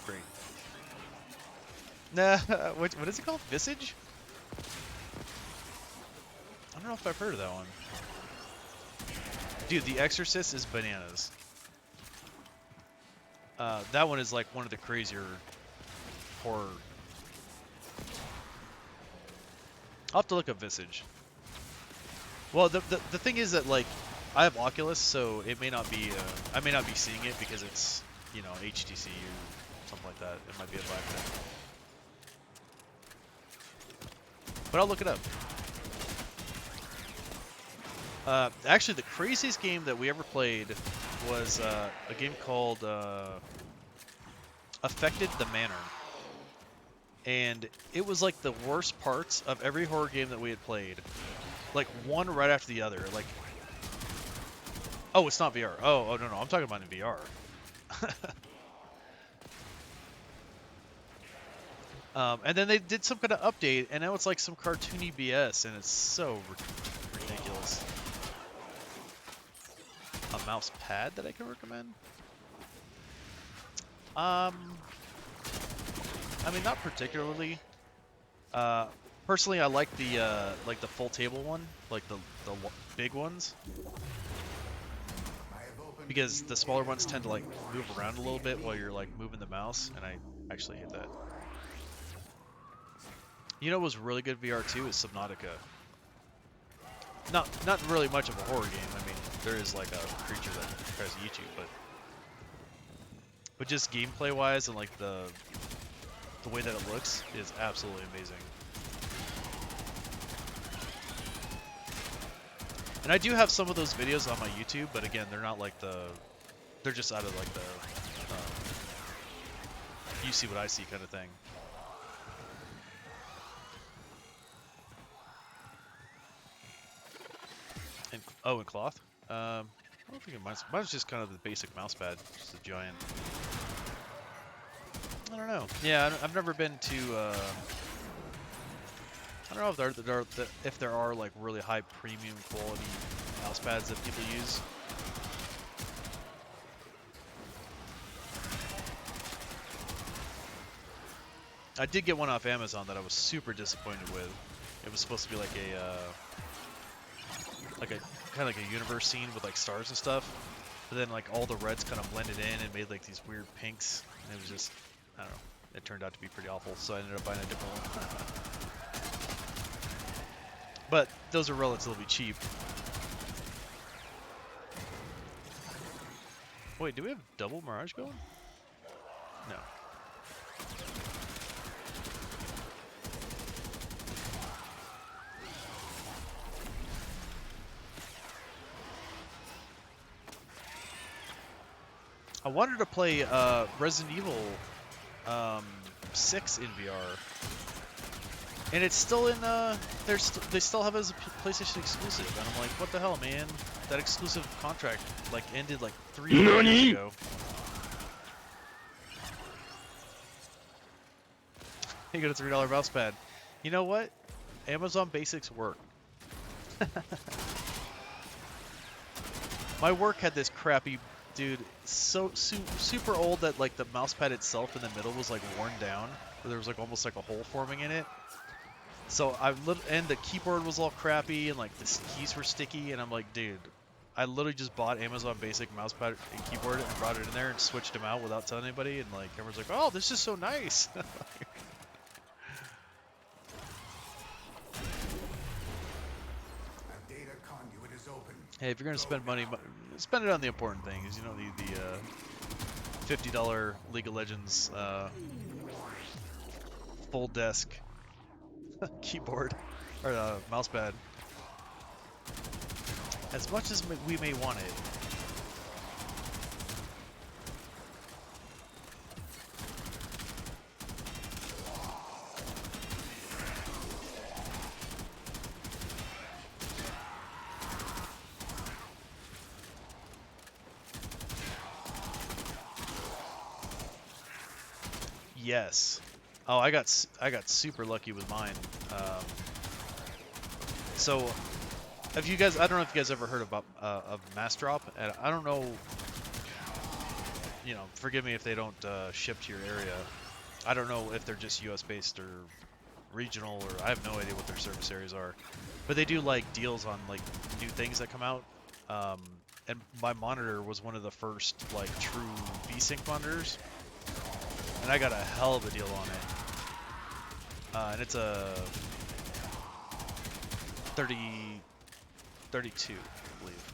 great. Nah, what is it called? Visage? I don't know if I've heard of that one. Dude, The Exorcist is bananas. That one is, like, one of the crazier horror. I'll have to look up Visage. Well, the thing is that, like, I have Oculus, so it may not be, I may not be seeing it because it's, you know, HTC or something like that. It might be a black thing. But I'll look it up. Actually, the craziest game that we ever played was a game called Affected the Manor. And it was like the worst parts of every horror game that we had played. Like, one right after the other. Like, oh, it's not VR. Oh, no, I'm talking about in VR. And then they did some kind of update, and now it's like some cartoony BS, and it's so ridiculous. A mouse pad that I can recommend? I mean, not particularly. Personally, I like the full table one, like the big ones, because the smaller ones tend to like move around a little bit while you're like moving the mouse, and I actually hate that. You know what was really good VR too is Subnautica. Not really much of a horror game. I mean, there is like a creature that tries to eat you, but just gameplay wise and like the way that it looks is absolutely amazing. And I do have some of those videos on my YouTube, but again, they're not like they're just out of like the you see what I see kind of thing. And, oh, and cloth? I don't think mine's just kind of the basic mouse pad, just a giant. I don't know. Yeah, I've never been to. I don't know if there are like really high premium quality mouse pads that people use. I did get one off Amazon that I was super disappointed with. It was supposed to be like a kind of like a universe scene with like stars and stuff, but then like all the reds kind of blended in and made like these weird pinks, and it was just, I don't know, it turned out to be pretty awful, so I ended up buying a different one. But those are relatively cheap. Wait, do we have double Mirage going? No. I wanted to play Resident Evil 6 in VR, and it's still in. They still have it as a PlayStation exclusive, and I'm like, what the hell, man? That exclusive contract like ended like 3 years ago. You get a $3 mouse pad. You know what? Amazon Basics work. My work had this crappy. Dude, so super old that like the mouse pad itself in the middle was like worn down, where there was like almost like a hole forming in it. So and the keyboard was all crappy and like the keys were sticky, and I'm like, dude, I literally just bought Amazon Basic mousepad and keyboard and brought it in there and switched them out without telling anybody. And like everyone's like, "Oh, this is so nice." A data conduit is open. Hey, if you're gonna spend money, spend it on the important things. You don't need the $50 League of Legends full desk keyboard or mousepad. As much as we may want it. Yes. Oh, I got super lucky with mine. So, have you guys? I don't know if you guys ever heard about of Mass Drop, and I don't know. You know, forgive me if they don't ship to your area. I don't know if they're just U.S. based or regional, or I have no idea what their service areas are. But they do like deals on like new things that come out. And my monitor was one of the first like true V-Sync monitors. And I got a hell of a deal on it. And it's a 32, I believe.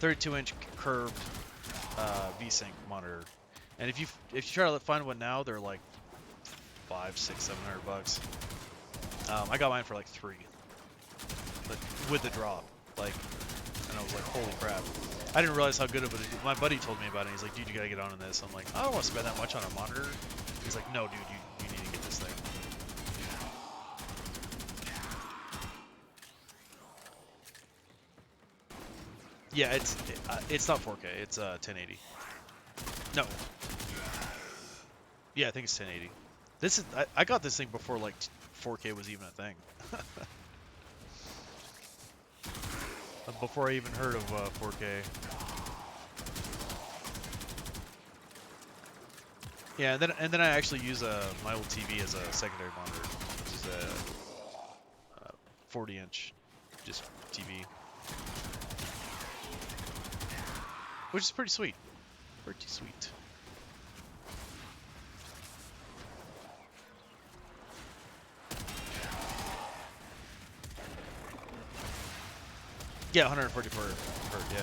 32-inch curved V-Sync monitor. And if you try to find one now, they're like $500, $600, $700. I got mine for like $3, but with the drop, like, and I was like, holy crap! I didn't realize how good of it. My buddy told me about it. He's like, dude, you gotta get on this. I'm like, I don't want to spend that much on a monitor. He's like, no, dude, you need to get this thing. Yeah, it's not 4K. It's 1080. No. Yeah, I think it's 1080. This is I got this thing before like 4K was even a thing. Before I even heard of 4K. Yeah, and then I actually use my old TV as a secondary monitor, which is a 40-inch just TV, which is pretty sweet. Pretty sweet. Yeah, 140 per yeah.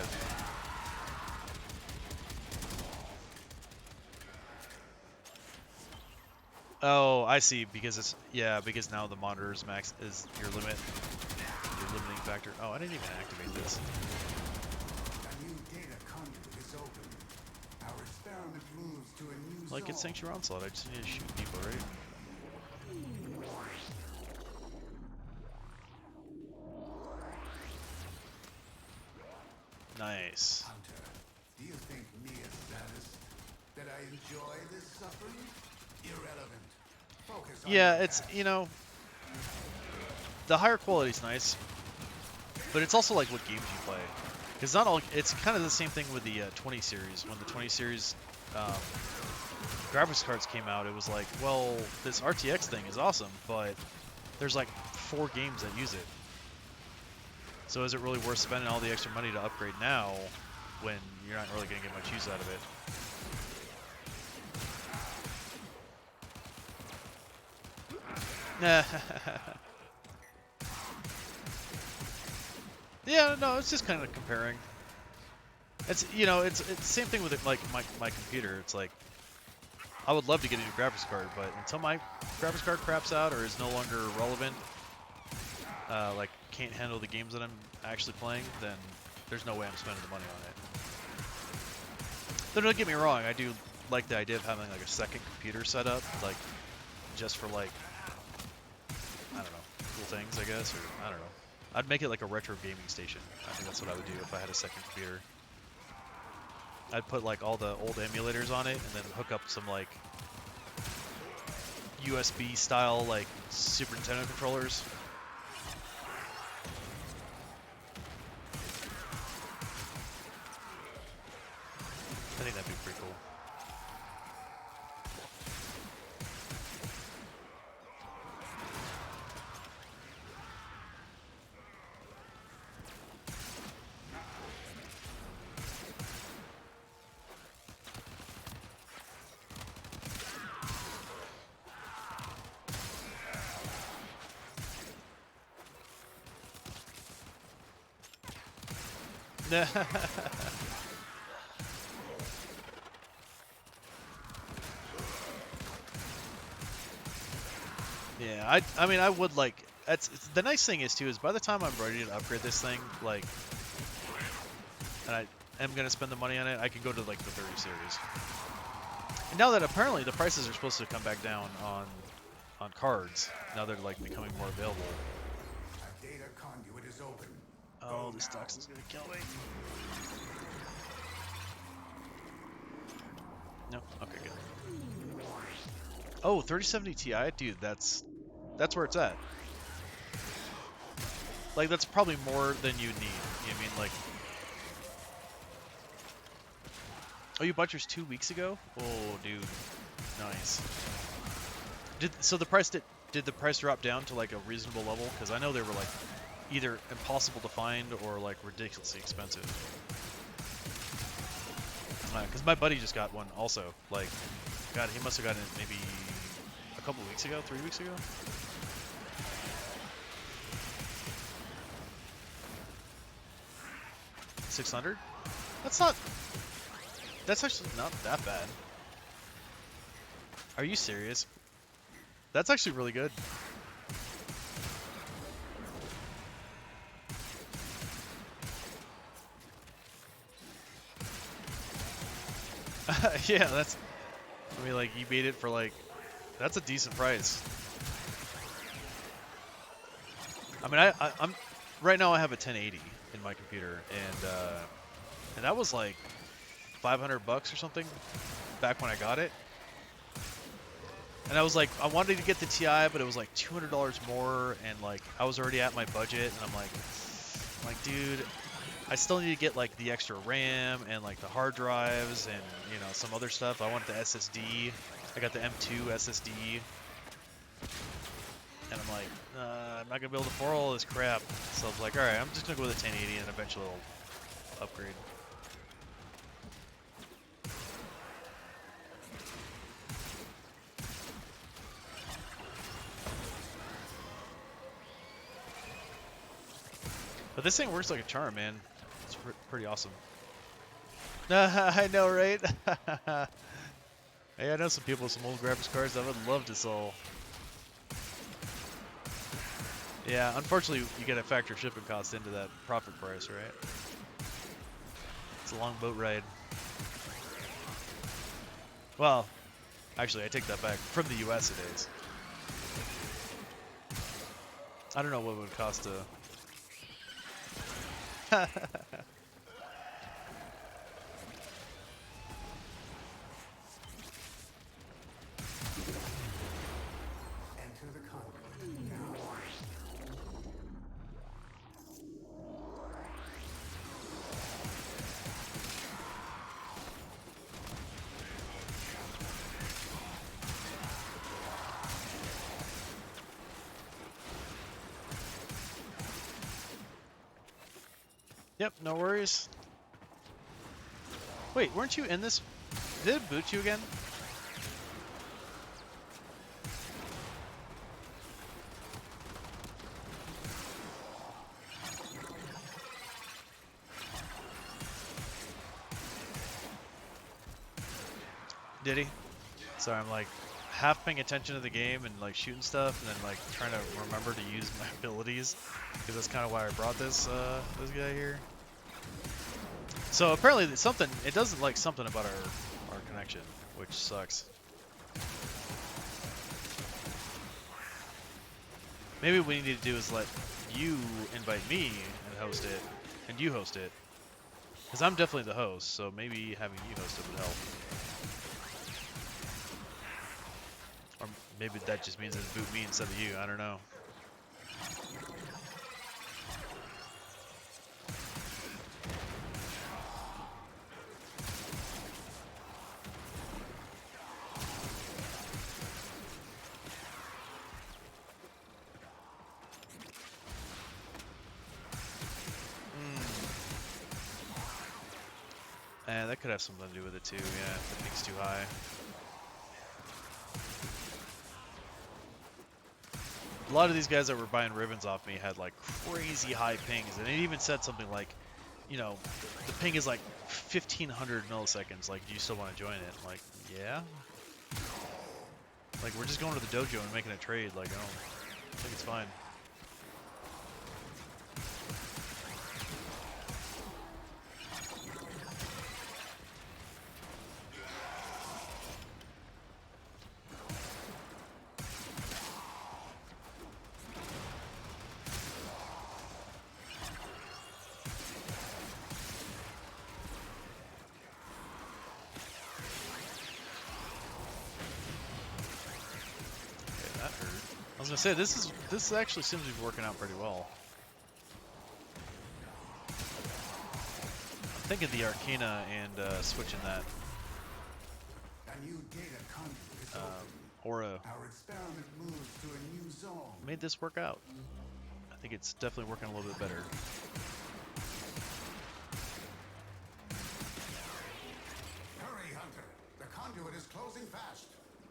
Oh, I see. Because it's because now the monitor's max is your limit, your limiting factor. Oh, I didn't even activate this. A new data conduit is open. Our experiment moves to a new Like it's zone. Sanctuary Onslaught. I just need to shoot people, right? Nice. Hunter, do you think me a sadist? That I enjoy this suffering? Irrelevant. Focus on Yeah, your it's, task. you know, the higher quality is nice, but it's also like what games you play. Because not all, it's kind of the same thing with the 20 series. When the 20 series graphics cards came out, it was like, well, this RTX thing is awesome, but there's like 4 games that use it. So is it really worth spending all the extra money to upgrade now when you're not really going to get much use out of it? Yeah, no, it's just kind of comparing. It's, you know, it's the same thing with it, like my computer. It's like, I would love to get a new graphics card, but until my graphics card craps out or is no longer relevant, like can't handle the games that I'm actually playing, then there's no way I'm spending the money on it. Though don't get me wrong, I do like the idea of having like a second computer set up, like just for like, I don't know, cool things, I guess, or I don't know. I'd make it like a retro gaming station. I think that's what I would do if I had a second computer. I'd put like all the old emulators on it and then hook up some like USB style like Super Nintendo controllers. I think that'd be pretty cool. Yeah, I mean I would like the nice thing is too is by the time I'm ready to upgrade this thing, like, and I am gonna spend the money on it, I can go to like the 30 series. And now that apparently the prices are supposed to come back down on cards, now they're like becoming more available. A data conduit is open. Oh, this toxin's gonna kill me. No, okay, good. Oh, 3070 Ti, dude, that's where it's at. Like, that's probably more than you need. You know what I mean? Like, oh, you bought yours 2 weeks ago? Oh, dude, nice. So the price did the price drop down to like a reasonable level? Because I know they were like either impossible to find or like ridiculously expensive. Because my buddy just got one also. Like, God, he must have gotten it maybe a couple weeks ago, 3 weeks ago. $600? That's actually not that bad. Are you serious? That's actually really good. Yeah, that's, I mean, like, you beat it for like, that's a decent price. I mean, I'm right now I have a 1080 in my computer, and that was like $500 or something back when I got it. And I was like, I wanted to get the Ti, but it was like $200 more, and like I was already at my budget, and I'm like, dude, I still need to get like the extra RAM and like the hard drives and, you know, some other stuff. I want the SSD. I got the M2 SSD, and I'm like, I'm not gonna be able to afford all this crap. So I was like, all right, I'm just gonna go with the 1080, and eventually I'll upgrade. But this thing works like a charm, man. It's pretty awesome. I know, right? Hey, I know some people with some old graphics cards that would love to sell. Yeah, unfortunately, you get a factor shipping cost into that profit price, right? It's a long boat ride. Well, actually, I take that back. From the US, it is. I don't know what it would cost to... Enter the conduit now. Yep, no worries. Wait, weren't you in this? Did it boot you again? Did he? Sorry, I'm like half paying attention to the game and like shooting stuff, and then like trying to remember to use my abilities, because that's kind of why I brought this guy here. So apparently something, it doesn't like something about our connection, which sucks. Maybe what we need to do is let you invite me and host it, and you host it, because I'm definitely the host. So maybe having you host it would help. Or maybe that just means it's boot me instead of you. I don't know. And that could have something to do with it too. Yeah, if the ping's too high. A lot of these guys that were buying ribbons off me had like crazy high pings, and it even said something like, you know, the ping is like 1500 milliseconds. Like, do you still want to join it? I'm like, yeah. Like, we're just going to the dojo and making a trade. Like, I think it's fine. I was gonna say this actually seems to be working out pretty well. I'm thinking the Arcana and switching that A new data conduit is open. Aura Our experiment moves to a new zone. made this work out. I think it's definitely working a little bit better. Hurry, Hunter. The conduit is closing fast.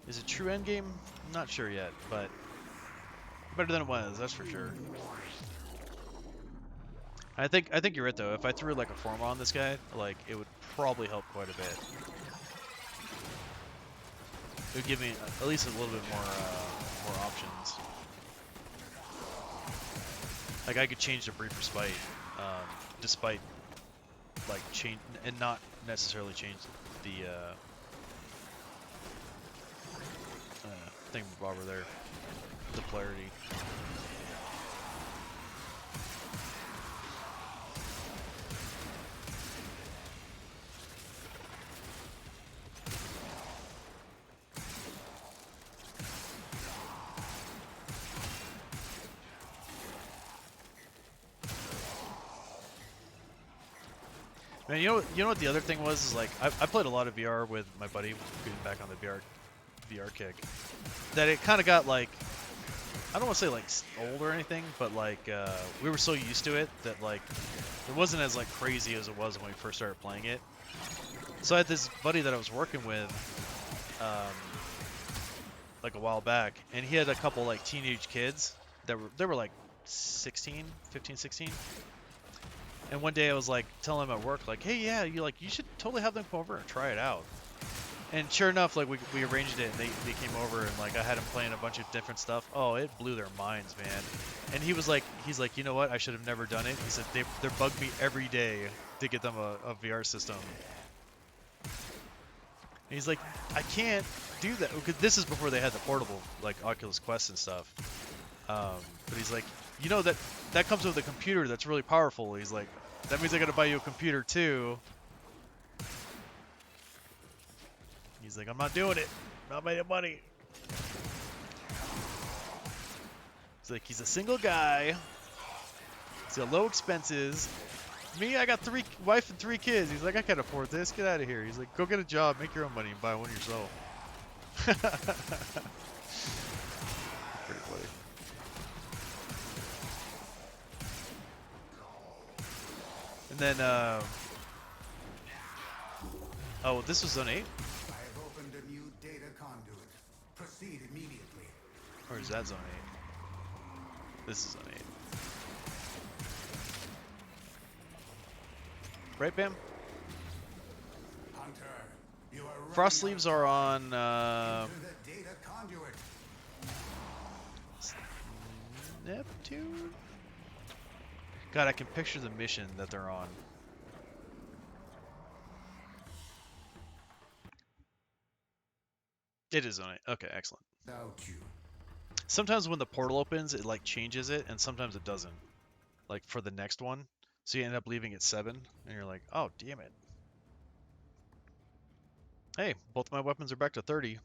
Is it true endgame? I'm not sure yet, but better than it was, that's for sure. I think you're right though. If I threw like a form on this guy, like it would probably help quite a bit. It would give me at least a little bit more options. Like I could change to Brief Respite, despite like change and not necessarily change the thingamabobber there, the polarity. Man, you know what the other thing was is like I played a lot of VR with my buddy, getting back on the VR kick. That it kind of got like, I don't want to say like old or anything, but like we were so used to it that like it wasn't as like crazy as it was when we first started playing it. So I had this buddy that I was working with like a while back, and he had a couple like teenage kids that were like 16, 15, 16. And one day I was like telling him at work, like, hey, yeah, you should totally have them come over and try it out. And sure enough, like we arranged it, and they came over, and like I had them playing a bunch of different stuff. Oh, it blew their minds, man. And he's like, you know what? I should have never done it. He said they bug me every day to get them a VR system. And he's like, I can't do that because this is before they had the portable like Oculus Quest and stuff. But he's like, you know that comes with a computer that's really powerful. He's like, that means I gotta buy you a computer too. He's like, I'm not doing it. Not making money. He's like, he's a single guy. He's got low expenses. Me, I got wife and 3 kids. He's like, I can't afford this. Get out of here. He's like, go get a job, make your own money, and buy one yourself. Pretty funny. And then, oh, this was Zone 8? I have opened a new data conduit. Proceed immediately. Or is that Zone 8? This is Zone 8. Right, Bam? Hunter, you are Frost running Leaves are on, into the data conduit. Neptune? God, I can picture the mission that they're on. It is on it. Okay, excellent. Without you. Sometimes when the portal opens, it like changes it, and sometimes it doesn't. Like for the next one. So you end up leaving at 7, and you're like, oh, damn it. Hey, both my weapons are back to 30.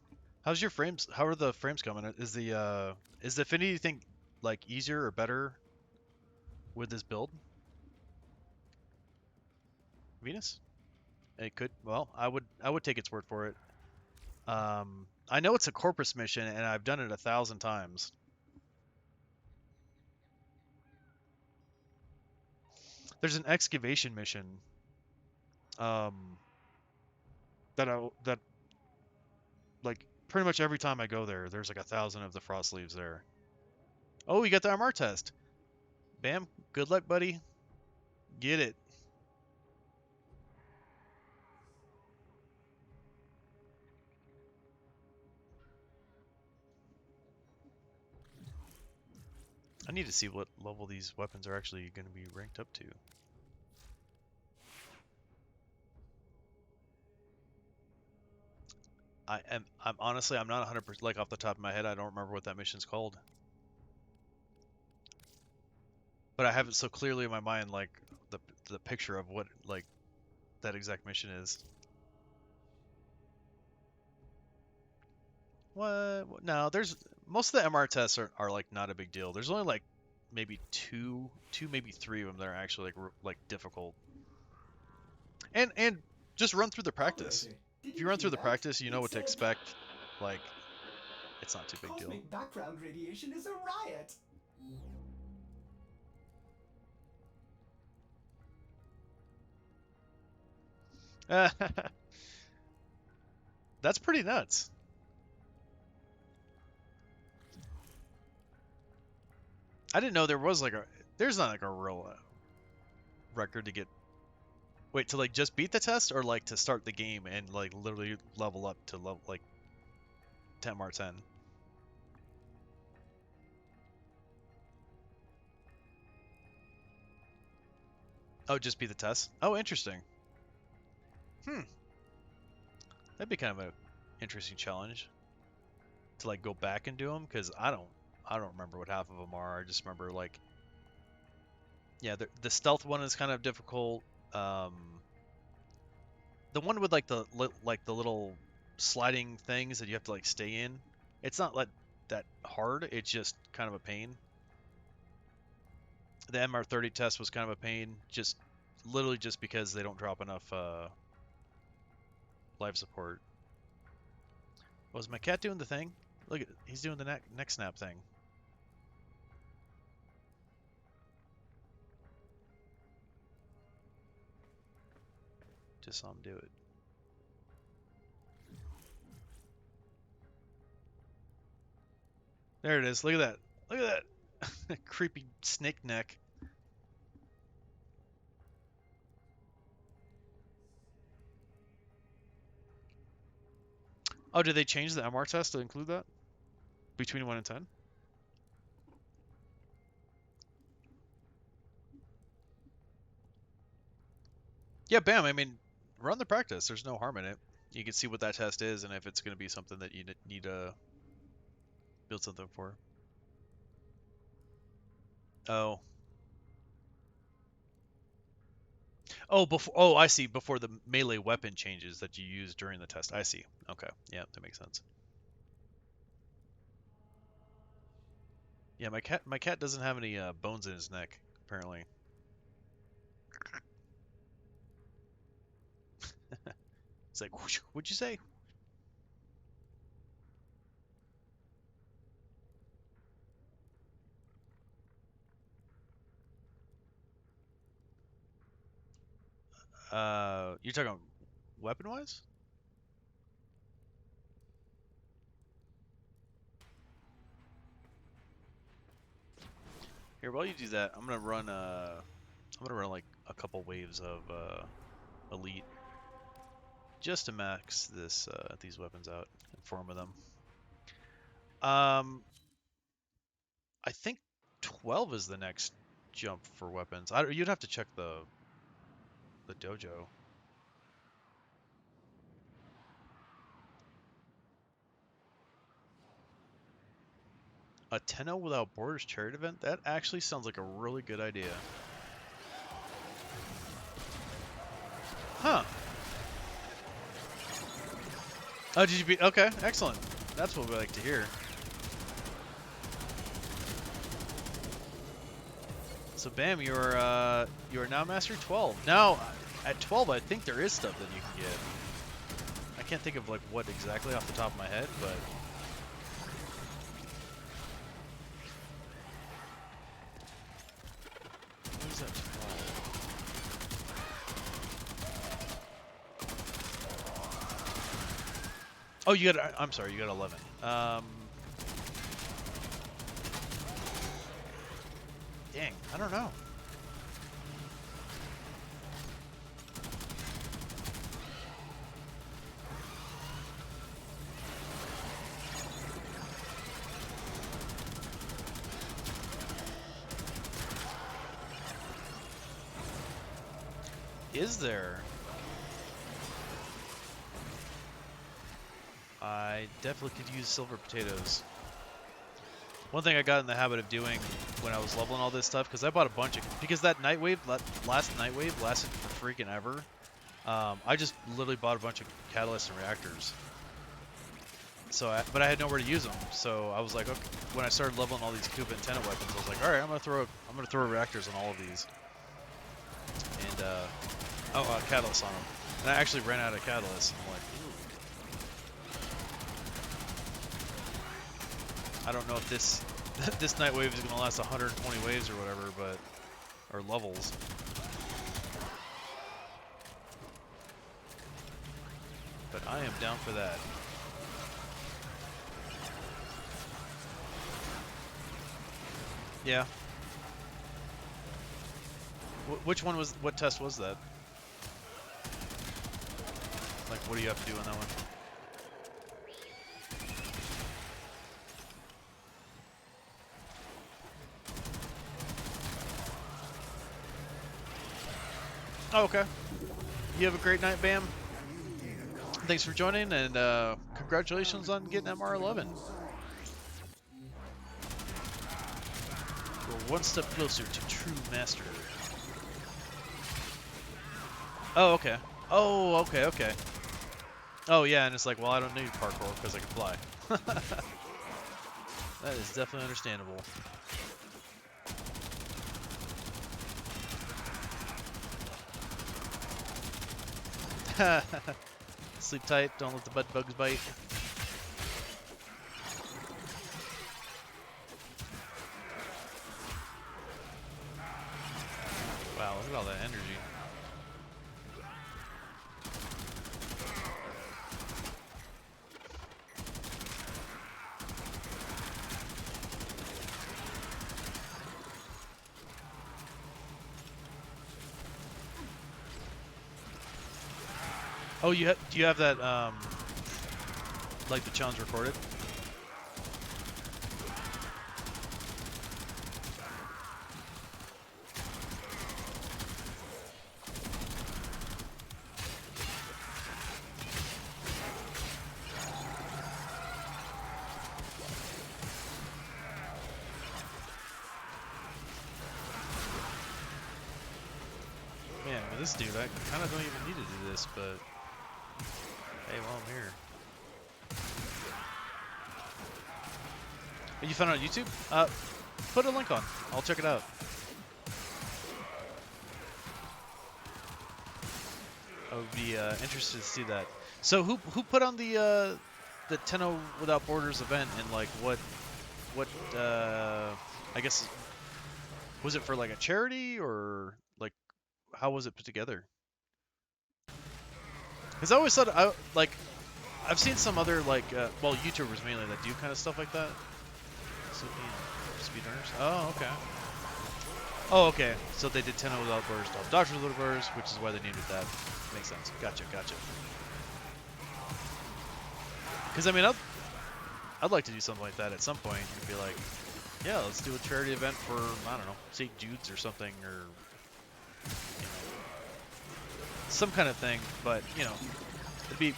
How's your frames? How are the frames coming? Is the Affinity thing like easier or better with this build? Venus? It could. Well, I would take its word for it. I know it's a Corpus mission, and I've done it 1,000 times. There's an excavation mission. That like pretty much every time I go there, there's like 1,000 of the Frost Leaves there. Oh, you got the MR test. Bam. Good luck, buddy. Get it. I need to see what level these weapons are actually going to be ranked up to. I'm honestly, I'm not 100% like off the top of my head. I don't remember what that mission's called. But I have it so clearly in my mind, like the picture of what like that exact mission is. What? No, there's most of the MR tests are like not a big deal. There's only like maybe two, maybe three of them that are actually like difficult. And just run through the practice. Operator, did If you run hear through the that? practice, you know It what to said expect. Like, it's not too big deal. cosmic background radiation is a riot. That's pretty nuts. I didn't know there was like there's not like a real record to get. Wait, to like just beat the test or like to start the game and like literally level up to level like 10/10? Oh, just beat the test? Oh, interesting. That'd be kind of a interesting challenge to like go back and do them because I don't remember what half of them are. I just remember like yeah, the stealth one is kind of difficult. Um, the one with like the little sliding things that you have to like stay in, it's not like that hard. It's just kind of a pain. The MR30 test was kind of a pain, just literally just because they don't drop enough life support. Was my cat doing the thing? Look at he's doing the neck snap thing. Just saw him do it. There it is. Look at that. Look at that. Creepy snake neck. Oh, did they change the MR test to include that? Between 1 and 10? Yeah, bam. I mean, run the practice. There's no harm in it. You can see what that test is and if it's going to be something that you need to build something for. Oh. Oh, before. Oh, I see. Before the melee weapon changes that you use during the test. I see. Okay. Yeah, that makes sense. Yeah, my cat doesn't have any bones in his neck apparently. It's like, whoosh, what'd you say? You're talking weapon-wise? Here, while you do that, I'm gonna run like a couple waves of elite just to max these weapons out and form with them. I think 12 is the next jump for weapons. You'd have to check the dojo. A Tenno Without Borders charity event? That actually sounds like a really good idea. Huh. Oh, did you beat? Okay, excellent. That's what we like to hear. So bam, you are now master 12. Now, at 12, I think there is stuff that you can get. I can't think of like what exactly off the top of my head, but what is that 12? Oh, you got. I'm sorry, you got 11. Dang, I don't know. is there? I definitely could use silver potatoes. One thing I got in the habit of doing when I was leveling all this stuff, because I bought a bunch of, because that night wave, last night wave lasted for freaking ever. I just literally bought a bunch of catalysts and reactors. So, but I had nowhere to use them. So I was like, okay, when I started leveling all these Cuba antenna weapons, I was like, all right, I'm gonna throw reactors on all of these, and catalysts on them. And I actually ran out of catalysts. And I'm like, ooh. I don't know if this this night wave is gonna last 120 waves or whatever, but or levels. But I am down for that. Yeah. Which one was? What test was that? Like, what do you have to do on that one? Oh, okay. You have a great night, Bam. Thanks for joining, and congratulations on getting MR11. We're one step closer to true master. Oh, okay. Oh, okay, okay. Oh, yeah, and it's like, well, I don't need parkour because I can fly. That is definitely understandable. Sleep tight, don't let the bed bugs bite. Wow, look at all that energy. Oh, do you have that, like the challenge recorded? Man, with this dude, I kind of don't even need to do this, but hey, while I'm here. You found it on YouTube? Put a link on. I'll check it out. I would be interested to see that. So who put on the Tenno Without Borders event, and like what I guess was it for like a charity, or like how was it put together? Because I always thought I've seen some other like well, YouTubers mainly that do kind of stuff like that. Speedrunners. Oh, okay. Oh, okay. So they did Tenno Without Borders, Doctors Without Borders, which is why they needed that. Makes sense. Gotcha. Because I mean, I'd like to do something like that at some point and be like, yeah, let's do a charity event for, I don't know, St. Jude's or something, or you know, some kind of thing. But you know, you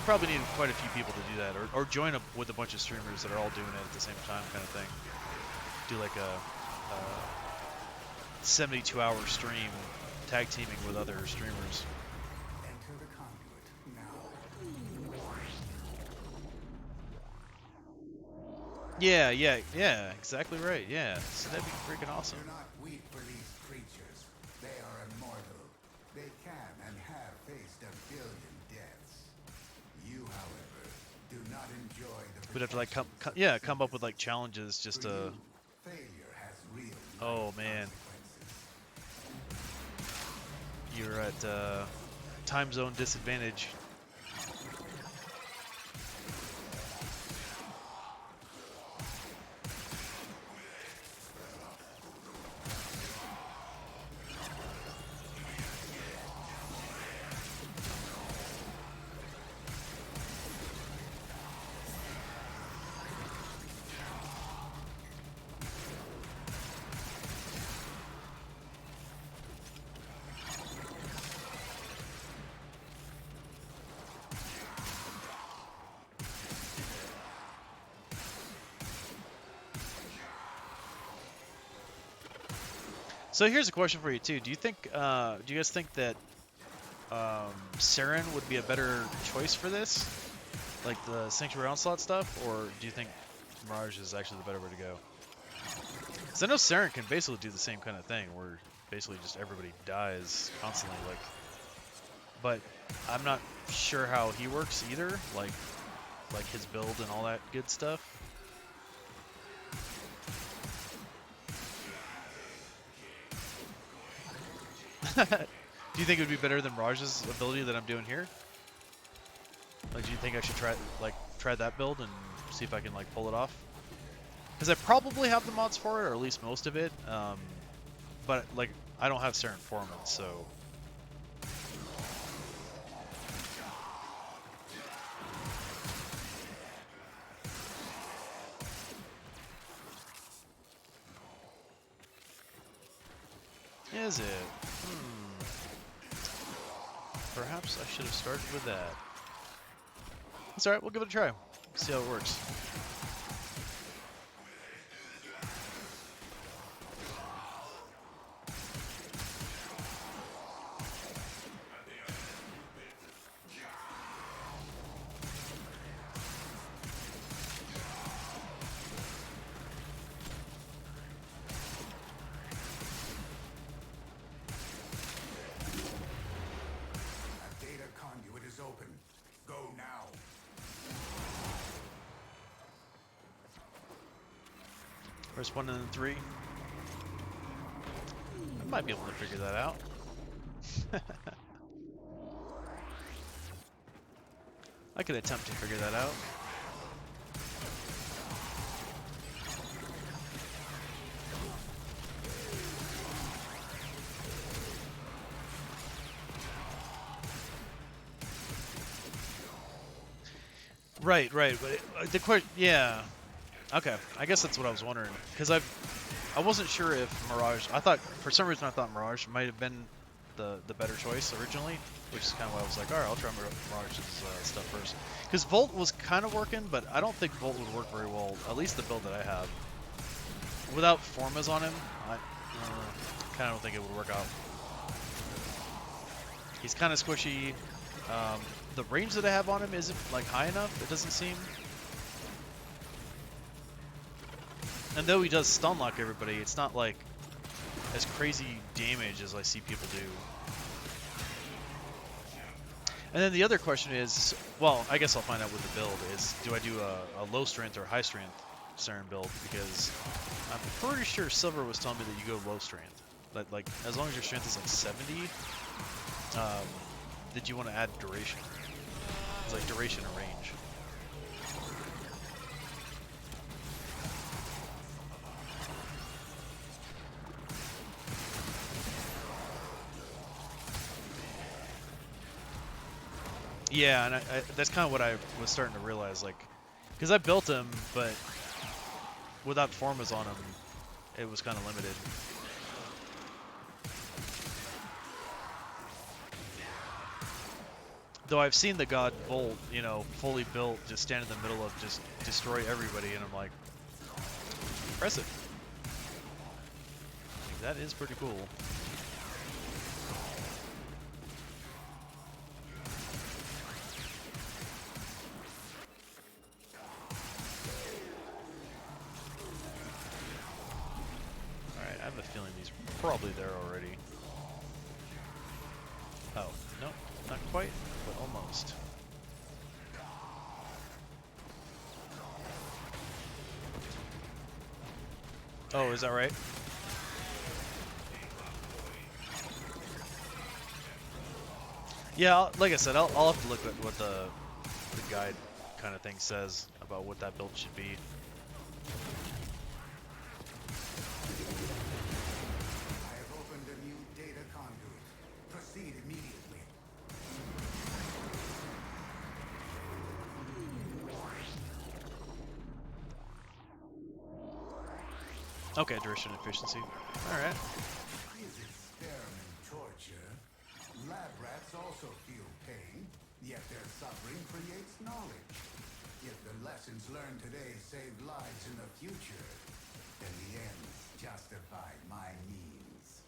probably need quite a few people to do that, or join up with a bunch of streamers that are all doing it at the same time, kind of thing. Do like a 72-hour stream, tag teaming with other streamers. Enter the conduit now. Yeah, exactly right. Yeah, so that'd be freaking awesome. Do not weep for these creatures. They are immortal. They can and have faced a billion deaths. You, however, do not enjoy the. We'd have to like come up with like challenges just to. Failure has real. Oh man. You're at time zone disadvantage. So here's a question for you too. Do you think, do you guys think that Saren would be a better choice for this, like the Sanctuary Onslaught stuff, or do you think Mirage is actually the better way to go? Because I know Saren can basically do the same kind of thing, where basically just everybody dies constantly, like. But I'm not sure how he works either, like his build and all that good stuff. Do you think it would be better than Miraj's ability that I'm doing here? Like, do you think I should try that build and see if I can like pull it off? Because I probably have the mods for it, or at least most of it. But like, I don't have Saren Foreman, so. Is it? Perhaps I should have started with that. That's alright, we'll give it a try. See how it works. First 1 and then 3. I might be able to figure that out. I could attempt to figure that out. Right, but the question, yeah. Okay, I guess that's what I was wondering, because I wasn't sure if Mirage. I thought for some reason I thought Mirage might have been the better choice originally, which is kind of why I was like, all right, I'll try Mirage's stuff first. Because Volt was kind of working, but I don't think Volt would work very well. At least the build that I have, without Formas on him, I kind of don't think it would work out. He's kind of squishy. The range that I have on him isn't like high enough. It doesn't seem. And though he does stun lock everybody, it's not like as crazy damage as I see people do. And then the other question is, well, I guess I'll find out with the build, is do I do a low strength or high strength Saren build? Because I'm pretty sure Silver was telling me that you go low strength. Like as long as your strength is like 70, did you want to add duration? It's like duration and range. Yeah, and that's kind of what I was starting to realize, like, because I built him, but without Formas on him, it was kind of limited. Though I've seen the God Bolt, you know, fully built, just stand in the middle of just destroy everybody, and I'm like, impressive. That is pretty cool. Alright, I have a feeling he's probably there already. Oh, no, not quite, but almost. Oh, is that right? Yeah, like I said, I'll have to look at what the guide kind of thing says about what that build should be. I have opened a new data conduit. Proceed immediately. Okay, duration efficiency. Alright. Is experiment torture? Lab rats also feel pain, yet their suffering creates knowledge. If the lessons learned today save lives in the future, then the ends justify my means.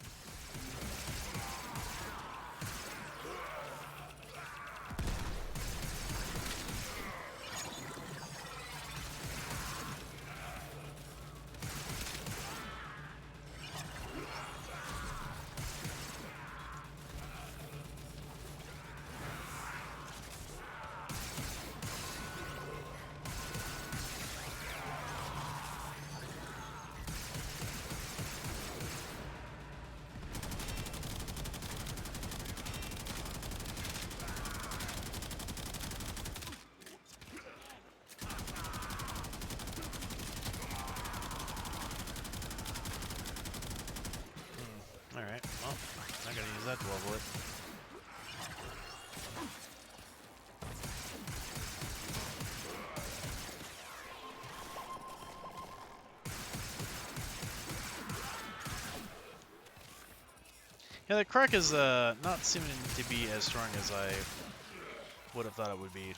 Alright, well, not gonna use that to level it. Yeah, the crack is not seeming to be as strong as I would have thought it would be.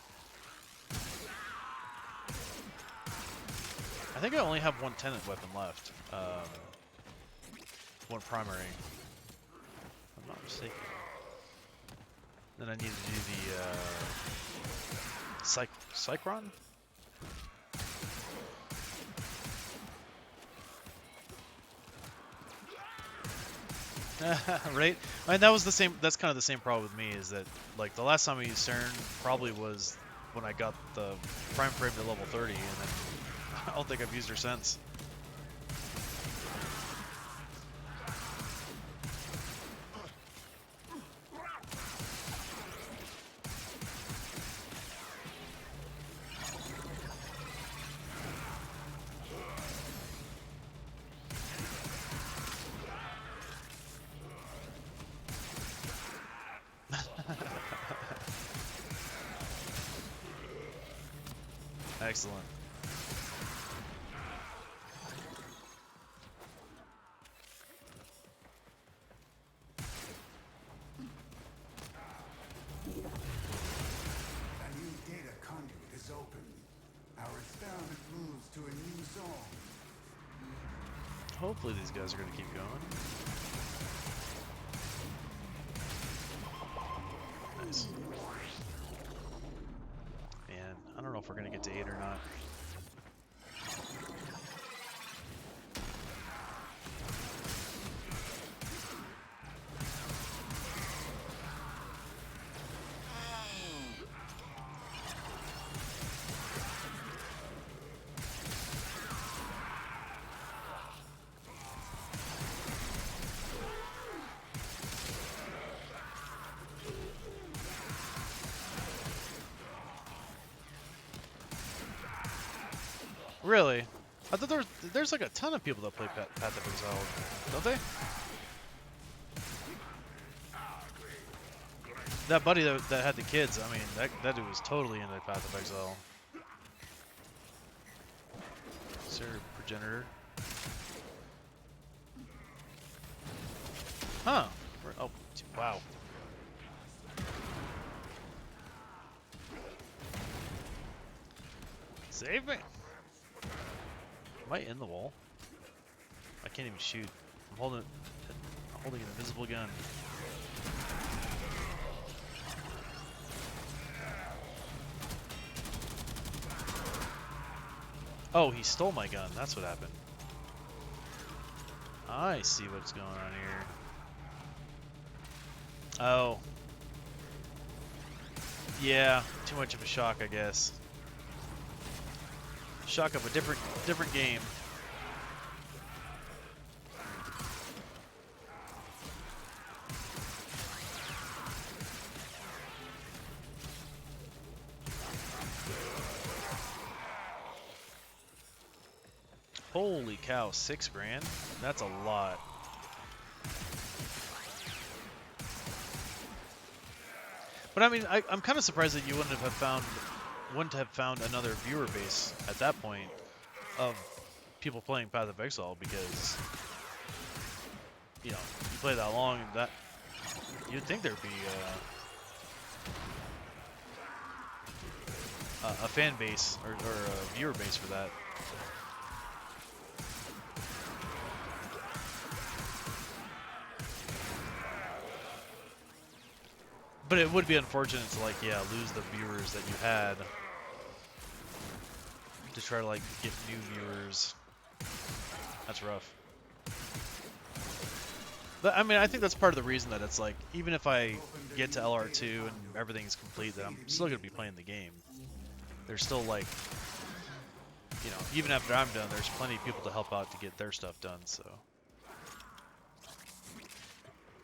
I think I only have one tenant weapon left. One primary. If I'm not mistaken. Then I need to do the Cycron? Right? I mean, that was the same. That's kind of the same problem with me. Is that like the last time I used CERN probably was when I got the prime frame to level 30, and then I don't think I've used her since. Excellent. A new data conduit is open. Our experiment moves to a new zone. Hopefully these guys are going to keep going. Nice. Man, I don't know if we're going to get to 8 or not. Really? I thought there's like a ton of people that play Path of Exile, don't they? That buddy that had the kids, I mean, that dude was totally into Path of Exile. Sir Progenitor. Huh. Oh, wow. Save me! Am I in the wall? I can't even shoot. I'm holding an invisible gun. Oh, he stole my gun. That's what happened. I see what's going on here. Oh. Yeah, too much of a shock, I guess. Shock of a different game. Holy cow, $6 grand? That's a lot. But I mean, I'm kind of surprised that you wouldn't have found another viewer base at that point of people playing Path of Exile, because you know, you play that long, that you'd think there'd be a fan base or a viewer base for that. But it would be unfortunate to like, yeah, lose the viewers that you had to try to like get new viewers. That's rough. But I mean, I think that's part of the reason that it's like, even if I get to LR2 and everything's complete, that I'm still gonna be playing the game. There's still like, you know, even after I'm done, there's plenty of people to help out to get their stuff done. So.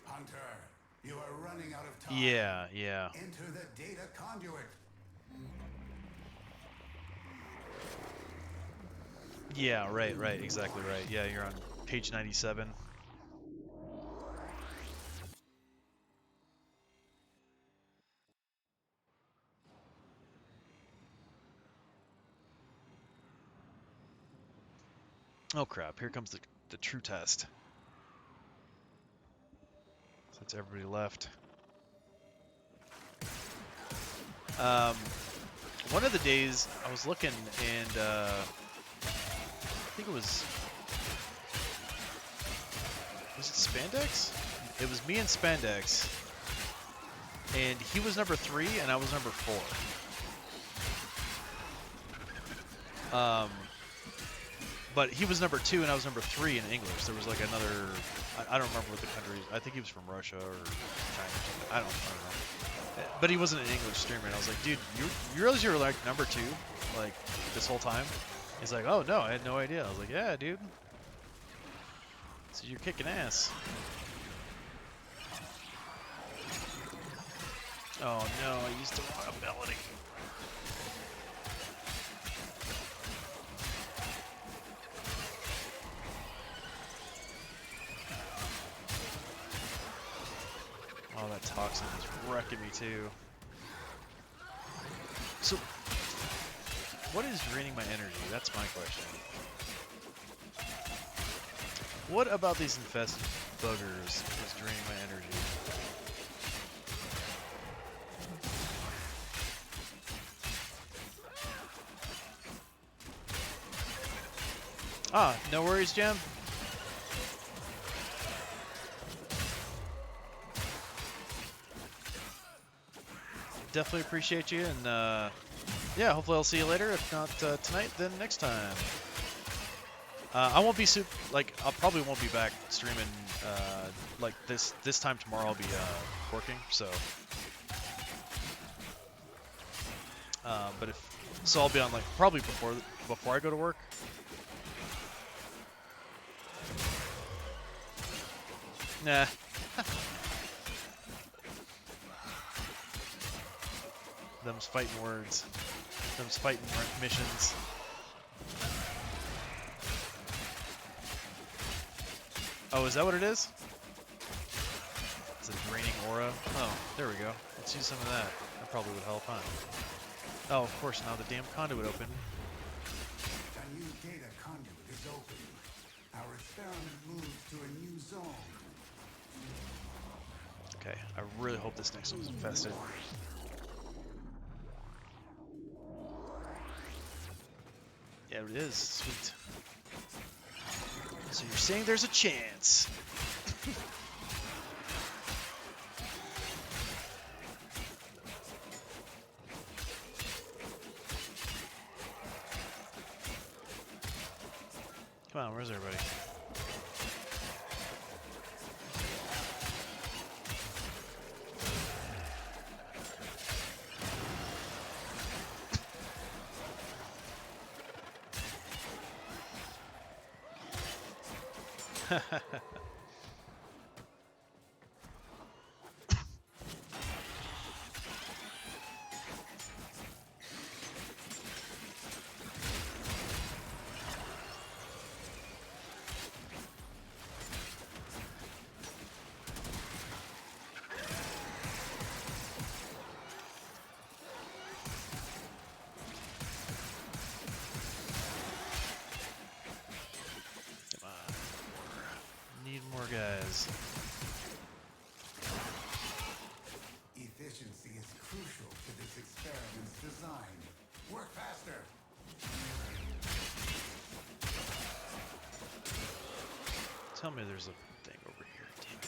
Hunter, you are running out of time. Yeah, yeah. Enter the data conduit. Yeah, right, exactly right. Yeah, you're on page 97. Oh crap, here comes the true test. Since everybody left. One of the days I was looking and I think it was it Spandex? It was me and Spandex, and he was number 3 and I was number 4. But he was number 2 and I was number 3 in English. There was like another, I don't remember what the country. I think he was from Russia or China or something. I don't know. But he wasn't an English streamer, and I was like, dude, you realize you were like number 2, like this whole time? He's like, oh no, I had no idea. I was like, yeah, dude. So you're kicking ass. Oh no, I used the wrong ability. Oh, that toxin is wrecking me too. So, what is draining my energy? That's my question. What about these infested buggers is draining my energy? Ah, no worries, Jim. Definitely appreciate you, and yeah, hopefully I'll see you later. If not tonight, then next time. I won't be I probably won't be back streaming like this time tomorrow. I'll be working, so. But so I'll be on like probably before I go to work. Nah. Them's fighting words. Them's fighting missions. Oh, is that what it is? It's a draining aura. Oh, there we go. Let's use some of that. That probably would help, huh? Oh, of course, now the damn conduit open. A new data conduit is open. Our experiment moves to a new zone. Okay, I really hope this next one's infested. Yeah, it is. Sweet. So you're saying there's a chance. Come on, where's everybody? Guys. Efficiency is crucial to this experiment's design. Work faster. Tell me there's a thing over here. Damn it.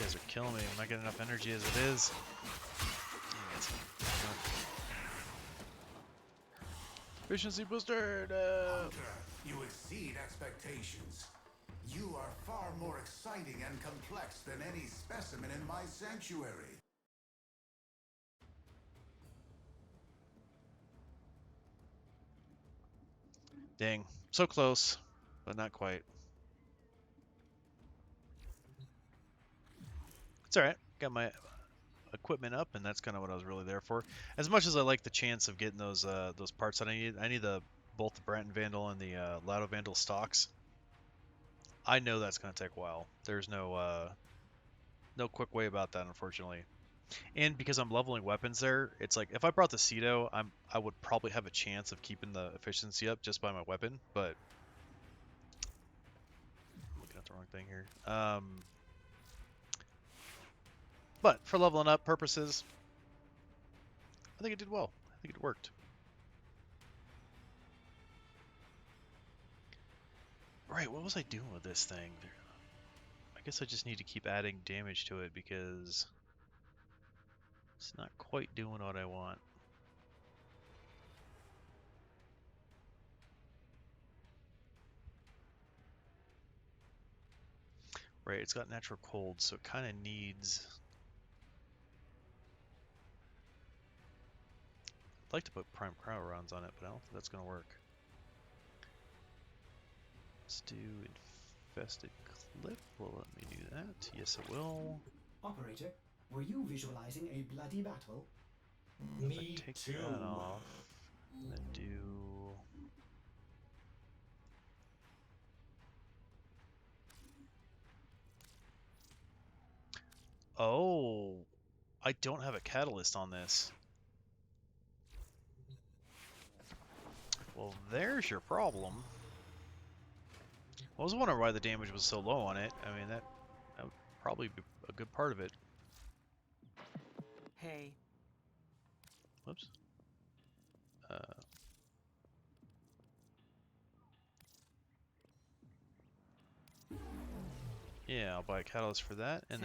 guys are killing me. I'm not getting enough energy as it is. Efficiency booster! Hunter, you exceed expectations. You are far more exciting and complex than any specimen in my sanctuary. Dang. So close, but not quite. It's alright. Got my equipment up, and that's kind of what I was really there for. As much as I like the chance of getting those parts that I need both the Branton Vandal and the Lado Vandal stocks. I know that's going to take a while. There's no quick way about that, unfortunately. And because I'm leveling weapons there, it's like if I brought the Cedo, I would probably have a chance of keeping the efficiency up just by my weapon, but I'm looking at the wrong thing here. But for leveling up purposes, I think it did well. I think it worked. Right, what was I doing with this thing? I guess I just need to keep adding damage to it because it's not quite doing what I want. Right, it's got natural cold, so it kind of needs... I'd like to put prime cryo rounds on it, but I don't think that's going to work. Let's do infested clip. Will let me do that? Yes, it will. Operator, were you visualizing a bloody battle? Me take too. That off, and then do... Oh, I don't have a catalyst on this. Well, there's your problem. I was wondering why the damage was so low on it. I mean, that would probably be a good part of it. Hey. Whoops. Yeah, I'll buy a catalyst for that, and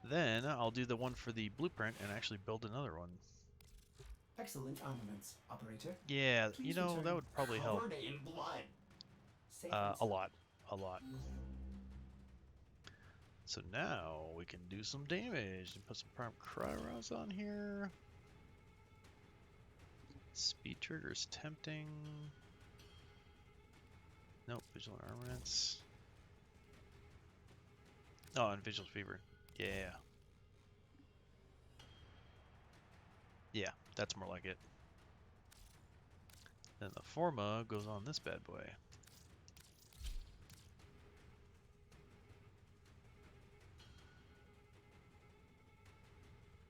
then I'll do the one for the blueprint and actually build another one. Excellent armaments, operator. Yeah, Please you know, return that would probably help. covered in blood. A lot. So now we can do some damage and put some prime cryo rounds on here. Speed trigger is tempting. Nope, vigilant armaments. Oh, and visual fever. Yeah. Yeah, that's more like it. Then the Forma goes on this bad boy.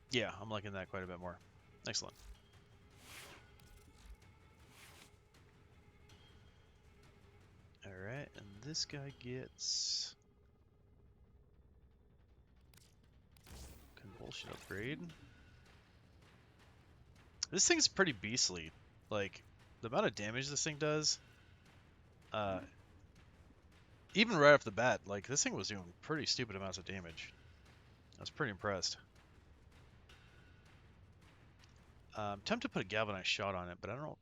Yeah, I'm liking that quite a bit more. Excellent. Alright, and this guy gets... Convulsion upgrade. This thing's pretty beastly. Like, the amount of damage this thing does... even right off the bat, like, this thing was doing pretty stupid amounts of damage. I was pretty impressed. I'm tempted to put a galvanized shot on it, but I don't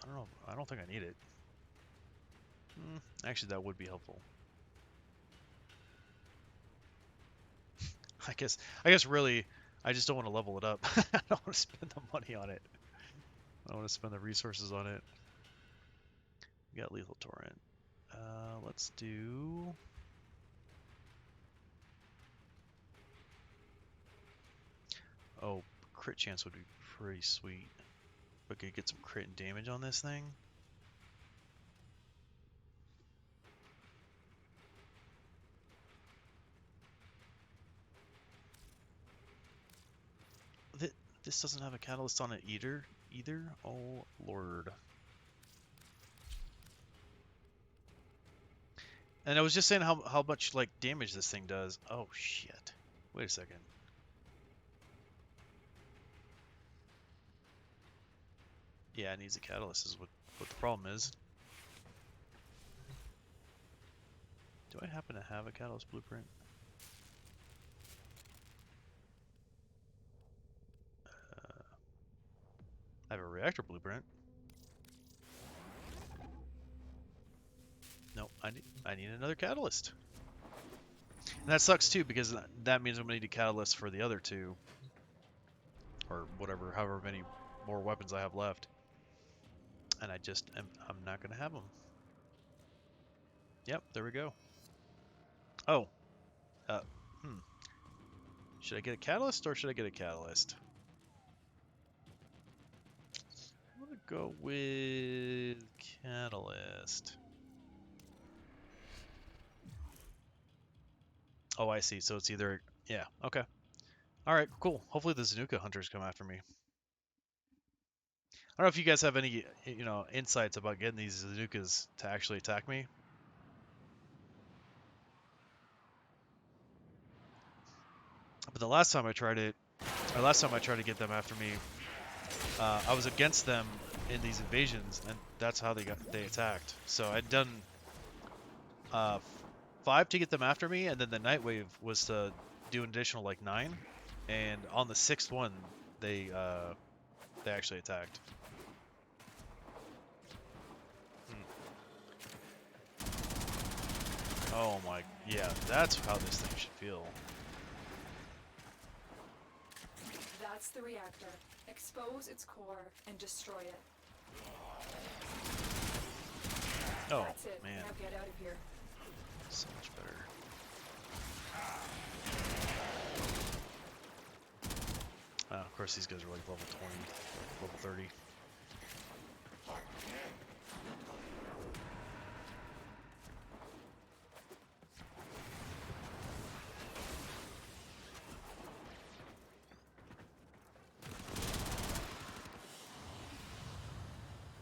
know. I don't think I need it. Actually, that would be helpful. I guess really, I just don't want to level it up. I don't want to spend the money on it. I don't want to spend the resources on it. We got lethal torrent. Let's do... Oh, crit chance would be pretty sweet. If I could get some crit and damage on this thing. This doesn't have a catalyst on it either. Oh lord. And I was just saying how much like damage this thing does. Oh shit. Wait a second. Yeah, it needs a catalyst is what the problem is. Do I happen to have a catalyst blueprint? I have a reactor blueprint. Nope, I need another catalyst. And that sucks too, because that means I'm gonna need a catalyst for the other two. Or whatever, however many more weapons I have left. And I'm not gonna have them. Yep, there we go. Oh. Uh, hmm. Should I get a catalyst or should I get a catalyst? I'm gonna go with catalyst. Oh, I see. So it's either, yeah, okay. All right, cool. Hopefully the Zanuka hunters come after me. I don't know if you guys have any, insights about getting these Zanukas to actually attack me. But the last time I tried it, or last time I tried to get them after me, I was against them in these invasions, and that's how they attacked. So I'd done 5 to get them after me, and then the night wave was to do an additional like 9, and on the 6th one they actually attacked. Oh my, yeah, that's how this thing should feel. That's the reactor. Expose its core and destroy it. Oh, That's it. man. Now get out of here. So much better. Of course, these guys are like level 20, level 30.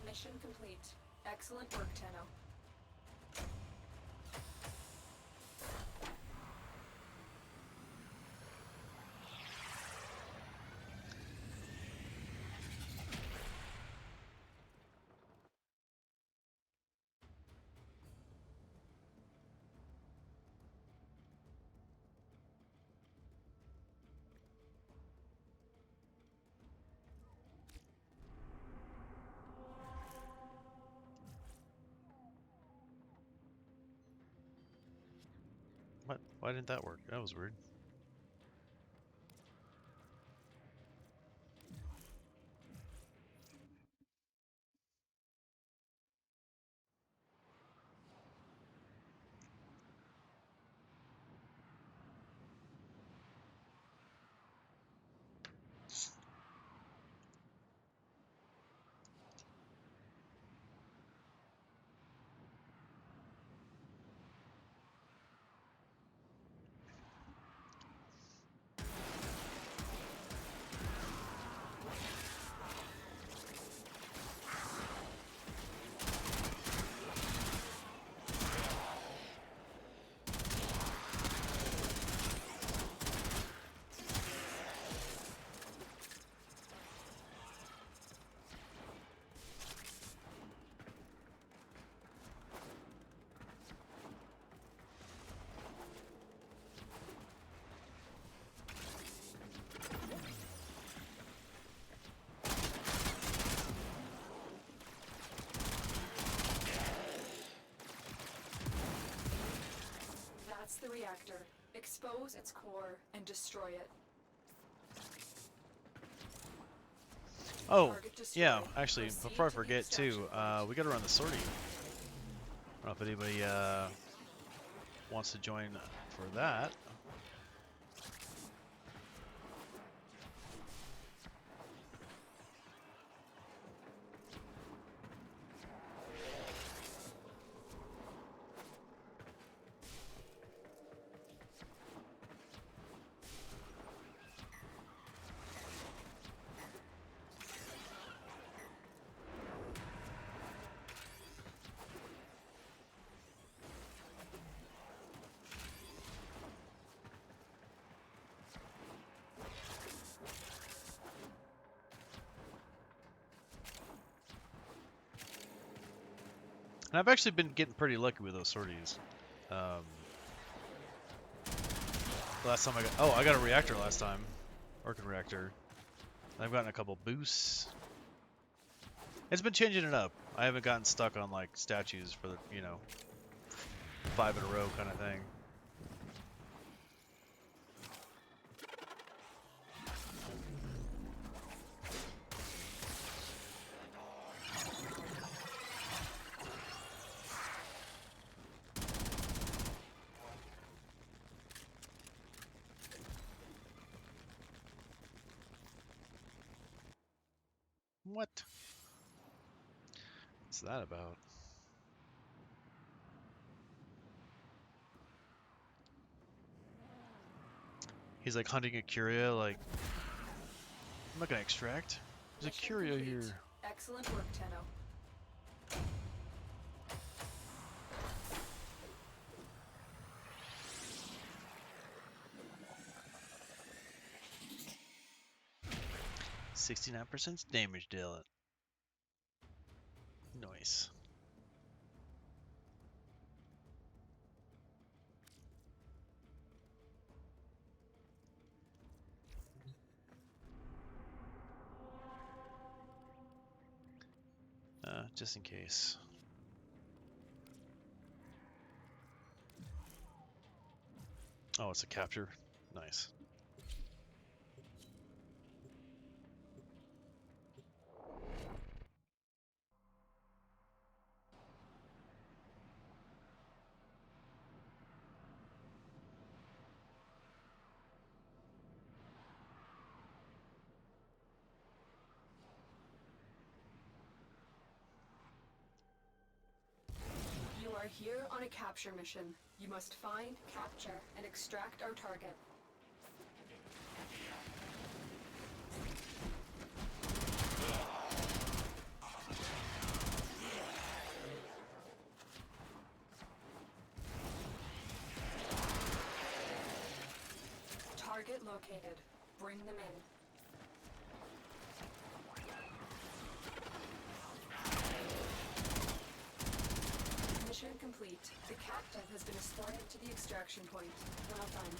Mission complete. Excellent work, Tenno. What? Why didn't that work? That was weird. That's the reactor. Expose its core and destroy it. Oh, Target destroyed. yeah, actually, Proceed before I to the forget extraction too, point. we gotta run the sortie. I don't know if anybody wants to join for that. And I've actually been getting pretty lucky with those sorties. Last time I got... Oh, I got a reactor last time. Orchid reactor. I've gotten a couple boosts. It's been changing it up. I haven't gotten stuck on, like, statues for the, you know, 5 in a row kind of thing. What? What's that about? He's like hunting a curia, like, I'm not gonna extract. There's a Mission curia complete. here. Excellent work, Tenno. 69% damage dealt. Nice. Just in case. Oh, it's a capture. Nice. You are here on a capture mission. You must find, capture, and extract our target. Target located. Bring them in. Mission complete. The captive has been escorted to the extraction point. Well done.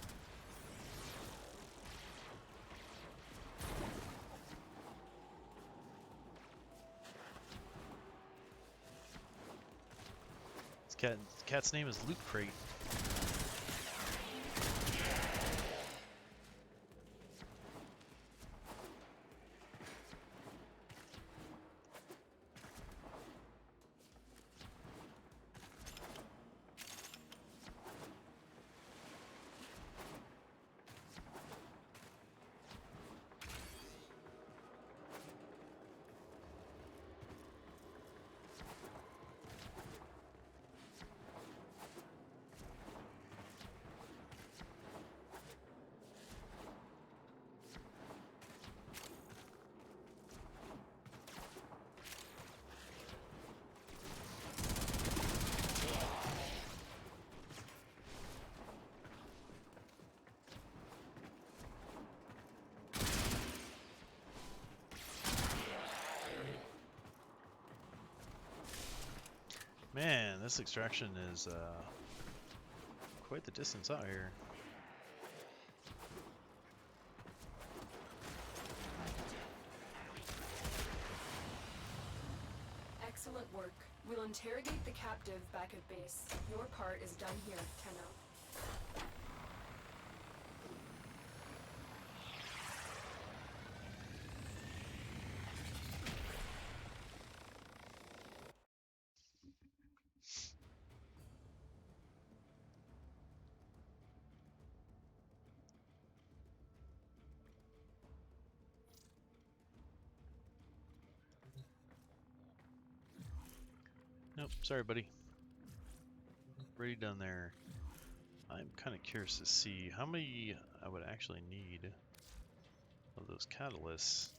This cat's name is Loot Crate. Man, this extraction is quite the distance out here. Excellent work. We'll interrogate the captive back at base. Your part is done here, Tenno. Nope, sorry buddy. Already done there. I'm kind of curious to see how many I would actually need of those catalysts.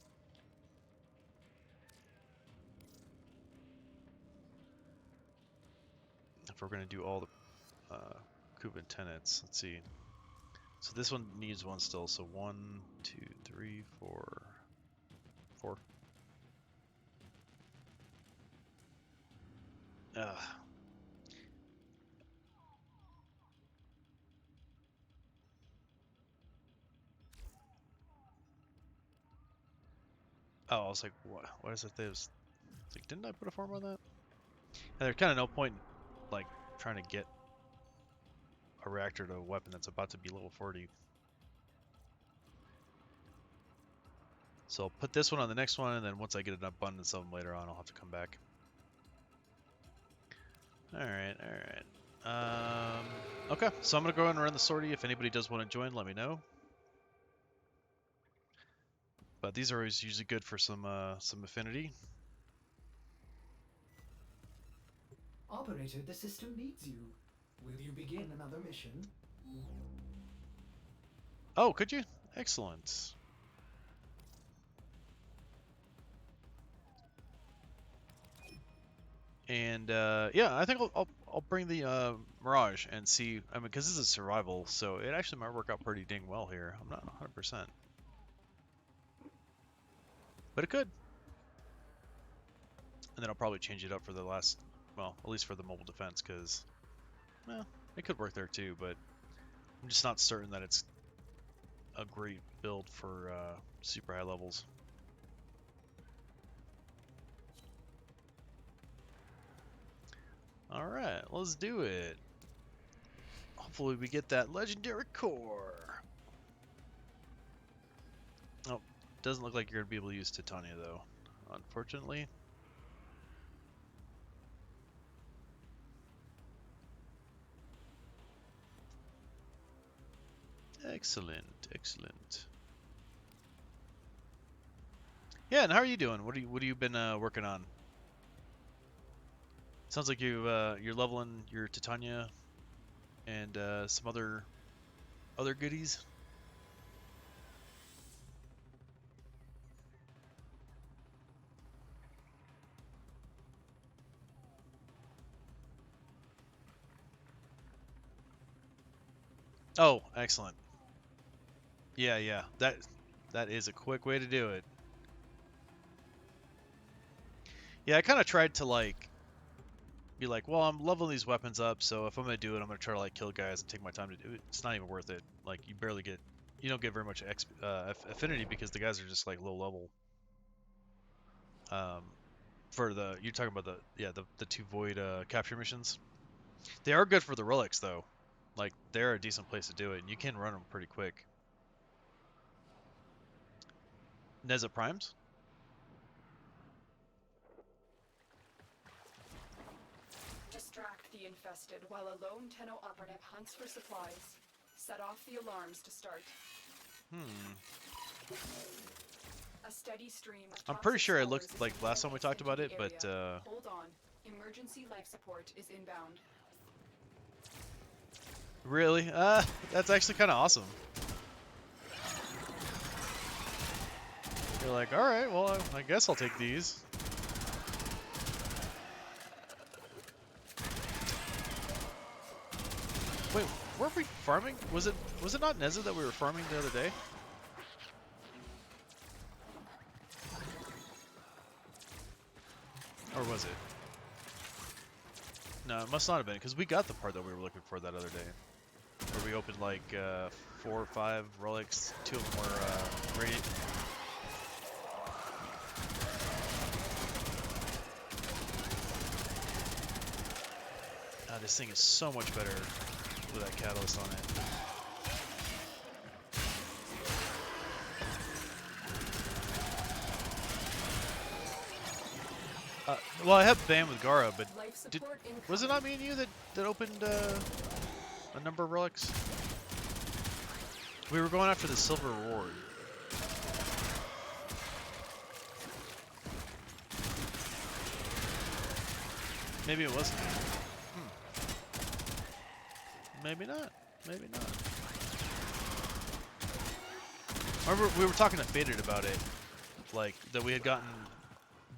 If we're going to do all the Cuban tenets, let's see. So this one needs one still, so 1, 2, 3, 4, 4. Ugh. Oh, I was like, what is it? Like, didn't I put a form on that? And there's kind of no point, like, trying to get a reactor to a weapon that's about to be level 40. So I'll put this one on the next one, and then once I get an abundance of them later on, I'll have to come back. Alright, alright. Okay, so I'm going to go ahead and run the sortie. If anybody does want to join, let me know. But these are always usually good for some affinity. Operator, the system needs you. Will you begin another mission? Oh, could you? Excellent. And yeah, I think I'll bring the Mirage and see. I mean, because this is survival, so it actually might work out pretty dang well here. I'm not 100%, but it could. And then I'll probably change it up for the last, well, at least for the mobile defense, because, well, it could work there too. But I'm just not certain that it's a great build for super high levels. All right, let's do it. Hopefully we get that legendary core. Oh, doesn't look like you're gonna be able to use Titania though, unfortunately. Excellent, excellent. Yeah, and how are you doing? What have you been working on? Sounds like you're leveling your Titania and some other goodies. Oh, excellent. Yeah, yeah. That is a quick way to do it. Yeah, I kind of tried to like be like, well, I'm leveling these weapons up, so if I'm gonna do it, I'm gonna try to like kill guys and take my time to do it. It's not even worth it. Like you don't get very much affinity because the guys are just like low level. For you're talking about the two void capture missions. They are good for the relics though. Like they're a decent place to do it, and you can run them pretty quick. Neza Primes? Distract the infested while a lone Tenno operative hunts for supplies. Set off the alarms to start. A steady stream of I'm pretty toxic sure I spores looked is like last time we talked into about the it, but area. Hold on. Emergency life support is inbound. really, that's actually kind of awesome. You're like, all right, well, I guess I'll take these. Wait, were we farming? Was it not Neza that we were farming the other day? Or was it? No, it must not have been, because we got the part that we were looking for that other day. Where we opened like 4 or 5 relics, 2 of them were radiant. This thing is so much better with that catalyst on it. Well, I have Bam with Gara, but was it not me and you that opened a number of relics? We were going after the silver reward. Maybe it wasn't me. Maybe not. Maybe not. Remember, we were talking to Faded about it, like that we had gotten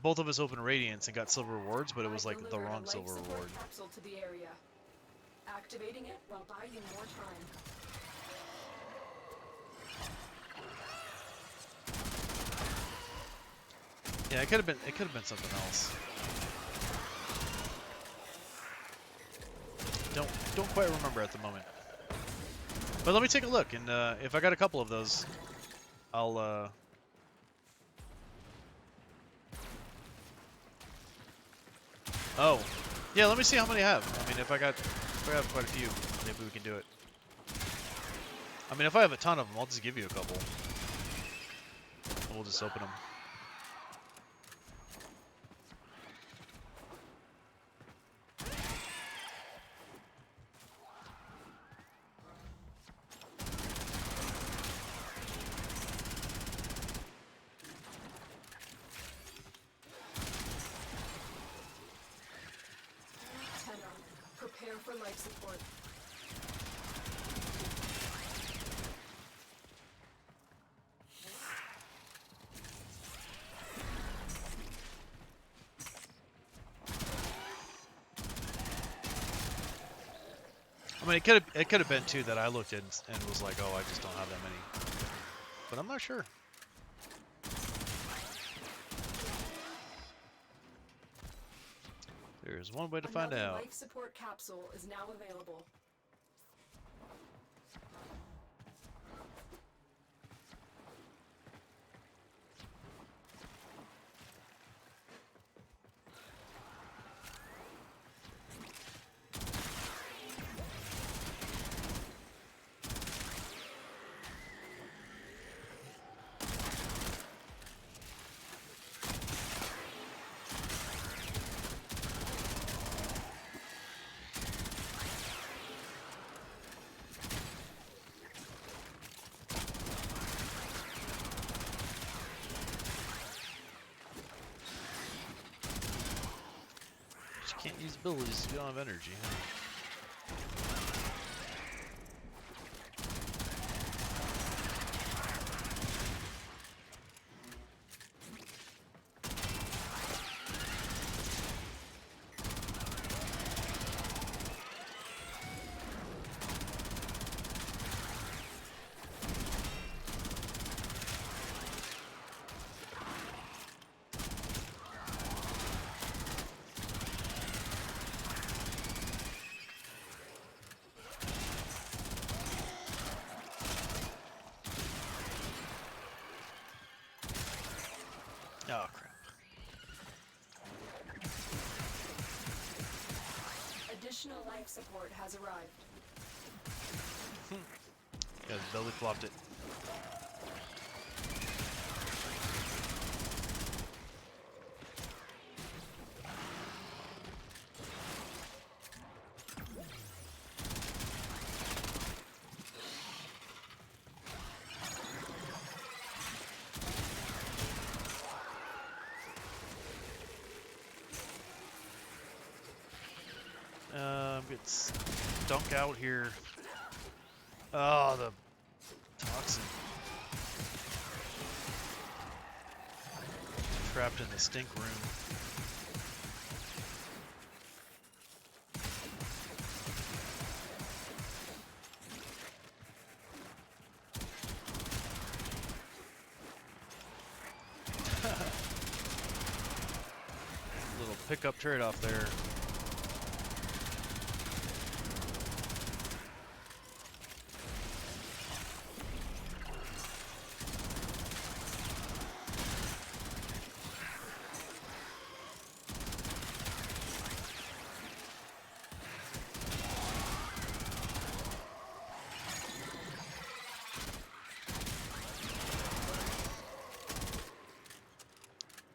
both of us open Radiance and got silver rewards, but it was like the wrong silver reward. Capsule to the area. Activating it will buy you more time. Yeah, it could have been something else. Don't quite remember at the moment. But let me take a look, and if I got a couple of those, I'll Oh. Yeah, let me see how many I have. I mean, if I have quite a few, maybe we can do it. I mean, if I have a ton of them, I'll just give you a couple. We'll just open them. Prepare for life support. I mean, it could have been too that I looked in and was like, oh, I just don't have that many. But I'm not sure. There's one way to find Another out. life support capsule is now available. You can't use abilities if you don't have energy. Huh? Oh, crap. Additional life support has arrived. Yeah, belly flopped it. Get stunk out here. Oh, the toxin. Trapped in the stink room. Little pickup trade-off there.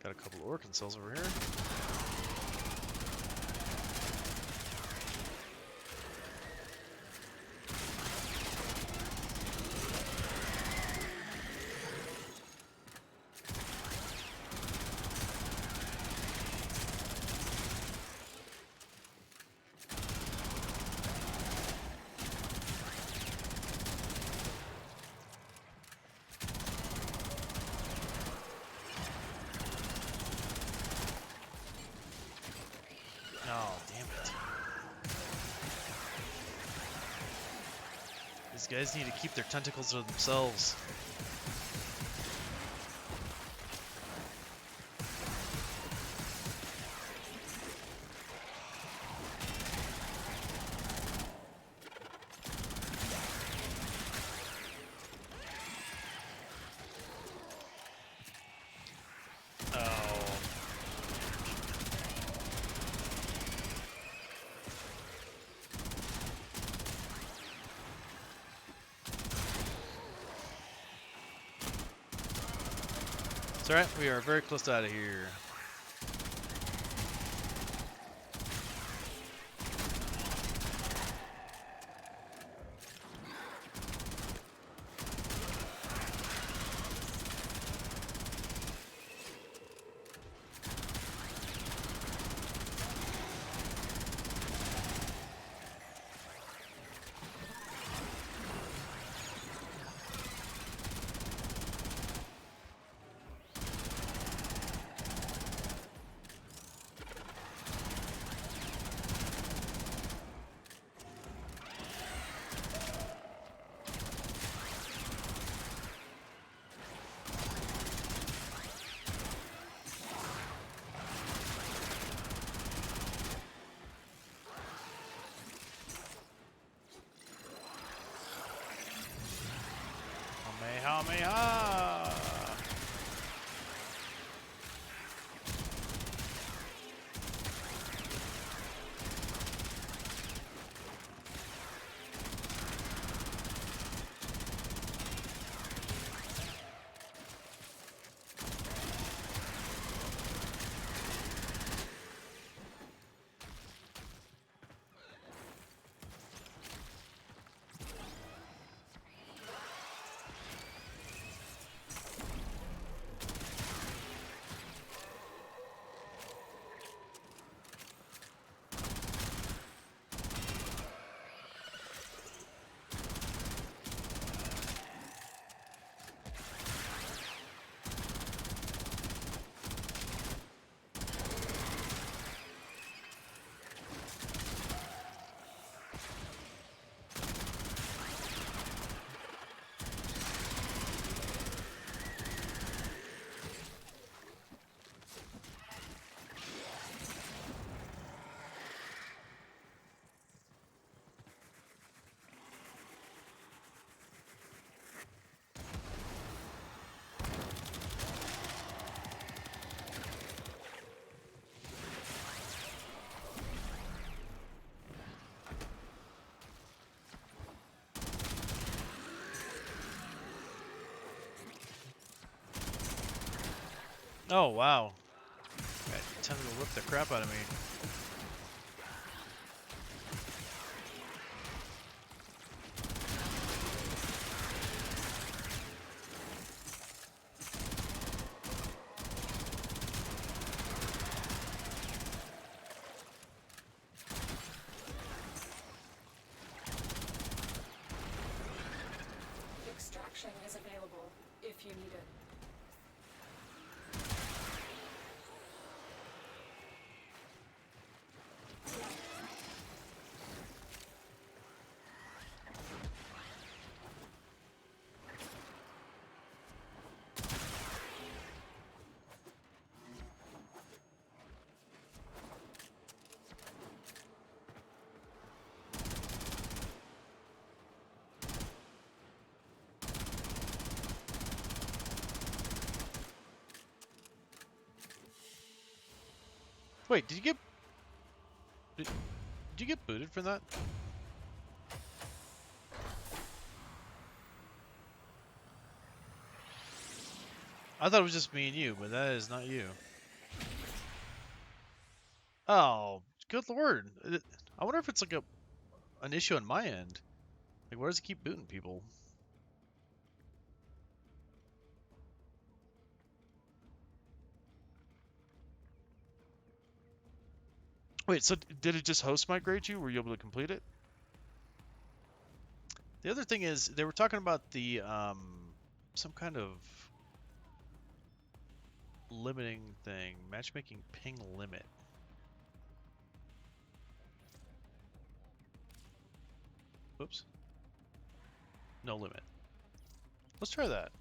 Got a couple of organ cells over here. Oh, damn it. These guys need to keep their tentacles to themselves. It's alright, we are very close to out of here. Kamehameha! Oh, wow. That tended to whip the crap out of me. Extraction is available if you need it. Wait, did you get... Did you get booted from that? I thought it was just me and you, but that is not you. Oh, good lord. I wonder if it's like an issue on my end. Like, why does it keep booting people? Wait, so did it just host migrate you? Were you able to complete it? The other thing is, they were talking about the, some kind of limiting thing. Matchmaking ping limit. Whoops. No limit. Let's try that.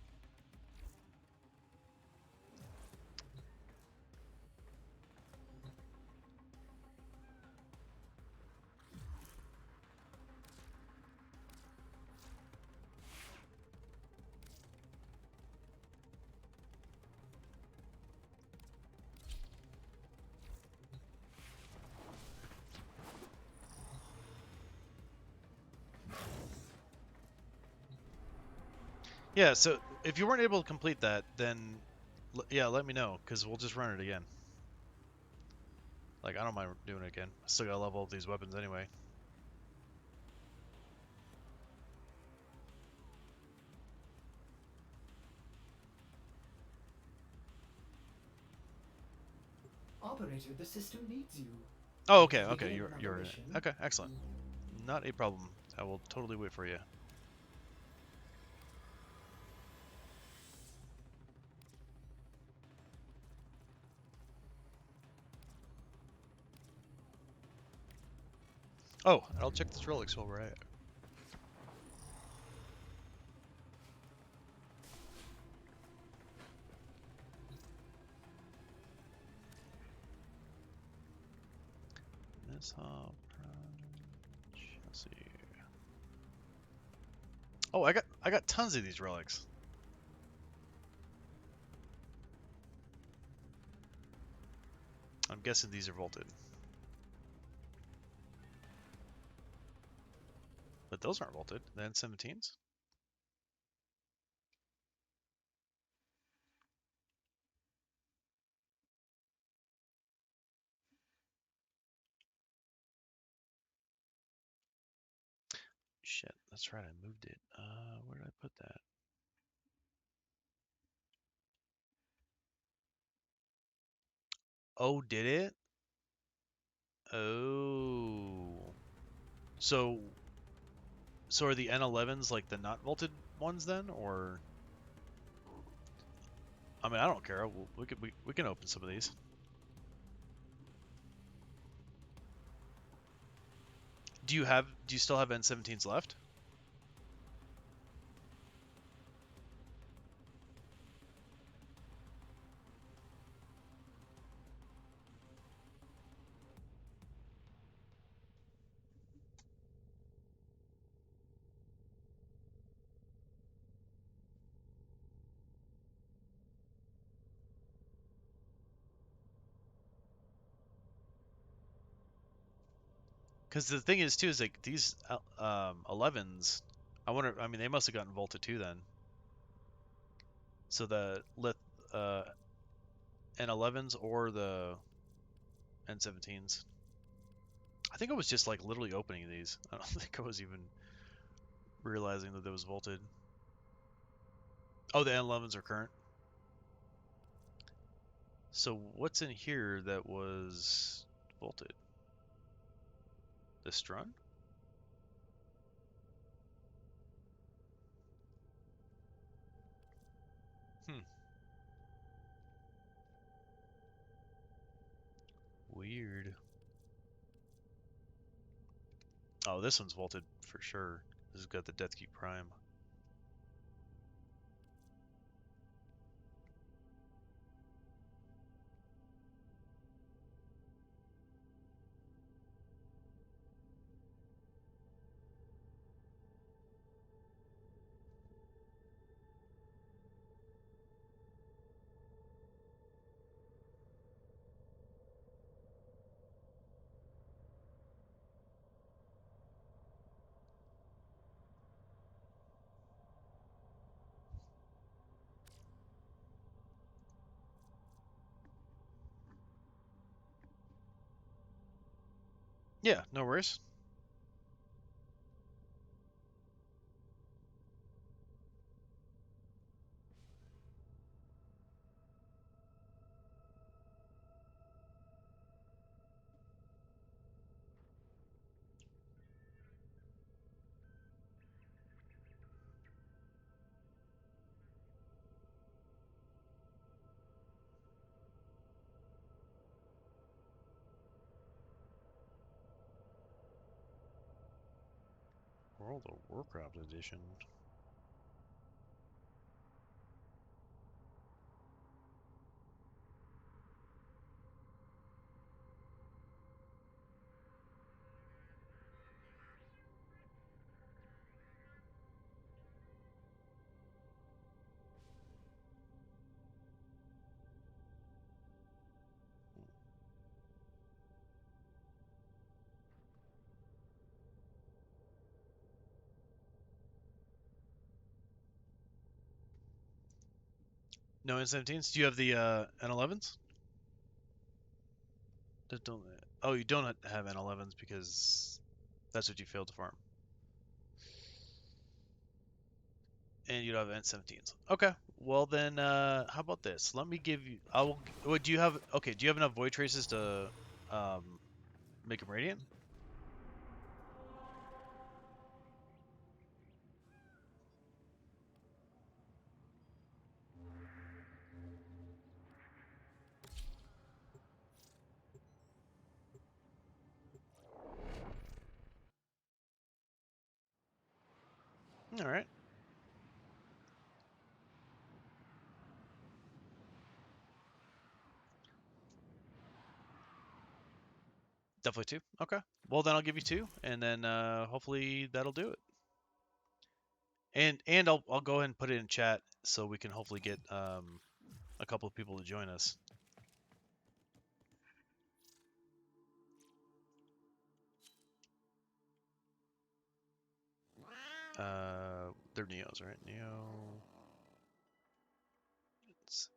Yeah, so if you weren't able to complete that, then yeah, let me know, because we'll just run it again. Like, I don't mind doing it again. I still gotta level up these weapons anyway. Operator, the system needs you. Oh, okay, Beginning okay, another you're in it. mission. Okay, excellent. Not a problem. I will totally wait for you. Oh, and I'll check this relics while we're at it. Mishap, Chelsea. Oh, I got tons of these relics. I'm guessing these are vaulted. But those aren't vaulted. The N17s? Shit, that's right, I moved it. Where did I put that? Oh, did it? Oh. So are the N11s like the not vaulted ones then, or? I mean, I don't care. We can open some of these. Do you still have N17s left? Because the thing is too is like these 11s. I wonder. I mean, they must have gotten vaulted too then. So the uh, N11s or the N17s. I think I was just like literally opening these. I don't think I was even realizing that it was vaulted. Oh, the N11s are current. So what's in here that was vaulted? The Strun? Hmm. Weird. Oh, this one's vaulted for sure. This has got the Deathkeep Prime. Yeah, no worries. World of Warcraft edition. No N17s? Do you have the N11s? That don't. Oh, you don't have N11s because that's what you failed to farm. And you don't have N17s. Okay. Well then, how about this? Let me give you. I will. What do you have? Okay. Do you have enough void traces to make them radiant? All right. Definitely two. Okay. Well then I'll give you two, and then hopefully that'll do it. And I'll go ahead and put it in chat so we can hopefully get a couple of people to join us. They're Neos, right? Neo. It's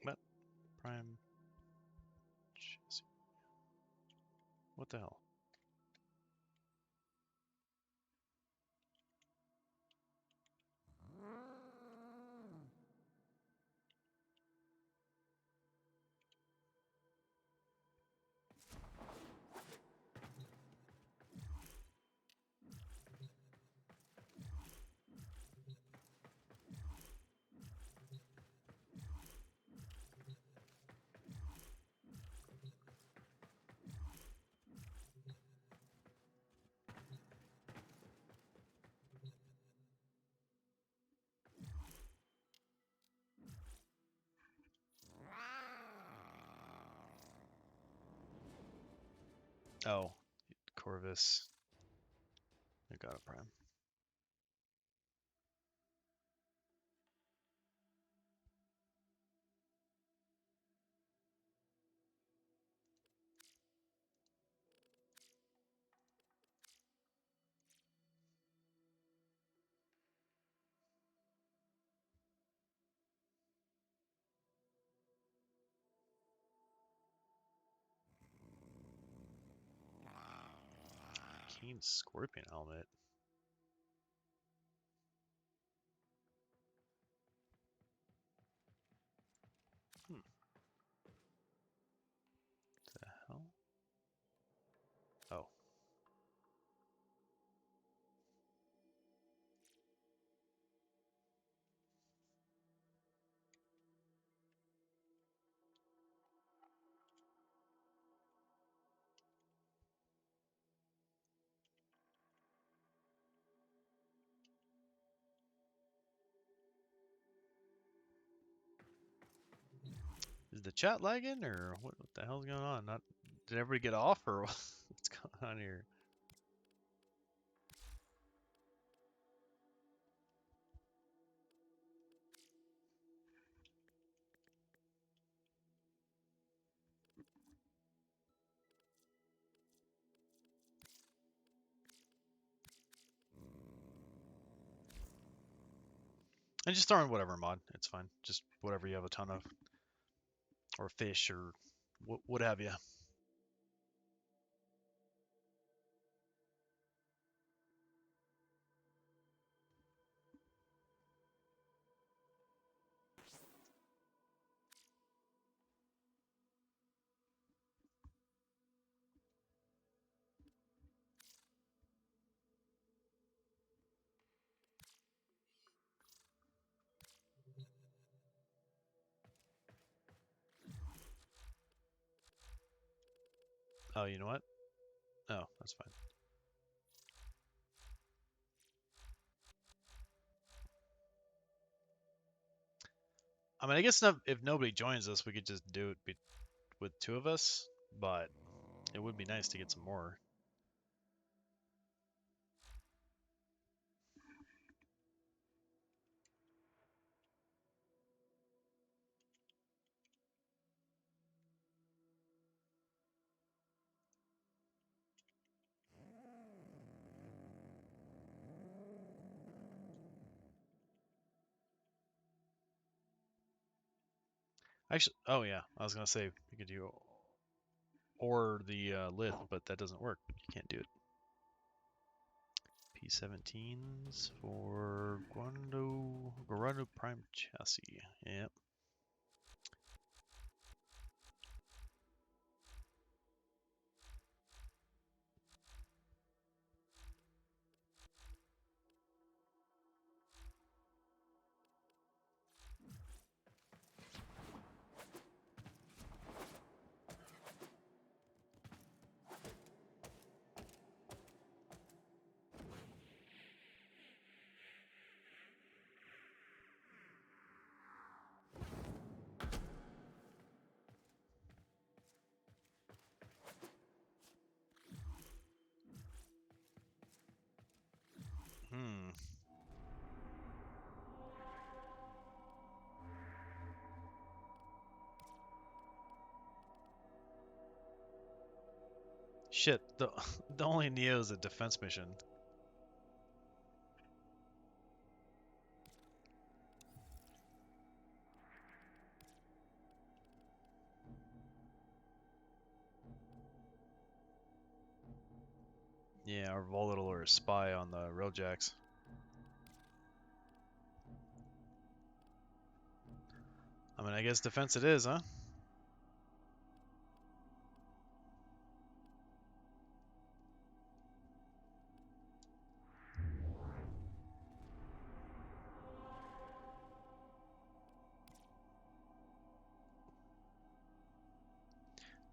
what? Prime. Chassis. What the hell? Oh, Corvus. I got a prime. Keen Scorpion helmet. Hmm. The hell? Oh. Is the chat lagging or what the hell's going on? Not did everybody get off or what's going on here? And just throw in whatever mod. It's fine. Just whatever you have a ton of. Or fish or what have you. Oh, you know what? Oh, that's fine. I mean, I guess if nobody joins us, we could just do it with two of us, but it would be nice to get some more. Actually, oh yeah, I was gonna say you could do or the lith, but that doesn't work. You can't do it. P17s for Guarando Prime chassis. Yep. Hmm. Shit, the only Neo is a defense mission. Yeah, our volatile or a spy on the railjacks. I mean, I guess defense it is, huh?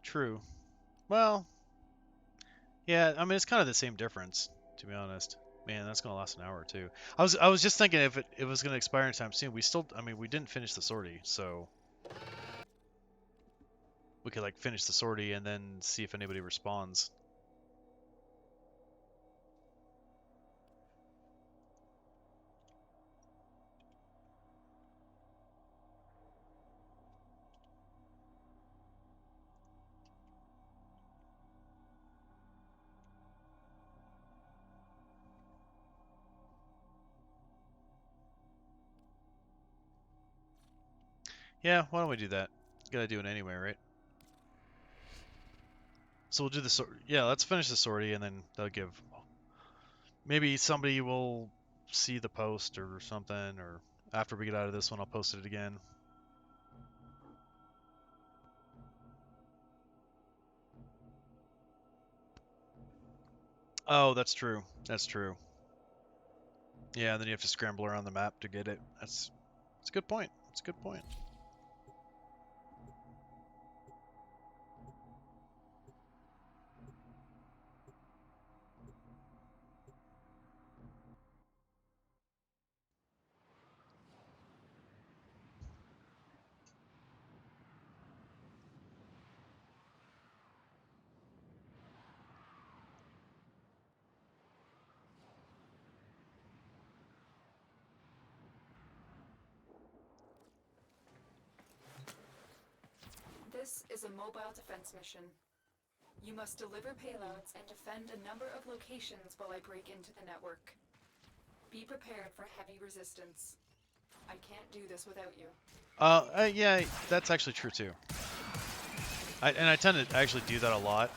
True. Well, yeah, I mean it's kind of the same difference, to be honest. Man, that's gonna last an hour or two. I was just thinking if it was gonna expire anytime soon. We still, I mean, we didn't finish the sortie, so we could like finish the sortie and then see if anybody responds. Yeah, why don't we do that? Gotta do it anyway, right? So we'll do the yeah, let's finish the sortie and then that'll give maybe somebody will see the post or something, or after we get out of this one I'll post it again. Oh, that's true. That's true. Yeah, and then you have to scramble around the map to get it. That's a good point. That's a good point. This is a mobile defense mission. You must deliver payloads and defend a number of locations while I break into the network. Be prepared for heavy resistance. I can't do this without you. Yeah, that's actually true too. I tend to actually do that a lot.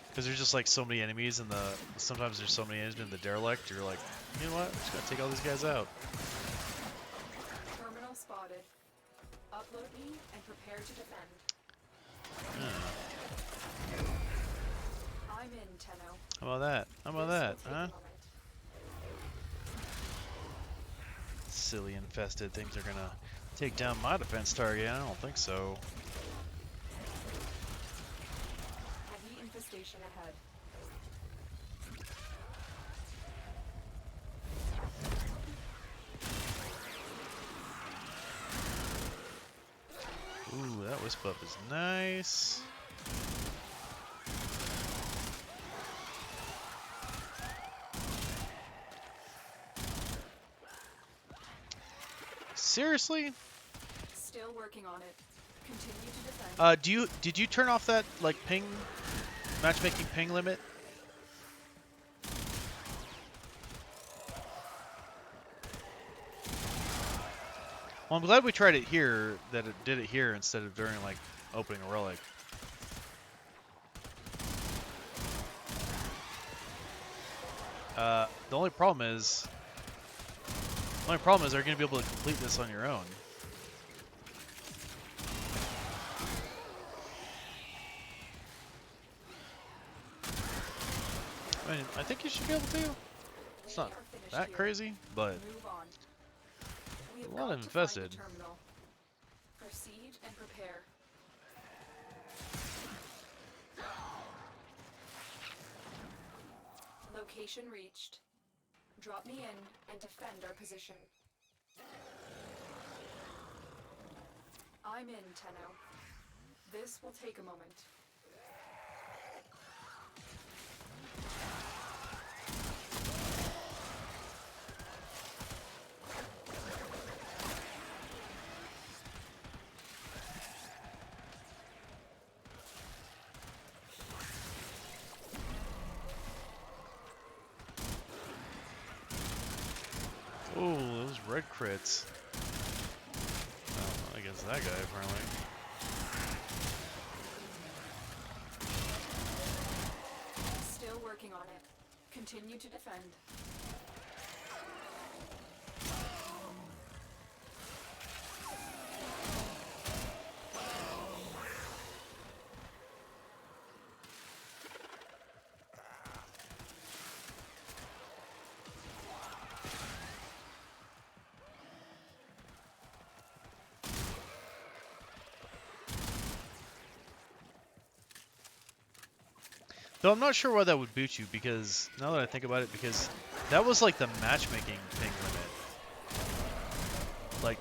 Because there's just like so many enemies and sometimes there's so many enemies in the derelict, you're like, you know what, I'm just gotta take all these guys out. Terminal spotted. Upload me and prepare to defend. I'm in, Tenno. How about that? How about that, huh? Silly infested things are gonna take down my defense target. I don't think so. Heavy infestation ahead. Ooh, that wisp buff is nice. Seriously? Still working on it. Continue to defend. Did you turn off that like ping matchmaking ping limit? Well, I'm glad we tried it here, that it did it here instead of during, like, opening a relic. The only problem is... are you going to be able to complete this on your own? I mean, I think you should be able to. It's not that crazy, but a lot of infested. Proceed and prepare. Location reached. Drop me in and defend our position. I'm in, Tenno. This will take a moment. Oh, those red crits. Oh, against that guy, apparently. Still working on it. Continue to defend. Though I'm not sure why that would boot you, because now that I think about it, because that was like the matchmaking thing limit. Like,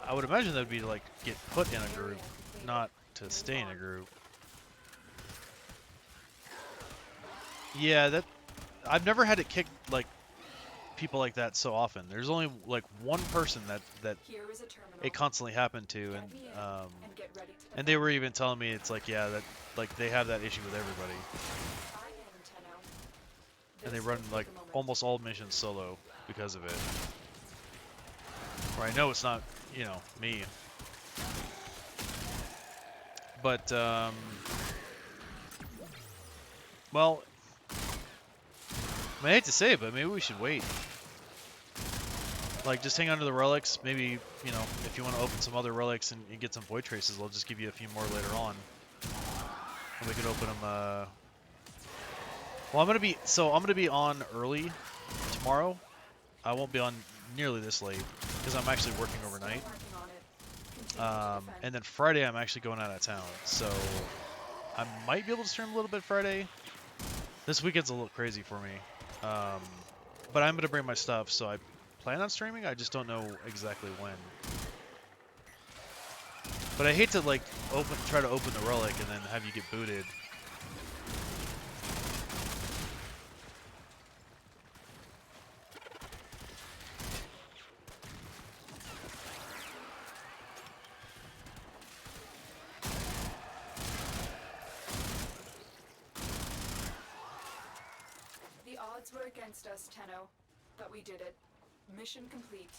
I would imagine that would be to like get put in a group, not to stay in a group. Yeah, that I've never had it kick like people like that so often. There's only like one person that it constantly happened to, and they were even telling me it's like, yeah, that like they have that issue with everybody. And they run like almost all missions solo because of it. Or I know it's not, you know, me. But well, I hate to say it, but maybe we should wait. Like, just hang on to the relics. Maybe, you know, if you want to open some other relics and get some void traces, I'll just give you a few more later on. And we could open them, well, I'm gonna be on early tomorrow. I won't be on nearly this late, because I'm actually working overnight. And then Friday, I'm actually going out of town. So, I might be able to stream a little bit Friday. This weekend's a little crazy for me. But I'm gonna bring my stuff, so I plan on streaming, I just don't know exactly when. But I hate to like try to open the relic and then have you get booted. The odds were against us, Tenno, but we did it. Mission complete.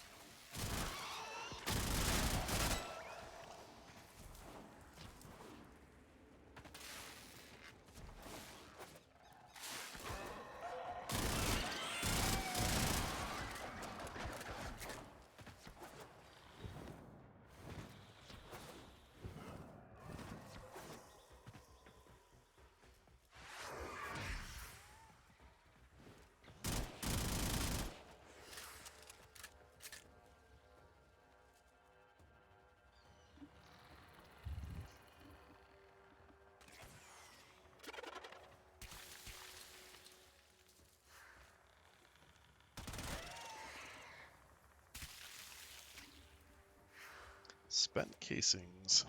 Spent casings.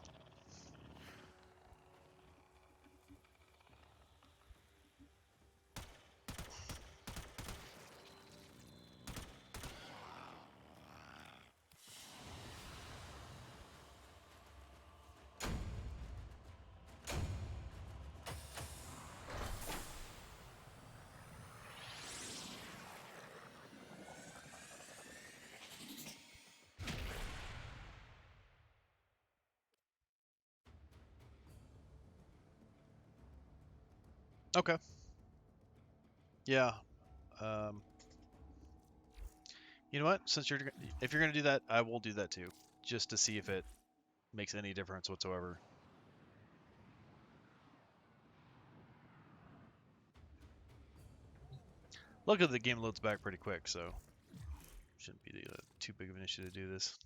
Okay. Yeah. Um, you know what? If you're gonna do that, I will do that too, just to see if it makes any difference whatsoever. Luckily, the game loads back pretty quick, so shouldn't be too big of an issue to do this.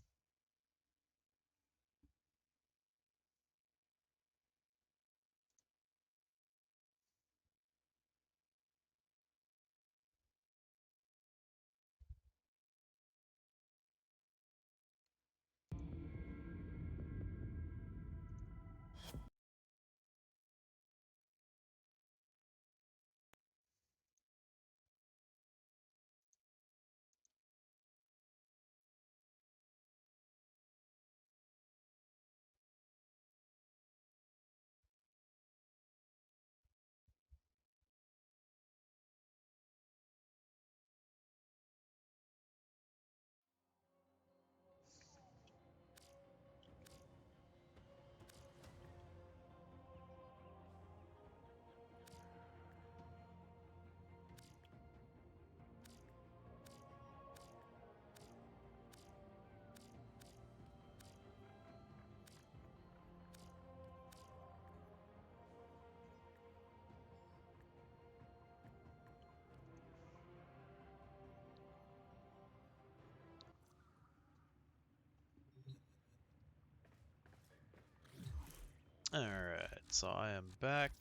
Alright, so I am back.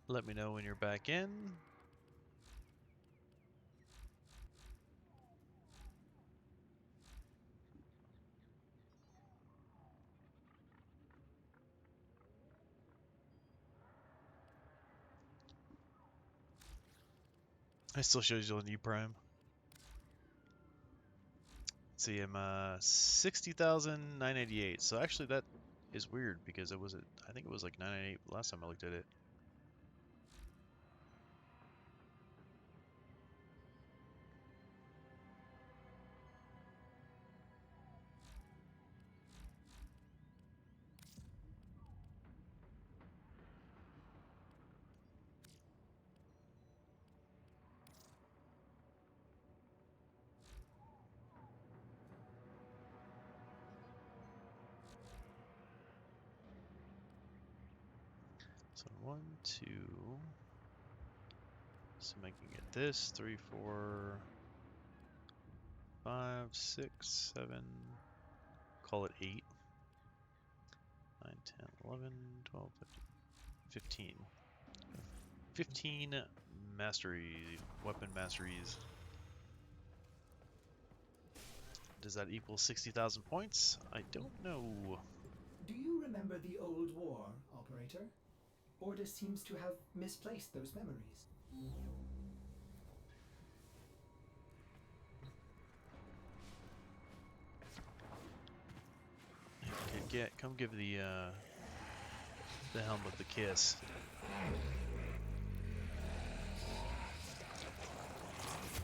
Let me know when you're back in. It still shows you on U Prime. Let's see, I'm 60,988. So actually that is weird because it was I think it was like 998 last time I looked at it. So 1, 2. So I can get this 3, 4, 5, 6, 7. Call it 8. 9, 10, 11, 12, 15. 15 weapon masteries. Does that equal 60,000 points? I don't know. Do you remember the old war, Operator? Order seems to have misplaced those memories. Come give the helmet the kiss.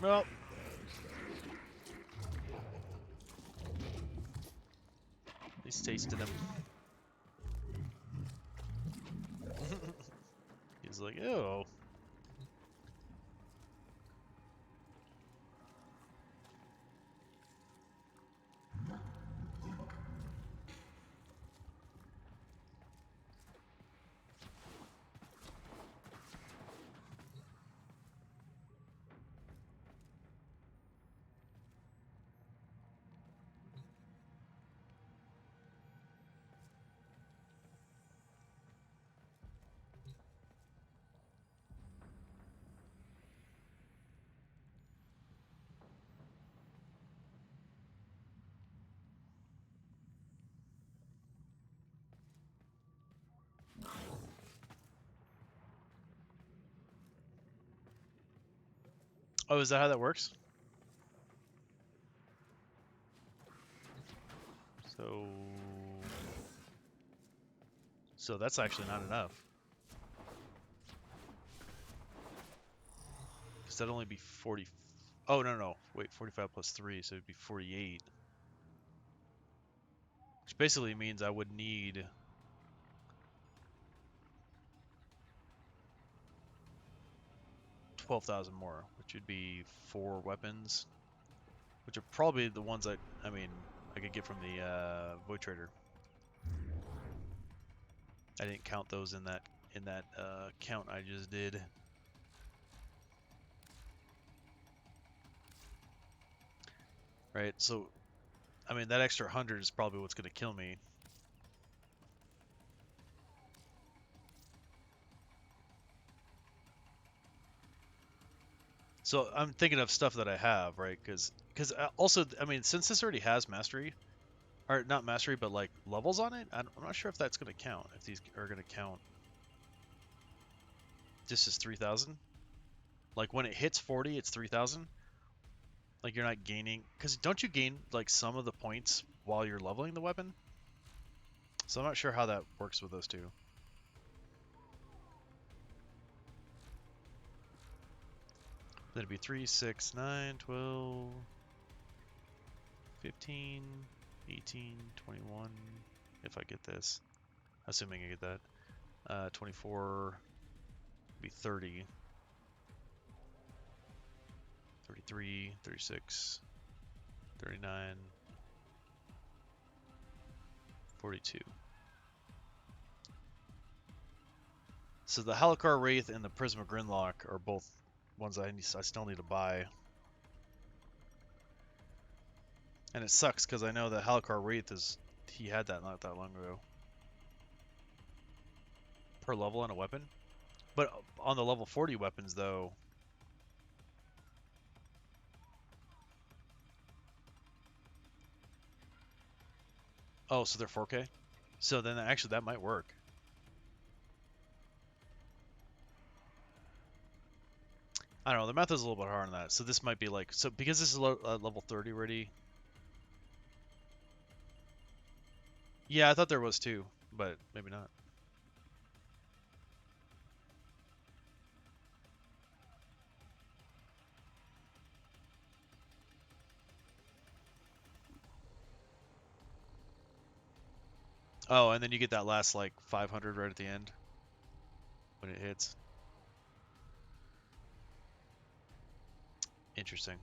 Well, at least tasted him. He's like, oh. Oh, is that how that works? So that's actually not enough. Because that'd only be 40. Oh, no. Wait, 45 plus 3, so it'd be 48. Which basically means I would need 12,000 more, which would be 4 weapons, which are probably the ones I mean, I could get from the Void Trader. I didn't count those in that count I just did. Right, so I mean that extra 100 is probably what's gonna kill me. So I'm thinking of stuff that I have, right? Because also, I mean, since this already has mastery, or not mastery, but like levels on it, I'm not sure if that's gonna count. If these are gonna count. This is 3,000. Like when it hits 40, it's 3,000. Like you're not gaining, because don't you gain like some of the points while you're leveling the weapon? So I'm not sure how that works with those two. Then it'd be 3, 6, 9, 12, 15, 18, 21, if I get this. Assuming I get that. 24, be 30, 33, 36, 39, 42. So the Halakar Wraith and the Prism of Grinlock are both ones I still need to buy. And it sucks because I know that Halakar Wraith he had that not that long ago. Per level on a weapon. But on the level 40 weapons though. Oh, so they're 4K? So then actually that might work. I don't know, the math is a little bit hard on that. So this might be like, so because this is level 30 already. Yeah, I thought there was too, but maybe not. Oh, and then you get that last like 500 right at the end when it hits. Interesting.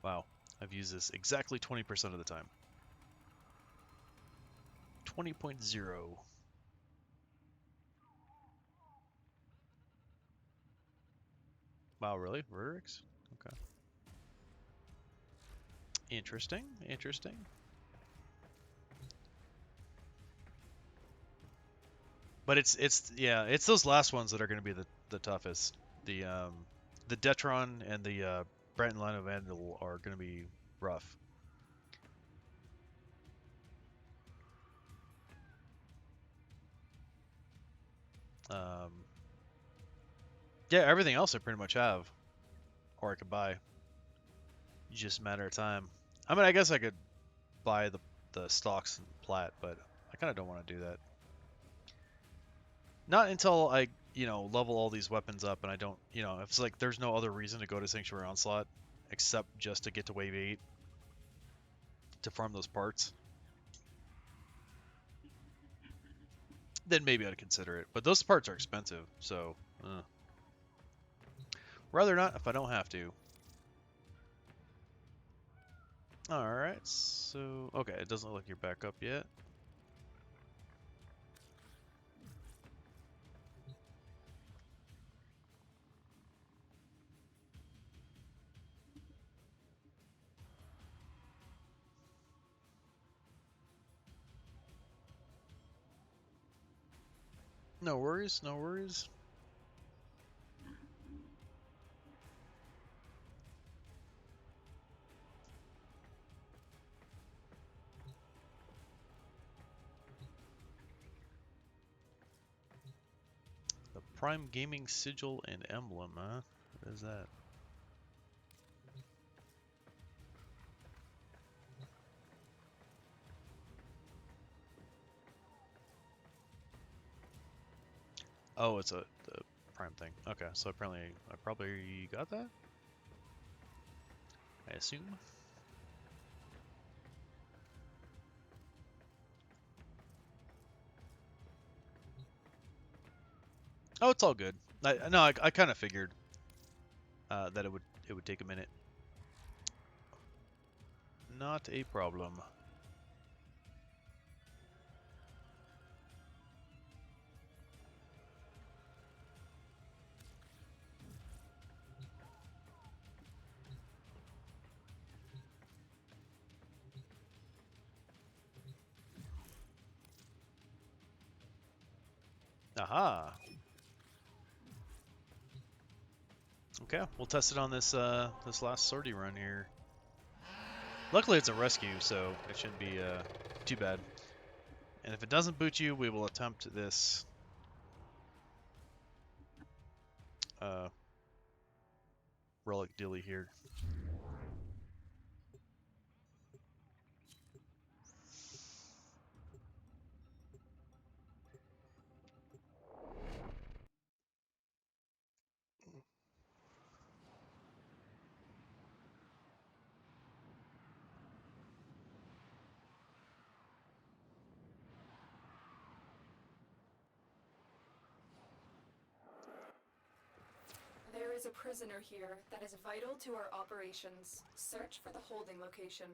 Wow, I've used this exactly 20% of the time. 20.0. Wow, really? Rurix? Okay. Interesting, interesting. But it's those last ones that are going to be the toughest. The Detron and the Brent and Lino Vandal are going to be rough. Yeah, everything else I pretty much have, or I could buy. It's just a matter of time. I mean, I guess I could buy the stocks and plat, but I kind of don't want to do that. Not until I, level all these weapons up and I don't, if it's like there's no other reason to go to Sanctuary Onslaught except just to get to Wave 8 to farm those parts. Then maybe I'd consider it. But those parts are expensive, so rather not if I don't have to. Alright, so okay, it doesn't look like you're back up yet. No worries, no worries. The Prime Gaming Sigil and Emblem, huh? What is that? Oh, it's the Prime thing. Okay, so apparently I probably got that? I assume. Oh, it's all good. I kind of figured that it would take a minute. Not a problem. Aha. Okay, we'll test it on this this last sortie run here. Luckily, it's a rescue, so it shouldn't be too bad. And if it doesn't boot you, we will attempt this relic dilly here. There is a prisoner here that is vital to our operations. Search for the holding location.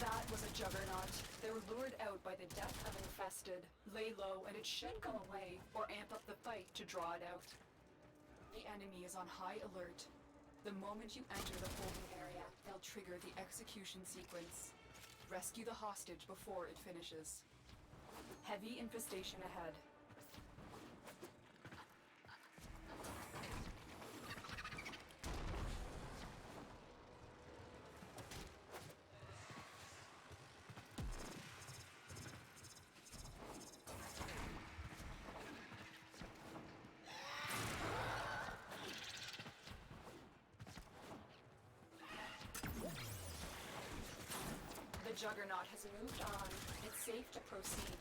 That was a juggernaut. They were lured out by the death of infested. Lay low and it should go away, or amp up the fight to draw it out. The enemy is on high alert. The moment you enter the holding area, they'll trigger the execution sequence. Rescue the hostage before it finishes. Heavy infestation ahead. The juggernaut has moved on. It's safe to proceed.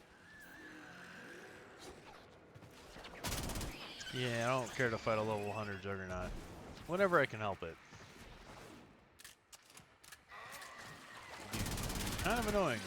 Yeah, I don't care to fight a level 100 juggernaut. Whenever I can help it. Kind of annoying.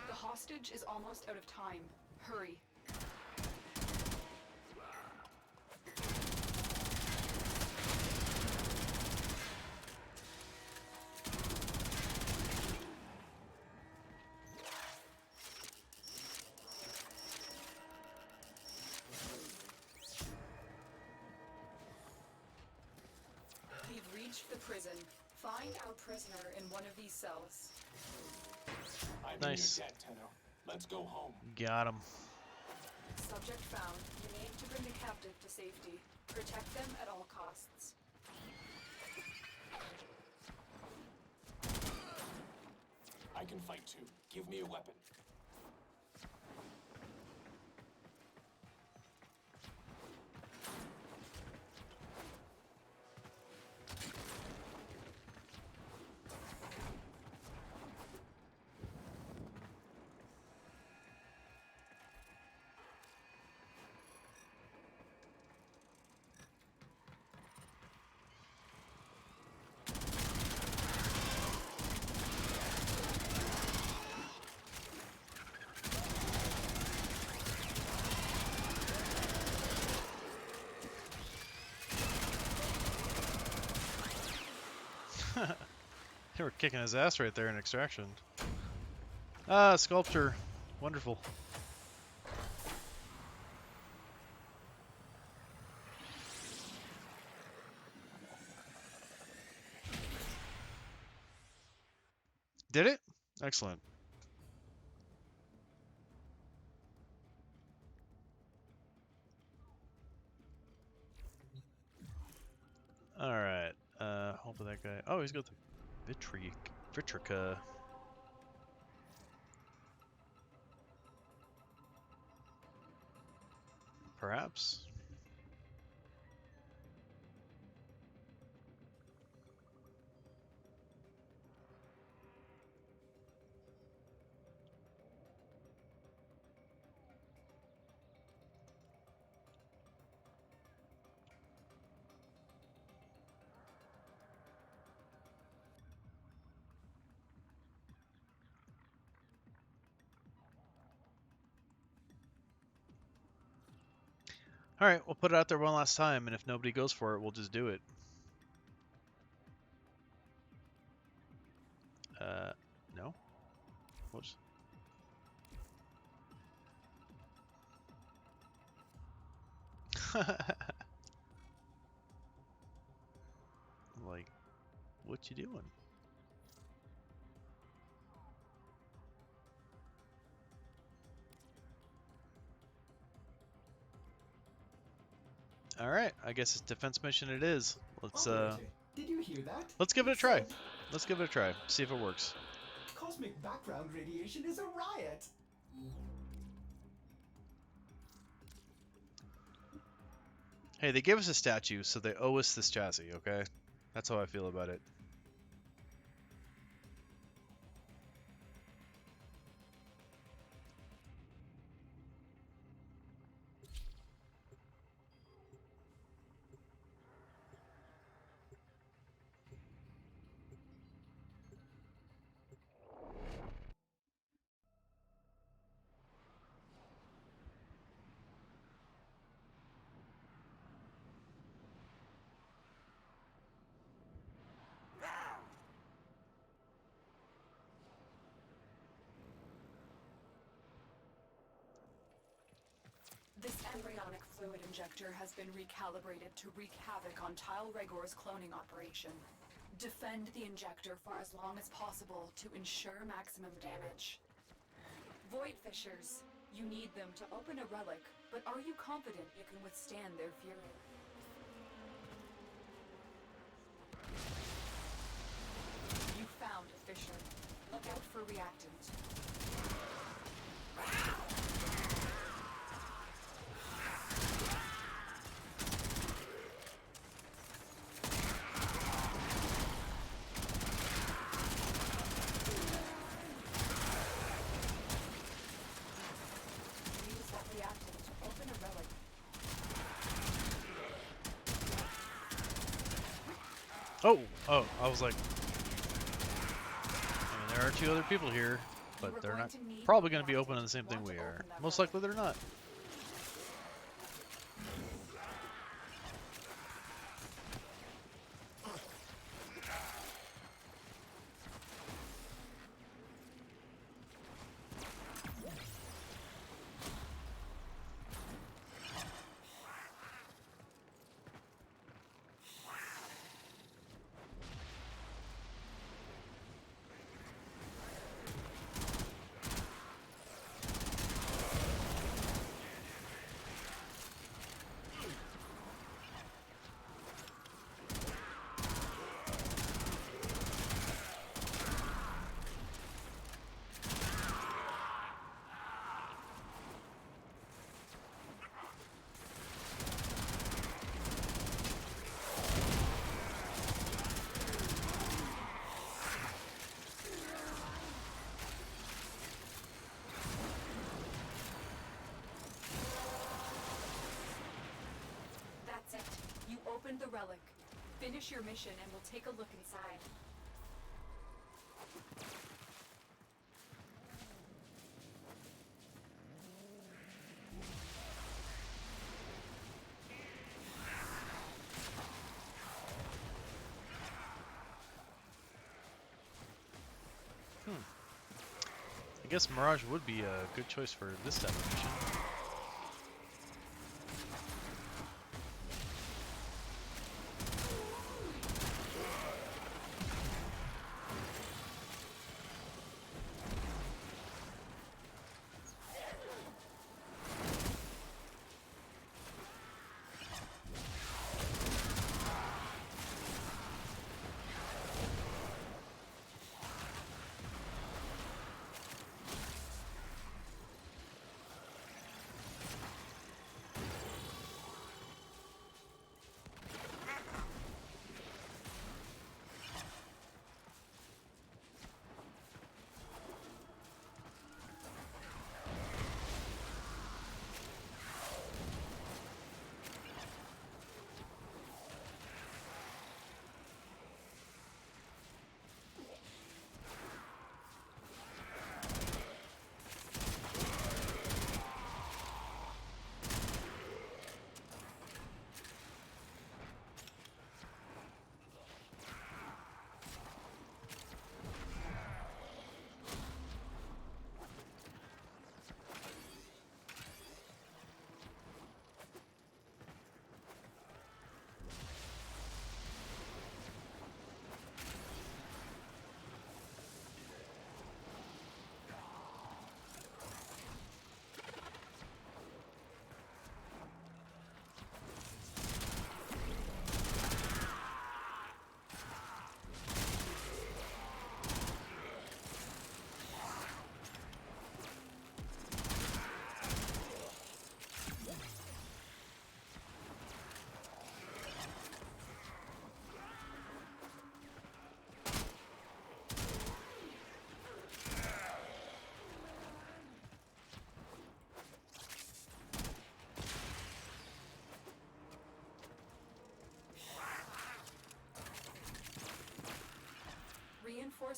The hostage is almost out of time. Hurry. We've reached the prison. Find our prisoner in one of these cells. I'm Nice. in your debt, Tenno. Let's go home. Got him. Subject found. You need to bring the captive to safety. Protect them at all costs. I can fight too. Give me a weapon. They were kicking his ass right there in extraction. Ah, sculpture. Wonderful. Did it? Excellent. Alright. Hopefully that guy... Oh, he's got the Vitrica. Perhaps? Alright, we'll put it out there one last time, and if nobody goes for it, we'll just do it. No? Whoops. Like, what you doing? Alright, I guess it's defense mission it is. Operator, did you hear that? Let's give it a try. Let's give it a try. See if it works. Cosmic background radiation is a riot. Hey, they gave us a statue, so they owe us this chassis, okay? That's how I feel about it. This embryonic fluid injector has been recalibrated to wreak havoc on Tile Regor's cloning operation. Defend the injector for as long as possible to ensure maximum damage. Void Fissures, you need them to open a relic, but are you confident you can withstand their fury? You found a fissure. Look out for reactant. Oh, I was like... I mean, there are 2 other people here, but they're not probably going to be opening the same thing we are. Most likely they're not. Open the relic. Finish your mission and we'll take a look inside. I guess Mirage would be a good choice for this type of mission.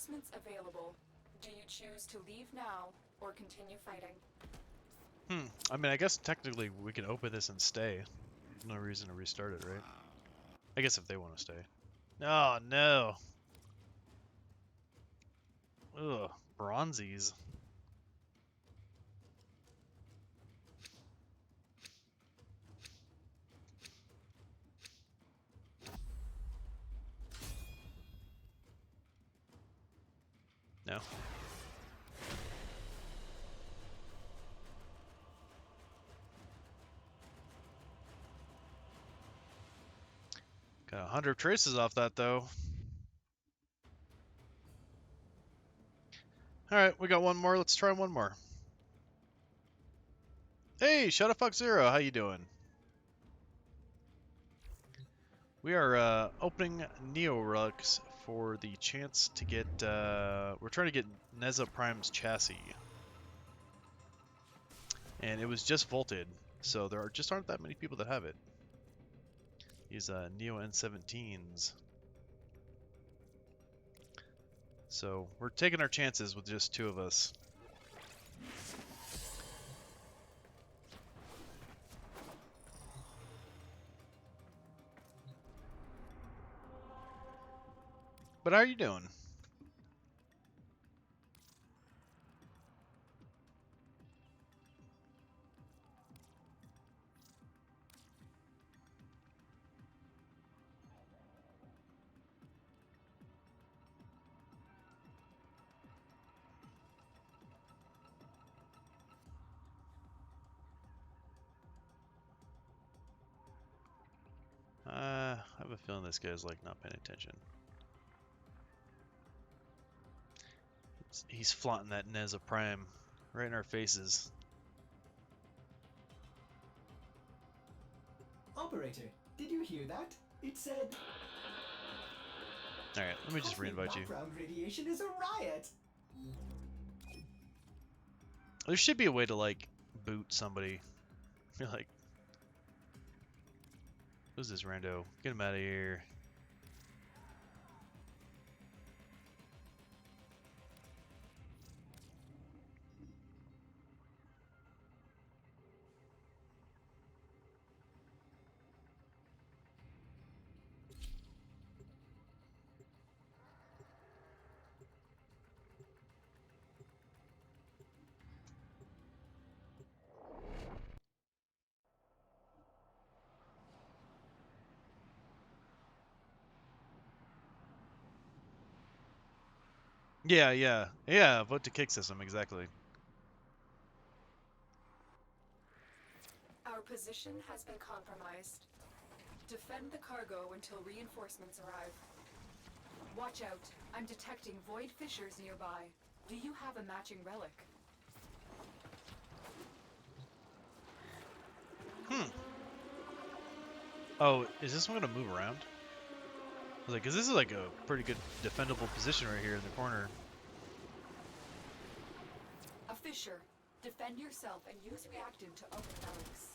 Reinforcements available. Do you choose to leave now or continue fighting? I mean, I guess technically we can open this and stay. There's no reason to restart it, right? I guess if they want to stay. Oh, no. Ugh, bronzies. No. Got 100 traces off that, though. Alright, we got one more. Let's try one more. Hey, Shutterfuck Zero, how you doing? We are opening Neo Relics for the chance to get, we're trying to get Neza Prime's chassis. And it was just vaulted, so there just aren't that many people that have it. These Neo N17s. So we're taking our chances with just 2 of us. But how are you doing? I have a feeling this guy's like not paying attention. He's flaunting that Neza Prime right in our faces. Operator, did you hear that? It said... Alright, let me just reinvite you. Background radiation is a riot! There should be a way to, like, boot somebody. You're like... Who's this rando? Get him out of here. Yeah, vote to kick system, exactly. Our position has been compromised. Defend the cargo until reinforcements arrive. Watch out. I'm detecting void fissures nearby. Do you have a matching relic? Oh, is this one gonna move around? I was like, 'cause this is like a pretty good defendable position right here in the corner. A fissure. Defend yourself and use reactant to open relics.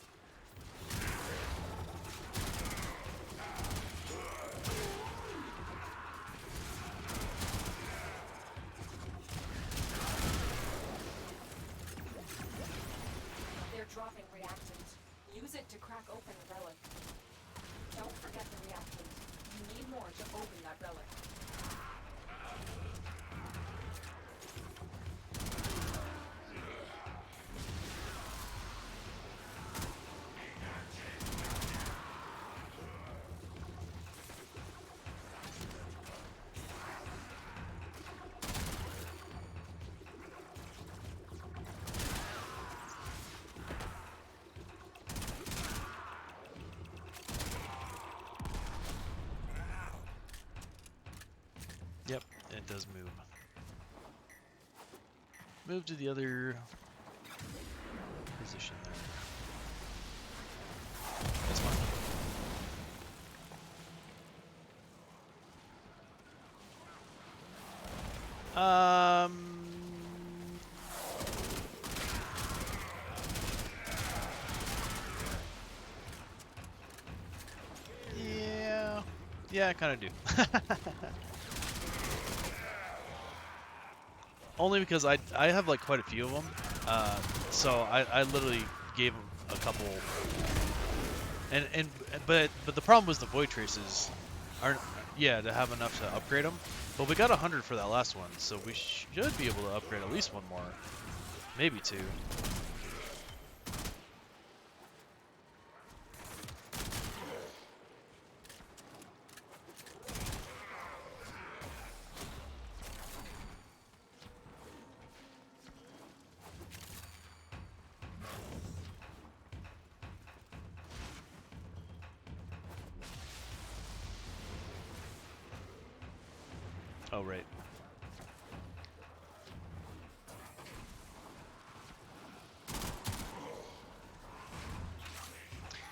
They're dropping reactant. Use it to crack open the relic. Don't forget the reactant. You need more to open that relic. Yep, it does move. Move to the other position there. That's fine. Yeah, I kind of do. only because I have like quite a few of them. So I literally gave him a couple. But the problem was the void traces aren't, yeah, to have enough to upgrade them. But we got 100 for that last one, so we should be able to upgrade at least one more, maybe two. Oh, right.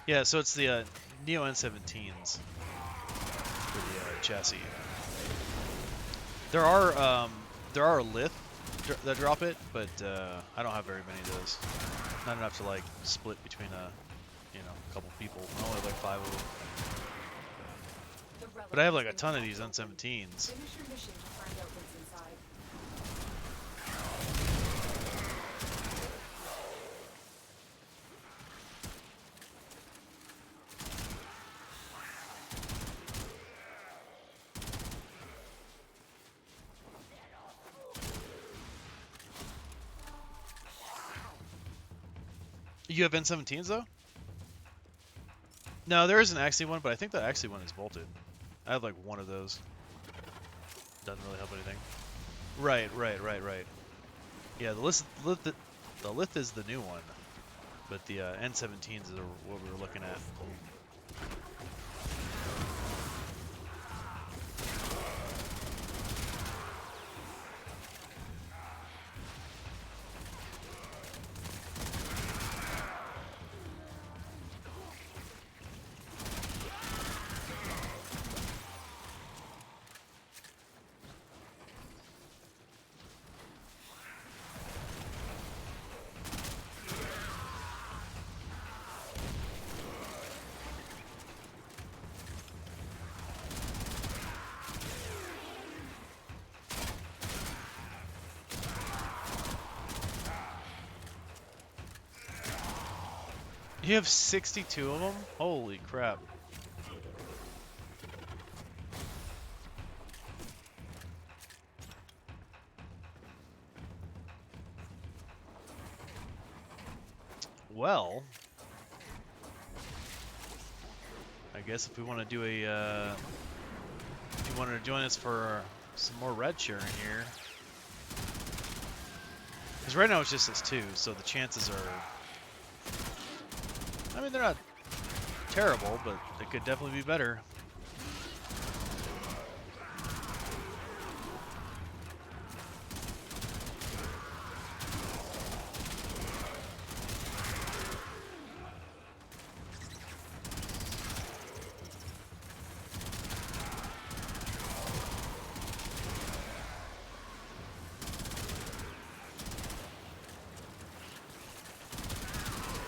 Yeah, so it's the Neo N17s for the chassis. There are lith that drop it, but I don't have very many of those. Not enough to like split between a couple people. I only have like 5 of them. But I have like a ton of these N17s. Finish your mission to find out what's inside. You have N17s though? No, there is an Axie one, but I think the Axie one is bolted. I have like one of those. Doesn't really help anything. Right. Yeah, the lith is the new one, but the N17s are what we were looking at. You have 62 of them? Holy crap. Well, I guess if we want to do a, if you wanted to join us for some more red sharing here, because right now it's just us two, so the chances are, I mean, they're not terrible, but they could definitely be better.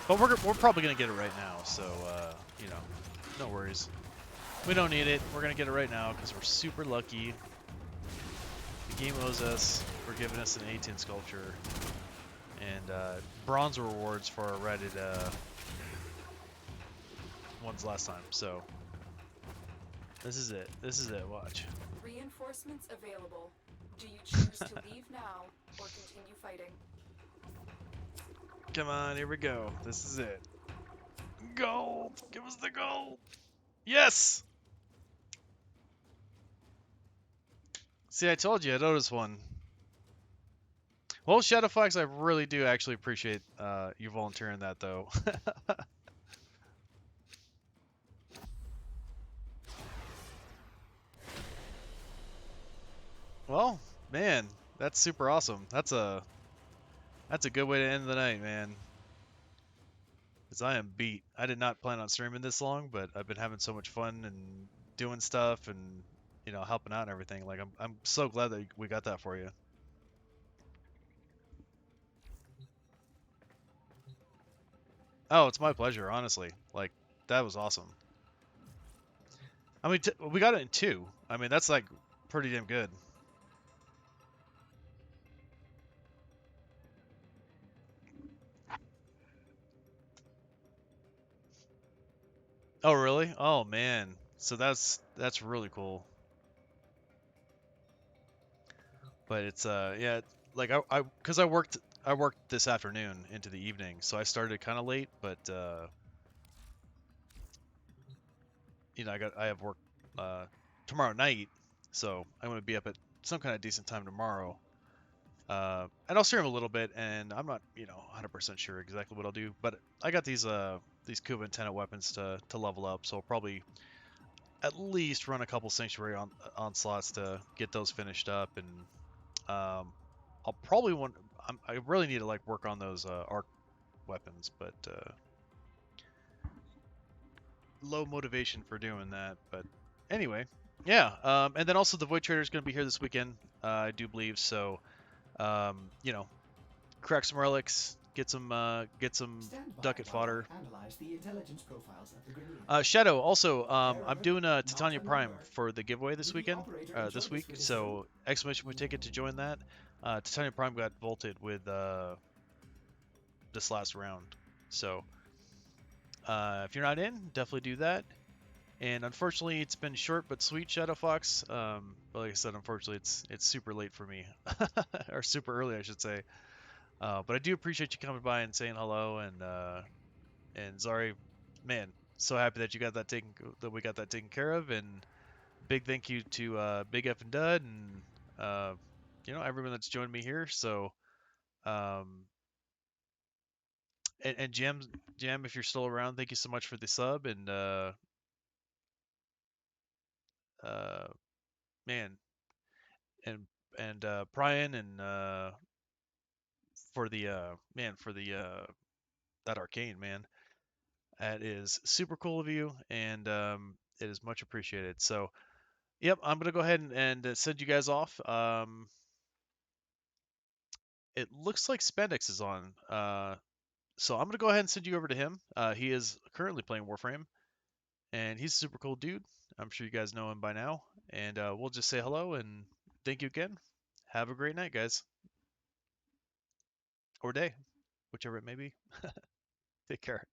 But we're probably going to get it right now, so, you know, no worries. We don't need it. We're going to get it right now because we're super lucky. The game owes us for giving us an A10 sculpture. And bronze rewards for our rated ones last time, so this is it. This is it, watch. Reinforcements available. Do you choose to leave now or continue fighting? Come on, here we go. This is it. Gold! Give us the gold! Yes! See, I told you, I'd notice one. Well, Shadowflax, I really do actually appreciate you volunteering that, though. Well, man, that's super awesome. That's a good way to end the night, man. Because I am beat. I did not plan on streaming this long, but I've been having so much fun and doing stuff and, you know, helping out and everything. Like, I'm so glad that we got that for you. Oh, it's my pleasure, honestly. Like, that was awesome. I mean, we got it in 2. I mean, that's like pretty damn good. Oh, really? Oh, man. So that's really cool. But it's yeah, like cuz I worked this afternoon into the evening, so I started kind of late, but you know, I have work tomorrow night, so I'm going to be up at some kind of decent time tomorrow. And I'll stream a little bit, and I'm not, you know, 100% sure exactly what I'll do, but I got these Kuba antenna weapons to level up, so I'll probably at least run a couple sanctuary onslaughts to get those finished up, and I'll probably I really need to like work on those arc weapons, but low motivation for doing that. But anyway, yeah. And then also the Void Trader is going to be here this weekend, I do believe. So, you know, crack some relics, get some Stand by ducat while fodder. I analyze the intelligence profiles of the grenade. Shadow, also, I'm Error, doing a not Titania a Prime number. for the giveaway this Did the weekend, operator enjoy this this week. witticism? So exclamation point ticket to join that. Titania Prime got vaulted with this last round. So if you're not in, definitely do that. And unfortunately, it's been short but sweet, Shadow Fox. But like I said, unfortunately, it's super late for me, or super early, I should say. But I do appreciate you coming by and saying hello. And Zari, man, so happy that we got that taken care of. And big thank you to Big F and Dud and you know, everyone that's joined me here. So um, and Jam, if you're still around, thank you so much for the sub. And uh, man, and Brian and for the that arcane, man. That is super cool of you, and it is much appreciated. So, yep, I'm gonna go ahead and send you guys off. It looks like Spendex is on, so I'm gonna go ahead and send you over to him. He is currently playing Warframe, and he's a super cool dude. I'm sure you guys know him by now, and we'll just say hello and thank you again. Have a great night, guys, or day, whichever it may be. Take care.